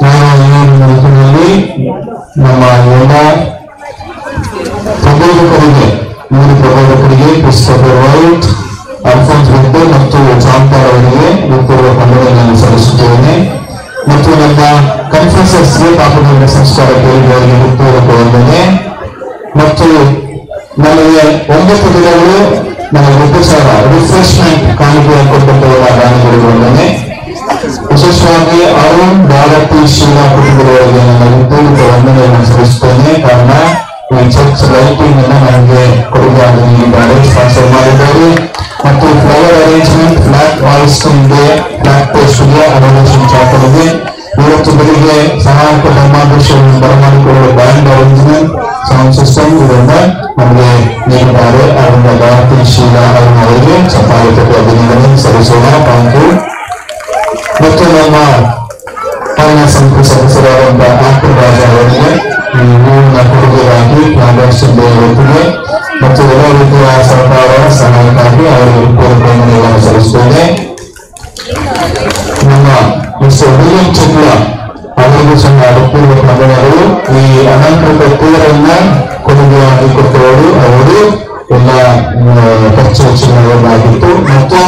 ನಾನು ಈ ನಿಟ್ಟಿನಲ್ಲಿ ನಮ್ಮ ಎಲ್ಲ ಪ್ರಬೋಧಕರಿಗೆ 3 ಪ್ರಬೋಧಕರಿಗೆ ಕ್ರಿಸ್ಟೋಫರ್ ವೈಟ್, ಅಲ್ಫೋನ್ಸ್ ವಿಕ್ಟರ್ ಮತ್ತು ಜಾಂಪಾಲ್ ಅವರಿಗೆ ಉತ್ತರುವ ವಂದನೆಯನ್ನು ಸಲ್ಲಿಸುತ್ತೇನೆ. ಮತ್ತು ನಮ್ಮ ಕನ್ಫೆಸರ್ಸ್ಗೆ ಪಾಪದ ಸಂಸ್ಕಾರ ಕೇಳಿದವರಿಗೆ ಉತ್ತೂರಕ ವಂದನೆ. ಮತ್ತು ನಮಗೆ 9 ದಿನಗಳು ನಮಗೆ ಉಪಚಾರ ರಿಫ್ರೆಶ್ಮೆಂಟ್ ಕಾಣಿಕೆಯನ್ನು ಕೊಟ್ಟಂತಹ ದಾನಿಗಳಿಗೆ ವಂದನೆ. ವಿಶೇಷವಾಗಿ ಅರುಣ್ ಭಾರತಿ ಶೀಲಾ ಕುಟುಂಬದವರಿಗೆ ನನ್ನ ಉತ್ತೂರಕ ವಂದನೆಯನ್ನು ಸಲ್ಲಿಸುತ್ತೇನೆ. ಕಾರಣ ಈ ಚರ್ಚ್ ಲೈಟಿಂಗ್ ಅನ್ನು ನನಗೆ ಕೊಡುಗೆಯಾಗಿ ನೀಡಿದ್ದಾರೆ, ಸ್ಪಾನ್ಸರ್ ಮಾಡಿದ್ದಾರೆ. ಮತ್ತು ಫ್ಲವರ್ ಅರೇಂಜ್ಮೆಂಟ್, ಫ್ಲಾಗ್ ಹಾಯಿಸ್ಟಿಂಗ್ ಗೆ, ಫ್ಲಾಗ್ ಪೋಸ್ಟ್ ಗೆ, ಅಡೋನೇಷನ್ ಚಾಪಲ್ಗೆ, ಇವತ್ತು ಬೆಳಿಗ್ಗೆ ಸಹಾಯಕ ಧರ್ಮಾಧ್ಯಕ್ಷರನ್ನು ಬರಮಾಡಿಕೊಳ್ಳುವ ಬ್ಯಾಂಡ್ ಅರೇಂಜ್ಮೆಂಟ್, ಸೌಂಡ್ ಸಿಸ್ಟಮ್ ಇದನ್ನ ನಮಗೆ ನೀಡಿದ್ದಾರೆ. ಅದರಿಂದ ಭಾರತಿ ಶೀಲಾ ಅವರಿಗೆ ಚಪ್ಪಾಳೆ ತಟ್ಟು ಅಭಿನಂದನೆ ಸಲ್ಲಿಸೋಣ. Thank you. ಮತ್ತು ನಮ್ಮ ಪಾಲನಾ ಸಮಿತಿ ಸದಸ್ಯರಾದಂತಹ ಆಕ್ಟರ್ ರಾಜ ಅವರಿಗೆ ಈ ಹೂವಿನ ಕೊಡುಗೆಯಾಗಿ ಫ್ಲಾಗ್ ಹಾಯಿಸ್ಟಿಂಗ್ ಹೊತ್ತಿಗೆ ಮತ್ತು ಎಲ್ಲ ರೀತಿಯ ಸರ್ಕಾರ ಸಹಾಯಕ್ಕಾಗಿ ಅವರಿಗೆ ಪೂರ್ವಕ ವಂದನೆಗಳನ್ನು ಸಲ್ಲಿಸುತ್ತೇನೆ. ನಮ್ಮ ಮಿಸ್ಟರ್ ವಿಲಿಯಂ ಚಿಕ್ಲ ಅವರಿಗೂ ಸಹ ಪೂರ್ವಕ ವಂದನೆಗಳು. ಈ ಅಲಂಕೃತ ತೇರನ್ನ ಕೊಡುಗೆಯಾಗಿ ಕೊಟ್ಟವರು ಅವರು ಎಲ್ಲ ಖರ್ಚು ವೆಚ್ಚಗಳಾಗಿತ್ತು ಮತ್ತು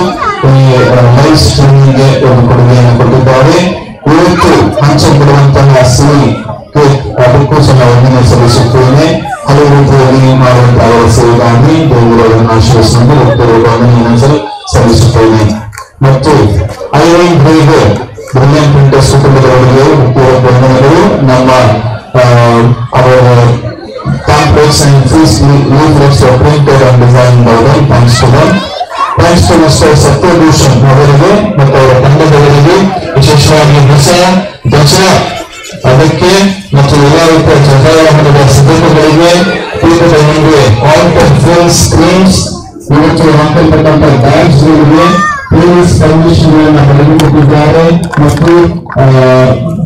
ಈ ಲೈವ್ ಸ್ಟ್ರೀಮಿಂಗ್ಗೆ ಒಂದು ಕೊಡುಗೆಯನ್ನು ಕೊಟ್ಟಿದ್ದಾರೆ. ಇವತ್ತು ಹಂಚಲ್ಪಡುವಂತಹ ಸಿಹಿ ಕೇಕ್ ಅದಕ್ಕೂ ಸಹ ವಂದನೆ ಸಲ್ಲಿಸುತ್ತೇನೆ. ಹಲವು ರೀತಿಯಲ್ಲಿ ಮಾಡುವಂತಹ ಅವರ ಸೇವೆಗಾಗಿ ದೇವರನ್ನು ಆಶೀರ್ವದಿಸಿಕೊಂಡು ಉತ್ತರವನ್ನು ವಂದನೆಯನ್ನು ಸಲ್ಲಿಸುತ್ತೇನೆ. ಮತ್ತು ಐರನ್ ಬ್ರೇಗೆ ಬ್ರಿಲಿಯಂಟ್ ಪ್ರಿಂಟರ್ಸ್ ಕುಟುಂಬದವರಿಗೆ ಉತ್ತರಕ ವಂದನೆಗಳು. ನಮ್ಮ ಅವರ pamphlets and leaflets were printed and designed by them. Thanks to them. Thanks to Mr. Satyabhushan ಅವರಿಗೆ ಮತ್ತು ಅವರ ತಂಡದವರಿಗೆ, ವಿಶೇಷವಾಗಿ ಧ್ವಜ ಅದಕ್ಕೆ ಮತ್ತು ಎಲ್ಲ ರೀತಿಯ ಧ್ವಜಾರೋಹಣದ ಸಿದ್ಧತೆಗಳಿಗೆ, ಪೀಠದ ಹಿಂದೆ ಆಲ್ಟರ್ ಫುಲ್ ಸ್ಕ್ರೀನ್ಸ್, ಇವತ್ತು ಹಾಕಲ್ಪಟ್ಟಂತ ಬ್ಯಾಗ್ಸ್ಗಳಿಗೆ ಪೊಲೀಸ್ ಪರ್ಮಿಷನ್ಗಳನ್ನು ಪಡೆದುಕೊಂಡಿದ್ದಾರೆ ಮತ್ತು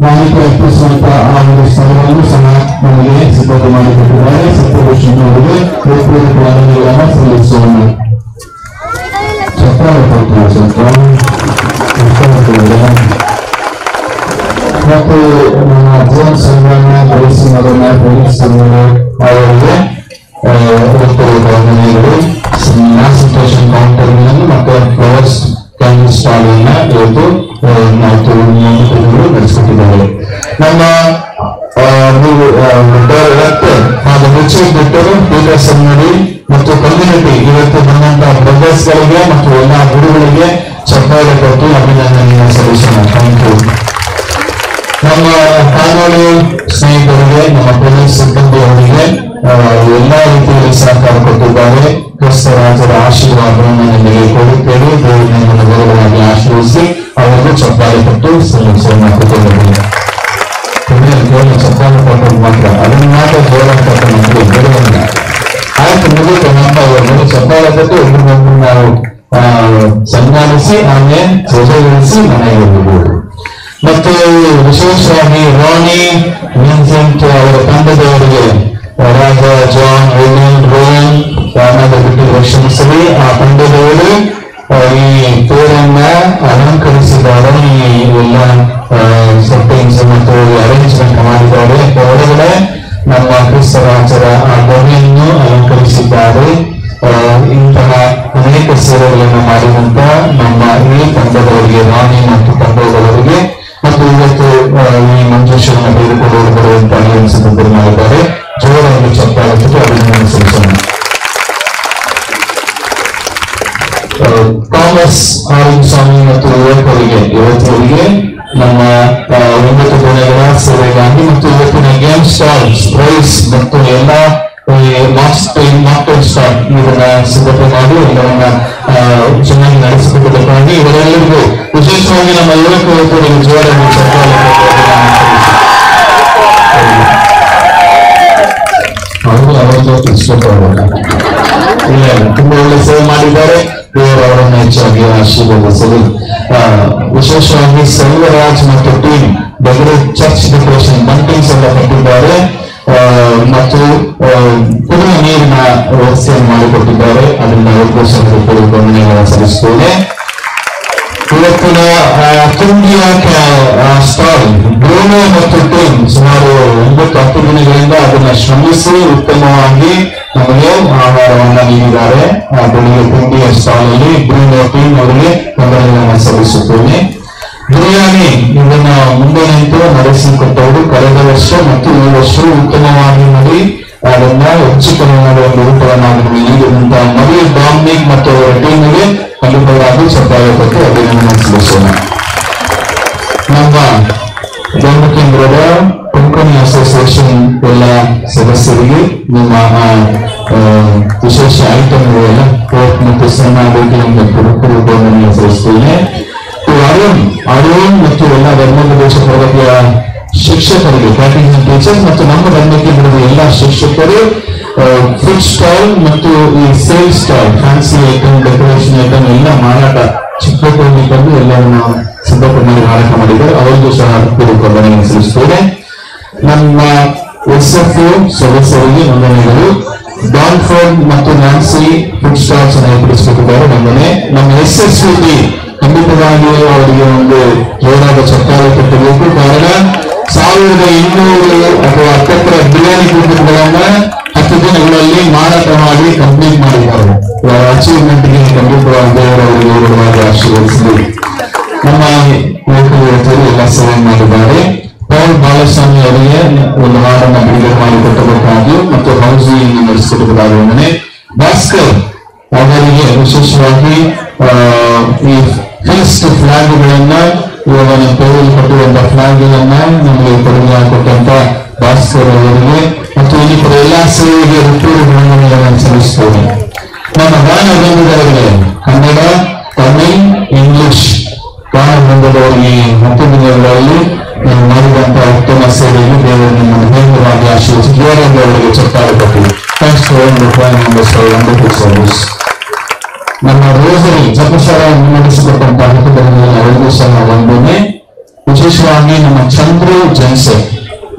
ಮಾಹಿತಿ ಅರ್ಪಿಸುವಂತಹ ಆ ಒಂದು ಸ್ಥಳವನ್ನು ಸಹ ನಮಗೆ ಸಿದ್ಧತೆ ಮಾಡಿಕೊಟ್ಟಿದ್ದಾರೆ. ಸತ್ಯಭೂಷಣ್ ಅವರಿಗೆ ಪೂರ್ವಕ ವಂದನೆಗಳನ್ನು ಸಲ್ಲಿಸೋಣ. ಮತ್ತು ನಮ್ಮ ಅರ್ಜುನ್ ಸಂಗಣ್ಣ ಬಯಸಿ ಮೊದಲ ಪೊಲೀಸ್ ಅವರಿಗೆ ಪೂರ್ವಕ ವಂದನೆಗಳು. ಸಿಟೇಷನ್ ಕೌಂಟರ್ ಮತ್ತು ಫ್ಲವರ್ಸ್ ಕ್ಯಾಂಡಲ್ ಸ್ಟಾಲ್ ಅನ್ನ ಇವತ್ತು ನಡೆಸಿಕೊಟ್ಟಿದ್ದಾರೆ. ನಮ್ಮ ನೀವು ಬಿಟ್ಟರು ಪೀಟರ್ಸನ್ ಮಾಡಿ ಮತ್ತು ಕಮ್ಯುನಿಟಿ ಇವತ್ತು ಬಂದಂತಹ ಬ್ರದರ್ಸ್ ಗಳಿಗೆ ಮತ್ತು ಎಲ್ಲ ಗುರುಗಳಿಗೆ ಚಪ್ಪಾಳೆ ಕೊಟ್ಟು ಅಭಿನಂದನೆಯನ್ನು ಸಲ್ಲಿಸೋಣ. Thank you. ನಮ್ಮ ಕಾನೂನು ಸ್ನೇಹಿತರಿಗೆ, ನಮ್ಮ ಪೊಲೀಸ್ ಸಿಬ್ಬಂದಿಯವರಿಗೆ ಎಲ್ಲಾ ರೀತಿಯಲ್ಲಿ ಸಹಕಾರ ಕೊಟ್ಟಿದ್ದಾರೆ. ಕ್ರಿಸ್ತರಾಜರ ಆಶೀರ್ವಾದವನ್ನು ನಿಮಗೆ ಕೊಡುತ್ತೇವೆ. ದೇವರನ್ನು ಗೌರವವಾಗಿ ಆಶೀರ್ವಿಸಿ ಅವರಿಗೂ ಚಪ್ಪಾಳೆ ಕೊಟ್ಟು ಸಲ್ಲಿಸೋಣ. ಚಪ್ಪಾಳೆ ಕೊಟ್ಟರು ಮಾತ್ರ, ಅದನ್ನು ಮಾತ್ರ ಜೋರಾಗಿ ಕೊಟ್ಟ ಮಕ್ಕಳು ಬೇರೆಯಲ್ಲ. ಆಯ್ತು, ಮುಗಿತು. ನಮ್ಮ ಅವರು ಚಪ್ಪಾಳೆ ಕೊಟ್ಟು ಒಬ್ಬರಿಗೊಬ್ಬರು ನಾವು ಸನ್ಮಾನಿಸಿ ಆಮೇಲೆ ಧ್ವಜಗೊಳಿಸಿ ಮನೆಗೆ ಹೋಗಬಹುದು. ಮತ್ತು ವಿಶೇಷವಾಗಿ ರಾಣಿ ವಿನ್ಸೆಂಟ್ ಅವರ ತಂಡದವರಿಗೆ ರಾಜ ಜಾನ್ ವಿಲಿಯಂ ರೋಯನ್ ರಾಮದ ಬಿಟ್ಟು ಕ್ಷಮಿಸಲಿ, ಆ ತಂಡದವರು ಈ ತೇರನ್ನ ಅಲಂಕರಿಸಿದ್ದಾರೆ. ಈ ಎಲ್ಲ ಸೆಟ್ಟಿಂಗ್ಸ್ ಮತ್ತು ಅರೇಂಜ್ಮೆಂಟ್ ಮಾಡಿದ್ದಾರೆ. ಹೊರಗಡೆ ನಮ್ಮ ಕ್ರಿಸ್ತರಾಜರ ಆ ಧ್ವನಿಯನ್ನು ಅಲಂಕರಿಸಿದ್ದಾರೆ. ಇಂತಹ ಅನೇಕ ಸೇವೆಗಳನ್ನು ಮಾಡಿದಂತ ನಮ್ಮ ಈ ತಂಡದವರಿಗೆ, ರಾಣಿ ಮತ್ತು ತಂಡದವರಿಗೆ ಮತ್ತು ಇವತ್ತು ಈ ಮಂಜುಷವನ್ನು ತೆಗೆದುಕೊಂಡು ಬರುವಂತಹ ಸಿದ್ಧತೆ ಮಾಡಿದ್ದಾರೆ. ಜೋರಾಗಿ ಚಪ್ಪಾಳೆ ಅಭಿನಂದನೆ ಸಲ್ಲಿಸೋಣ. ಕಾಮರ್ಸ್ ಎಸ್ ಆನಂದ್ ಸ್ವಾಮಿ ಮತ್ತು ಯುವಕರಿಗೆ ನಮ್ಮ 9 ದಿನಗಳ ಸೇವೆಗಾಗಿ ಮತ್ತು ಇವತ್ತಿನ ಗೇಮ್ ಸ್ಟಾಲ್ಸ್ ಪ್ರೈಸ್ ಮತ್ತು ಎಲ್ಲ ಮಾರ್ಕ್ಟೈಲ್ ಸ್ಟಾಲ್ ಇದನ್ನ ಸಿದ್ಧತೆ ಮಾಡಿ ಎಲ್ಲವನ್ನ ಚೆನ್ನಾಗಿ ನಡೆಸಿಕೊಟ್ಟದಕ್ಕಾಗಿ ಇವರೆಲ್ಲರಿಗೂ ವಿಶೇಷವಾಗಿ ನಮ್ಮ ಯುವಕರಿಗೆ ಜೋರಾಗಿ ಅವರನ್ನು ಇಷ್ಟಪಡೋಣ. ಇಲ್ಲ, ತುಂಬಾ ಒಳ್ಳೆ ಸೇವೆ ಮಾಡಿದ್ದಾರೆ. ದೇವರು ಅವರನ್ನು ಹೆಚ್ಚಾಗಿ ಆಶೀರ್ವದಿಸಲಿ. ವಿಶೇಷವಾಗಿ ಸೆಲ್ವರಾಜ್ ಮತ್ತು team Bengaluru church decoration buntings ಎಲ್ಲ ಕಟ್ಟಿದ್ದಾರೆ ಮತ್ತು ಕುಡಿಯುವ ನೀರಿನ ವ್ಯವಸ್ಥೆಯನ್ನು ಮಾಡಿಕೊಟ್ಟಿದ್ದಾರೆ. ಅದರಿಂದ ಅವ್ರಿಗೂ ವಂದನೆಗಳನ್ನು ಸಲ್ಲಿಸುತ್ತೇನೆ. ಇವತ್ತಿನ ತುಂಬಿಯ ಸ್ಟಾಲ್ ಬ್ರೂನೋ ಮತ್ತು ಟೀಮ್ ಸುಮಾರು 9-10 ದಿನಗಳಿಂದ ಅದನ್ನ ಶ್ರಮಿಸಿ ಉತ್ತಮವಾಗಿ ನಮಗೆ ಆಹಾರವನ್ನ ನೀಡಿದ್ದಾರೆ. ಬೆಳಿಗ್ಗೆ ತುಂಬಿಯ ಸ್ಟಾಲ್ ಅಲ್ಲಿ ಬ್ರೂನೋ ಟೀಮ್ ಅವರಿಗೆ ವಂದನೆಗಳನ್ನು ಸಲ್ಲಿಸುತ್ತೇನೆ. ಬಿರಿಯಾನಿ ಇದನ್ನ ಮುಂದೆ ನಿಂತು ನಡೆಸಿಕೊಟ್ಟವರು ಕಳೆದ ವರ್ಷ ಮತ್ತು ಈ ವರ್ಷ ಉತ್ತಮವಾಗಿ ಮಾಡಿ ಅದನ್ನ ಹೆಚ್ಚುಕರವಾದ ಒಂದು ಊಟವನ್ನಾಗಿ ನೀಡಿದಂತಹ ಮರಿಯ ಡಾಮಿನಿಕ್ ಮತ್ತು ಅವರ ಟೀಮಿಗೆ ಖಂಡಿತವಾಗಿ ಚಪ್ಪಾಳೆ ಕೊಟ್ಟು ಅಭಿನಂದನೆ ಸಲ್ಲಿಸೋಣ. ನಮ್ಮ ಧರ್ಮ ಕೇಂದ್ರದ ಕೊಂಕಣಿ ಅಸೋಸಿಯೇಷನ್ ಎಲ್ಲ ಸದಸ್ಯರಿಗೆ ನಿಮ್ಮ ವಿಶೇಷ ಐಟಮ್ಗಳೆಲ್ಲ ಕೋಟ್ ಮತ್ತು ಸಣ್ಣ ವಂದನೆಯನ್ನು ಸಲ್ಲಿಸುತ್ತೇನೆ. ಅರುಣ್ ಮತ್ತು ಎಲ್ಲ ಧರ್ಮೋಪದೇಶ ತರಗತಿಯ ಶಿಕ್ಷಕರಿಗೆ ಕ್ಯಾಟರಿಜನ್ ಟೀಚರ್ಸ್ ಮತ್ತು ನಮ್ಮ ಧರ್ಮ ಕೇಂದ್ರದ ಎಲ್ಲ ಶಿಕ್ಷಕರು ಫುಡ್ ಸ್ಟಾಲ್ ಮತ್ತು ಈ sale stall fancy item decoration item ಎಲ್ಲ ಮಾರಾಟ ಚಿಕ್ಕಪುರದಲ್ಲಿ ಬಂದು ಎಲ್ಲವನ್ನು ಸಿದ್ಧತೆ ಮಾಡಿ ಮಾರಾಟ ಮಾಡಿದ್ದಾರೆ. ಅವರಿಗೂ ಸಹ ವಂದನೆಯನ್ನು ಸಲ್ಲಿಸುತ್ತೇನೆ. ನಮ್ಮ SFO ಸದಸ್ಯರಿಗೆ ವಂದನೆಗಳು. ಡಾನ್ಫೋರ್ಡ್ ಮತ್ತು ನ್ಯಾನ್ಸಿ ಫುಡ್ ಸ್ಟಾಲ್ಸ್ ಅನ್ನು ಏರ್ಪಡಿಸಿಕೊಟ್ಟಿದ್ದಾರೆ. ವಂದನೆ. ನಮ್ಮ SSVP ಖಂಡಿತವಾಗಿ ಅವರಿಗೆ ಒಂದು ಜೋರಾದ ಚಪ್ಪಾಳೆ ಕಟ್ಟಬೇಕು. ಕಾರಣ 1200 ಅಥವಾ 10 ಬಿರಿಯಾನಿ ಕೂಟಗಳನ್ನ 10 ದಿನಗಳಲ್ಲಿ ಮಾರಾಟ ಮಾಡಿ ಕಂಪ್ಲೀಟ್ ಮಾಡಿದ್ದಾರೆ. ಅಚೀವ್ಮೆಂಟ್ಗೆ ಖಂಡಿತವಾಗಿ ಅವರಿಗೆ ಆಶೀರ್ವದಿಸಲಿ. ನಮ್ಮ ಯುವಕರು ಎಲ್ಲ ಸೇವೆ ಮಾಡಿದ್ದಾರೆ. ಪೌಲ್ ಬಾಲಸ್ವಾಮಿ ಅವರಿಗೆ ಒಂದು ಹಾಡನ್ನು ಬಿಡುಗಡೆ ಮಾಡಿಕೊಟ್ಟಬೇಕಾಗಿ ಮತ್ತು ಹೌಸಿಂಗ್ ನಡೆಸಿಕೊಟ್ಟಬೇಕಾಗಿ ಭಾಸ್ಕರ್ ಅವರಿಗೆ ವಿಶೇಷವಾಗಿ ಈ ಫೀಸ್ಟ್ ಫ್ಲಾಗ್ಗಳನ್ನ ಇವಾಗ ನಮ್ಮ ಕೈಯಲ್ಲಿ ಕೊಟ್ಟಿರುವಂತಹ ಫ್ಲಾಗ್ಗಳನ್ನ ನಮಗೆ ಕೊಡುಗೆ ಕೊಟ್ಟಂತ ಭಾಸ್ಕರ್ ಅವರಿಗೆ ಮತ್ತು ಇನ್ನಿತರ ಎಲ್ಲಾ ಸೇವೆಗೆ ಹುಟ್ಟೂರು ವಂದನೆಗಳನ್ನು ಸಲ್ಲಿಸುತ್ತೇನೆ. ನಮ್ಮ ಗಾನ ವೃಂದದವರಿಗೆ ಕನ್ನಡ, ತಮಿಳ್, ಇಂಗ್ಲಿಷ್ ಗಾನ ವೃಂದದವರಿಗೆ 10 ದಿನಗಳಲ್ಲಿ ಮಾಡಿದಂತಹ ಉತ್ತಮ ಸೇವೆಗೆ ದೇವರು ನಿಮ್ಮನ್ನು ನೇರವಾಗಿ ಆಶೀರ್ವದಿಸಿ ಜೋರಾಗಿ ಅವರಿಗೆ ಚಪ್ಪಾಳೆ ಕೊಟ್ಟಿದೆ. Thanks for wonderful service. ನಮ್ಮ ರೋಸರಿ ಜಪಶಾಲ ಮುನ್ನಡೆಸಿಕೊಟ್ಟಂತಹ ಹಂತದಲ್ಲಿ ಅವರಿಗೂ ಸಹ ವಂದನೆ. ವಿಶೇಷವಾಗಿ ನಮ್ಮ ಚಂದ್ರು ಜನ್ಸೆ,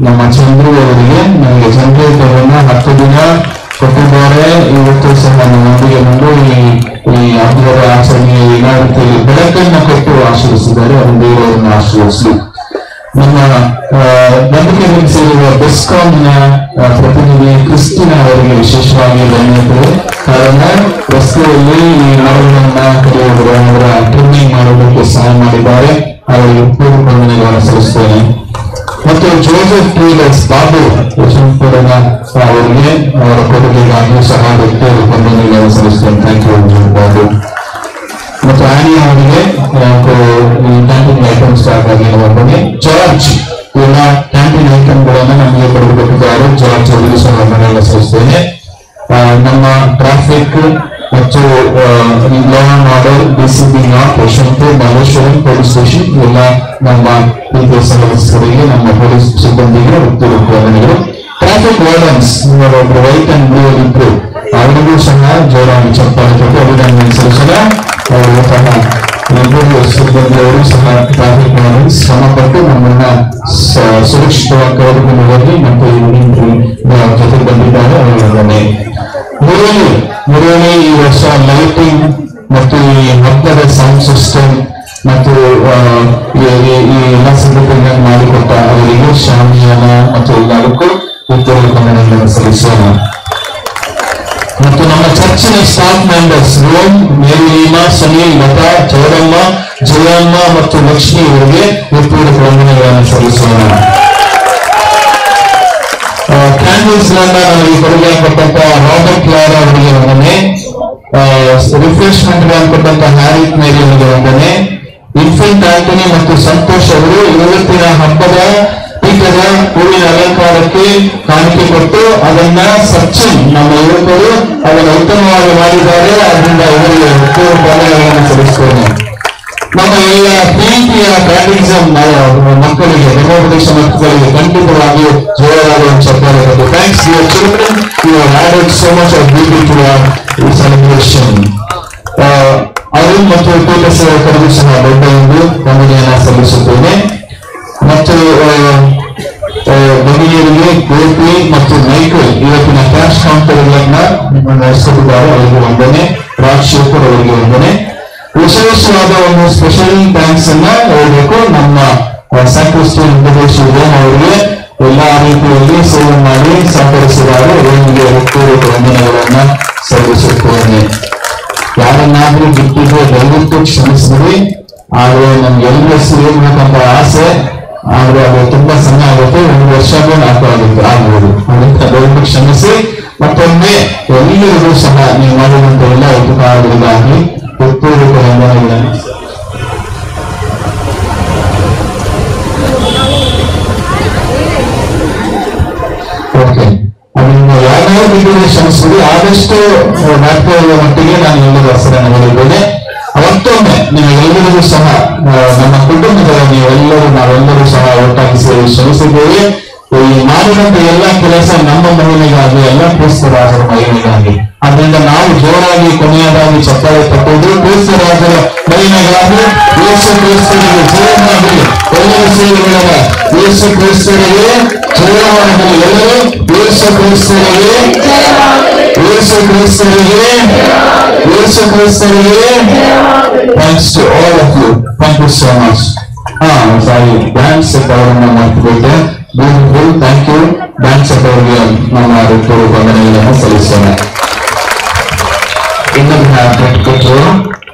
ನಮ್ಮ ಚಂದ್ರು ಅವರಿಗೆ ನಮಗೆ ಜನರೇಟರನ್ನ 10 ದಿನ ಕೊಟ್ಟಿದ್ದಾರೆ. ಇವತ್ತು ಸಹ ನಮ್ಮೊಂದಿಗೆ ಬಂದು ಈ ಹಬ್ಬದ ಆಚರಣೆಯ ಎಲ್ಲ ರೀತಿಯಲ್ಲಿ ಬೆಳಕನ್ನು ಕೊಟ್ಟು ಆಶೀರ್ವಿಸಿದ್ದಾರೆ. ಅವರು ದೇವರನ್ನು ಆಶೀರ್ವಿಸಲಿ. ನಮ್ಮ ನಂಬಿಕೆಯಲ್ಲಿ ಸೇರಿರುವ ಬೆಸ್ಕಾಂನ ಪ್ರತಿನಿಧಿ ಕ್ರಿಸ್ಟಿನ ಅವರಿಗೆ ವಿಶೇಷವಾಗಿ ಧನ್ಯವಾದಗಳು. ಕಾರಣ ರಸ್ತೆಯಲ್ಲಿ ಈ ಮರಗಳನ್ನ ಕಡಿಯುವ ಅವರ ಟ್ರಿಮ್ಮಿಂಗ್ ಮಾಡೋದಕ್ಕೆ ಸಹಾಯ ಮಾಡಿದ್ದಾರೆ. ಅವರಿಗೆ ಪೂರ್ವ ವಂದನೆಗಳನ್ನು ಸಲ್ಲಿಸುತ್ತೇನೆ. ಮತ್ತು ಜೋಸೆಫ್ ಟ್ರೇಡರ್ಸ್ ಬಾಬು ಯಶವಂತಪುರದ ಅವರಿಗೆ ಅವರ ಕೊಡುಗೆಗಾಗಿ ಸಹ ವಂದನೆಗಳನ್ನು ಸಲ್ಲಿಸುತ್ತೇನೆ. Thank you Babu. ಮತ್ತು ಆನಿ ಅವರಿಗೆ ಕ್ಯಾಂಟೀನ್ ಐಟಮ್ ಸ್ಟಾರ್ಟ್ ಆಗಿ ವಂದನೆ. ಜಾರ್ಜ್ ಎಲ್ಲ ಕ್ಯಾಂಟೀನ್ ಐಟಮ್ಗಳನ್ನು ನಮಗೆ ಕೊಡುಗೆಕೊಟ್ಟಿದ್ದಾರೆ. ಜಾರ್ಜ್ ಅವರಿಗೆ ಸಹ ವಂದನೆಗಳನ್ನು ಸಲ್ಲಿಸುತ್ತೇನೆ. ನಮ್ಮ ಟ್ರಾಫಿಕ್ ಮತ್ತು law and order DCP north Yeshwanthpur Malleshwaram police station ಎಲ್ಲ ನಮ್ಮ ಪ್ರೀತಿಯ ಸದಸ್ಯರಿಗೆ ನಮ್ಮ ಪೊಲೀಸ್ ಸಿಬ್ಬಂದಿಗೆ ವಂದನೆಗಳು. ಟ್ರಾಫಿಕ್ ವಾರ್ಡನ್ಸ್ ಒಬ್ಬರು ವೈಟ್ ಅಂಡ್ ಬ್ಲೂ ಇದ್ರು, ಅವರಿಗೂ ಸಹ ಜೋರಾಗಿ ಚಪ್ಪಾಳೆ ಕೊಟ್ಟು ಅಭಿನಂದನೆ ಸಲ್ಲಿಸೋಣ. ಅವರು ಸಹ ಇಬ್ಬರು ಸಿಬ್ಬಂದಿಯವರು ಸಹ ಟ್ರಾಫಿಕ್ ವಾರ್ಡನ್ಸ್ ಶ್ರಮಪಟ್ಟು ನಮ್ಮನ್ನ ಸುರಕ್ಷಿತವಾಗಿ ಕರೆದುಕೊಂಡು ಹೋಗಿ ಮತ್ತು ಜೊತೆ ಬಂದಿದ್ದಾರೆ. ಅವರೊಂದನೆ ಮುರಳಿ ಈ ವರ್ಷ ಲೈಟಿಂಗ್ ಮತ್ತು ಈ ಹಬ್ಬದ ಸೌಂಡ್ ಸಿಸ್ಟಮ್ ಮತ್ತು ಈ ಎಲ್ಲ ಸಿದ್ಧತೆಗಳನ್ನು ಮಾಡಿಕೊಟ್ಟ ಅವರಿಗೆ ಶಾಮಿಯಾನ ಮತ್ತು ಎಲ್ಲರಿಗೂ ವಂದನೆಗಳನ್ನು ಸಲ್ಲಿಸೋಣ. ಮತ್ತು ನಮ್ಮ ಚರ್ಚಿನ ಸ್ಟಾಫ್ ಮೆಂಬರ್ಸ್ ರೋಮ್, ಮೇರಿಲೀಮಾ, ಸುನೀಲ್, ಲತಾ, ಚೌಡಮ್ಮ, ಜಯಮ್ಮ ಮತ್ತು ಲಕ್ಷ್ಮಿ ಅವರಿಗೆ ಪೂರ್ವಕ ವಂದನೆಗಳನ್ನು ಸಲ್ಲಿಸೋಣ. ಕ್ಯಾಂಡಲ್ಸ್ ನಮಗೆ ಕೊಡುಗೆ ಕೊಟ್ಟಂತ ರಾಬರ್ಟ್ ಲಾರಾ ಅವರಿಗೆ ವಂದನೆ. ರಿಫ್ರೆಶ್ಮೆಂಟ್ ಕೊಟ್ಟಂತ ಹ್ಯಾರಿಕ್ ಮೇರಿಯವರಿಗೆ ವಂದನೆ. ಇನ್ಫೆಂಟ್ ಆಂಟನಿ ಮತ್ತು ಸಂತೋಷ್ ಅವರು ಇವತ್ತಿನ ಹಬ್ಬದ ಪೀಠದ ಹೂವಿನ ಅಲಂಕಾರಕ್ಕೆ ಕಾಣಿಕೆ ಕೊಟ್ಟು ಅದನ್ನ ಸಚಿನ್ ನಮ್ಮ ಯುವಕರು ಅದನ್ನು ಉತ್ತಮವಾಗಿ ಮಾಡಿದ್ದಾರೆ. ಅದರಿಂದ ಇವರಿಗೆ ವಂದನೆಗಳನ್ನು ಸಲ್ಲಿಸ್ತೇನೆ. ನಮ್ಮ ಎಲ್ಲ ಪ್ರೀತಿಯ ಪ್ಯಾಟ್ರಿಸಮ್ ಮಕ್ಕಳಿಗೆ ಧರ್ಮೋಪದೇಶ ಮಕ್ಕಳಿಗೆ ಖಂಡಿತವಾಗಿ ಜೋರಾದ ಒಂದು ಚಪ್ಪಾಳೆ ಕೊಟ್ಟು thanks your children, you have added so much of beauty to your celebration. Arun ಮತ್ತು ಪೀಠ ಸೇವಕರಿಗೂ ಸಹ ದೊಡ್ಡ ಒಂದು ವಂದನೆಯನ್ನು ಸಲ್ಲಿಸುತ್ತೇನೆ. ಮತ್ತು ಭಗಿನಿಯರಿಗೆ ಗೋಪಿ ಮತ್ತು ಮೈಕಲ್ ಇವತ್ತಿನ ಕ್ಯಾಶ್ ಕೌಂಟರ್ಗಳನ್ನ ನಡೆಸುತ್ತಿದ್ದಾರೆ, ಅವರಿಗೆ ವಂದನೆ. ರಾಜಶೇಖರ್ ಅವರಿಗೆ ವಂದನೆ. ವಿಶೇಷವಾದ ಒಂದು ಸ್ಪೆಷಲ್ ಥ್ಯಾಂಕ್ಸ್ ಅನ್ನ ಹೇಳಬೇಕು ನಮ್ಮ ಸ್ಯಾಕ್ರಿಸ್ಟಿಯನ್ ವೆಂಕಟೇಶ್ ಅವರಿಗೆ ಎಲ್ಲಾ ರೀತಿಯಲ್ಲಿ ಸೇವೆ ಮಾಡಿ ಸಹಕರಿಸಿದ್ದಾರೆ. ಅವರಿಗೆ ಹೃತ್ಪೂರ್ವಕ ವಂದನೆಗಳನ್ನ ಸಲ್ಲಿಸುತ್ತೇನೆ. ಯಾರನ್ನಾದ್ರೂ ಬಿಟ್ಟಿದ್ರೆ ದಯವಿಟ್ಟು ಕ್ಷಮಿಸಿದ್ರಿ. ಆದ್ರೆ ನಮ್ಗೆಲ್ಲರೂ ಸೇರ್ಬೇಕಂತ ಆಸೆ, ಆದ್ರೆ ಅದು ತುಂಬಾ ಸಮಯ ಆಗುತ್ತೆ, 1 ವರ್ಷವೂ ಆಗ್ಬೋದು. ಅದರಿಂದ ದಯವಿಟ್ಟು ಕ್ಷಮಿಸಿ. ಮತ್ತೊಮ್ಮೆ ಎಲ್ಲರಿಗೂ ಸಹ ನೀವು ಮಾಡಿದಂತ ಎಲ್ಲ ಉಪಕಾರಗಳಿಗಾಗಿ ಹೃತ್ಪೂರ್ವಕ ವಂದನೆಗಳನ್ನು. ಓಕೆ, ಅದರಿಂದ ಯಾವ್ಯಾವ ರೀತಿಯಲ್ಲಿ ಶ್ರಮಿಸಿದ್ರಿ ಆದಷ್ಟು ನಾಟಕದ ಮಟ್ಟಿಗೆ ನಾನು ಎಲ್ಲರೂ ಹೆಸರನ್ನು ಹೇಳಿದ್ದೇನೆ. ಮತ್ತೊಮ್ಮೆ ನೀವೆಲ್ಲರಿಗೂ ಸಹ ನಮ್ಮ ಕುಟುಂಬದ ನಾವೆಲ್ಲರೂ ಸಹ ಒಟ್ಟಾಗಿ ಸೇರಿ ಶ್ರಮಿಸಿದ್ದೇವೆ. ಈ ಮಾಡಿದಂತ ಎಲ್ಲ ಕೆಲಸ ನಮ್ಮ ಮಹಿಳೆಗಾಗಿ, ಎಲ್ಲ ಕ್ರಿಸ್ತರಾಜರ ಮಹಿಳೆಗಾಗಿ. ಅದರಿಂದ ನಾವು ಜೋರಾಗಿ ಕೊನೆಯದಾಗಿ ಚಪ್ಪಾಳೆ ತಟ್ಟುವುದು ಕ್ರಿಸ್ತರಾಜರ ಮಹಿಳೆಗಾಗಿ. ಯೇಸು ಕ್ರಿಸ್ತರಿಗೆ ಜಯವಾಗಲಿ. ಎಲ್ಲರೂ ಸೇರಿ ಹೇಳೋಣ, ಯೇಸು ಕ್ರಿಸ್ತರಿಗೆ ಜಯವಾಗಲಿ. ಎಲ್ಲರೂ ಯೇಸು ಕ್ರಿಸ್ತರಿಗೆ, ಯೇಸು ಕ್ರಿಸ್ತರಿಗೆ, ಯೇಸು ಕ್ರಿಸ್ತರಿಗೆ. Thanks to all of you. Thank you so much. Sorry, dance ಅವರನ್ನ ಮಾಡ್ತಿದ್ದೆ. Beautiful, thank you. ಡ್ಯಾನ್ಸ್ ಅವರಿಗೆ ನಮ್ಮ ಹೃತ್ಪೂರ್ವಕ ವಂದನೆಗಳನ್ನು ಸಲ್ಲಿಸೋಣ. ಇನ್ನೊಂದು ಕೊಟ್ಟರು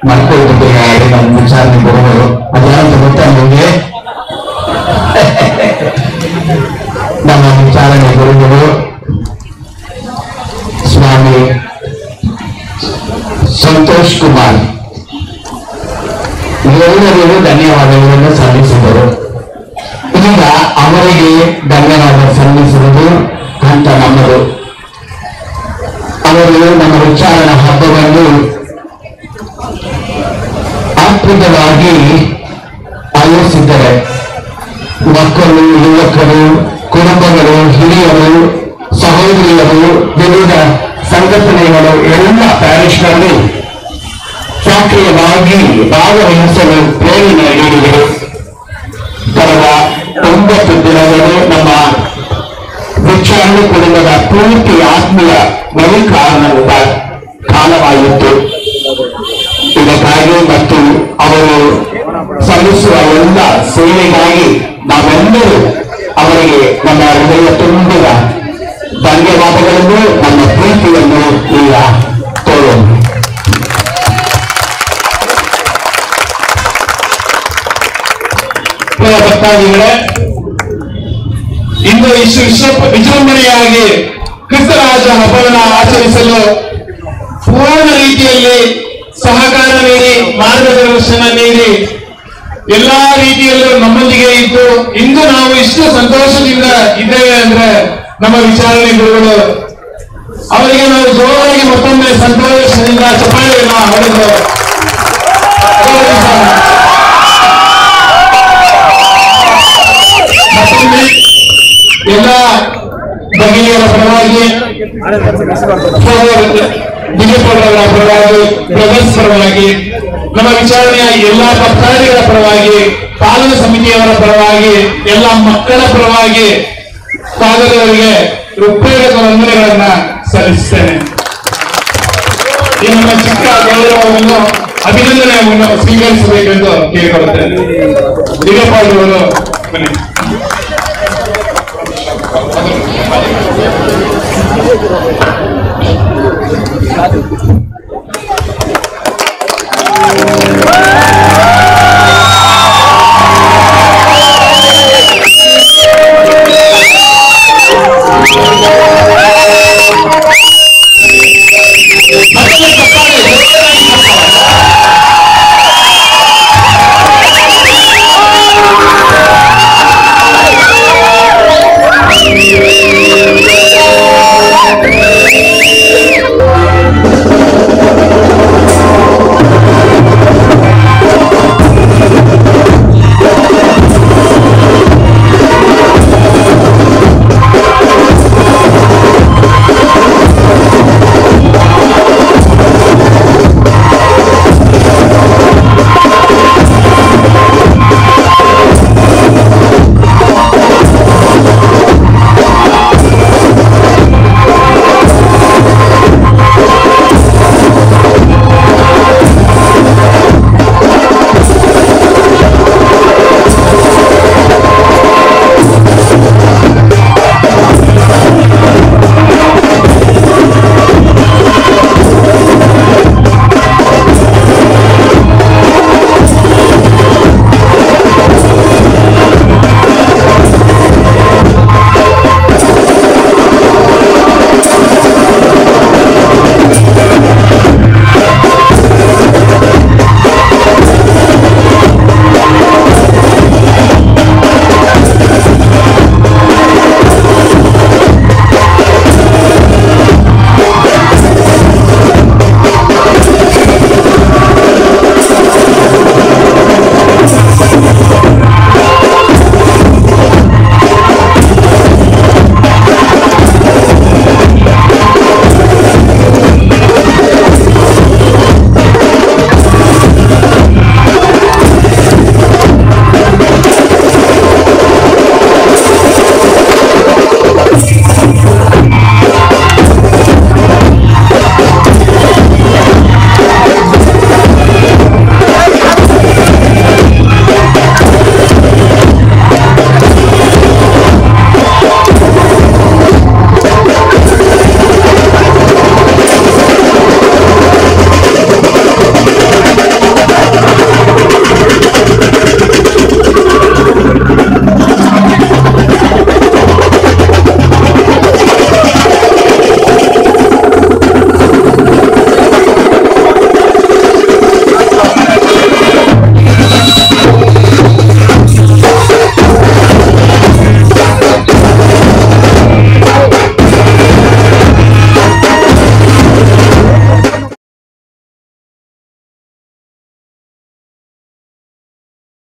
ಮಾಡ್ಕೊಳ್ತಿದ್ದೇನೆ, ನಮ್ಮ ವಿಚಾರಣೆ ಬರುವರು. ಅದ್ಯಾರಂತ ಗೊತ್ತಾ ನಿಮಗೆ? ನಮ್ಮ ವಿಚಾರಣೆ ಬರುವರು ಸ್ವಾಮಿ ಸಂತೋಷ್ ಕುಮಾರ್. ಎಲ್ಲರಿಗೂ ಧನ್ಯವಾದಗಳನ್ನು ಸಲ್ಲಿಸಿದರು. ಈಗ ಅವರಿಗೆ ಧನ್ಯವಾದ ಸಲ್ಲಿಸುವುದು ಅಂತ ನಮ್ಮದು. ಅವರು ನಮ್ಮ ವಿಚಾರಣಾ ಹಬ್ಬವನ್ನು ಅದ್ಭುತವಾಗಿ ಆಯೋಜಿಸಿದ್ದಾರೆ. ಮಕ್ಕಳು, ಯುವಕರು, ಕುಟುಂಬಗಳು, ಹಿರಿಯರು, ಸಹೋದರಿಯರು, ವಿವಿಧ ಸಂಘಟನೆಗಳು ಎಲ್ಲ ಪ್ಯಾರಿಶ್ನಲ್ಲಿ ಸಕ್ರಿಯವಾಗಿ ಭಾಗವಹಿಸಲು ಪ್ರೇರಣೆ ನೀಡಿದರು. ಕಳೆದ 9 ದಿನಗಳು ನಮ್ಮ ವಿಚಾರಣೆ ಕುಟುಂಬದ ಪೂರ್ತಿ ಆತ್ಮೀಯ ನವೀಕರಣದ ಕಾಲವಾಗಿತ್ತು. ಇದಕ್ಕಾಗಿ ಮತ್ತು ಅವರು ಸಲ್ಲಿಸುವ ಎಲ್ಲ ಸೇವೆಗಾಗಿ ನಾವೆಲ್ಲರೂ ಅವರಿಗೆ ನಮ್ಮ ಹೃದಯ ತುಂಬಿದ ಧನ್ಯವಾದಗಳನ್ನು, ನಮ್ಮ ಪ್ರೀತಿಯನ್ನು ಈಗ ತೋರೋಣ. ಭಕ್ತಾದಿಗಳೇ, ಇಂದು ವಿಜೃಂಭಣೆಯಾಗಿ ಕ್ರಿಸ್ತರಾಜ ಹಬ್ಬವನ್ನು ಆಚರಿಸಲು ಪೂರ್ಣ ರೀತಿಯಲ್ಲಿ ಸಹಕಾರ ನೀಡಿ, ಮಾರ್ಗದರ್ಶನ ನೀಡಿ, ಎಲ್ಲಾ ರೀತಿಯಲ್ಲೂ ನಮ್ಮೊಂದಿಗೆ ಇದ್ದು ಇಂದು ನಾವು ಇಷ್ಟು ಸಂತೋಷದಿಂದ ಇದ್ದೇವೆ ಅಂದ್ರೆ ನಮ್ಮ ವಿಚಾರಣೆ ಗುರುಗಳು. ಅವರಿಗೆ ನಾವು ಜೋರಾಗಿ ಮತ್ತೊಮ್ಮೆ ಸಂತೋಷದಿಂದ ಚಪ್ಪಾಳೆಯನ್ನು ಹೊಡೆದು ಮತ್ತೊಮ್ಮೆ ಎಲ್ಲ ಭಗಿನಿಯರ ಪರವಾಗಿ, ದಿಲೀಪರವರ ಪರವಾಗಿ, ಬ್ರದರ್ಸ್ ಪರವಾಗಿ, ನಮ್ಮ ವಿಚಾರಣೆಯ ಎಲ್ಲಾ ಭಕ್ತಾದಿಗಳ ಪರವಾಗಿ, ಪಾಲನಾ ಸಮಿತಿಯವರ ಪರವಾಗಿ, ಎಲ್ಲ ಮಕ್ಕಳ ಪರವಾಗಿ ಪಾದದವರಿಗೆ ಹೃತ್ಪೂರ್ವಕ ವಂದನೆಗಳನ್ನ ಸಲ್ಲಿಸುತ್ತೇನೆ. ಈ ನಮ್ಮ ಚಿಕ್ಕ ಗೌರವವನ್ನು, ಅಭಿನಂದನೆಯನ್ನು ಸ್ವೀಕರಿಸಬೇಕೆಂದು ಕೇಳಿಕೊಳ್ಳುತ್ತೇನೆ. ದಿಲೀಪರವರು ಬನ್ನಿ.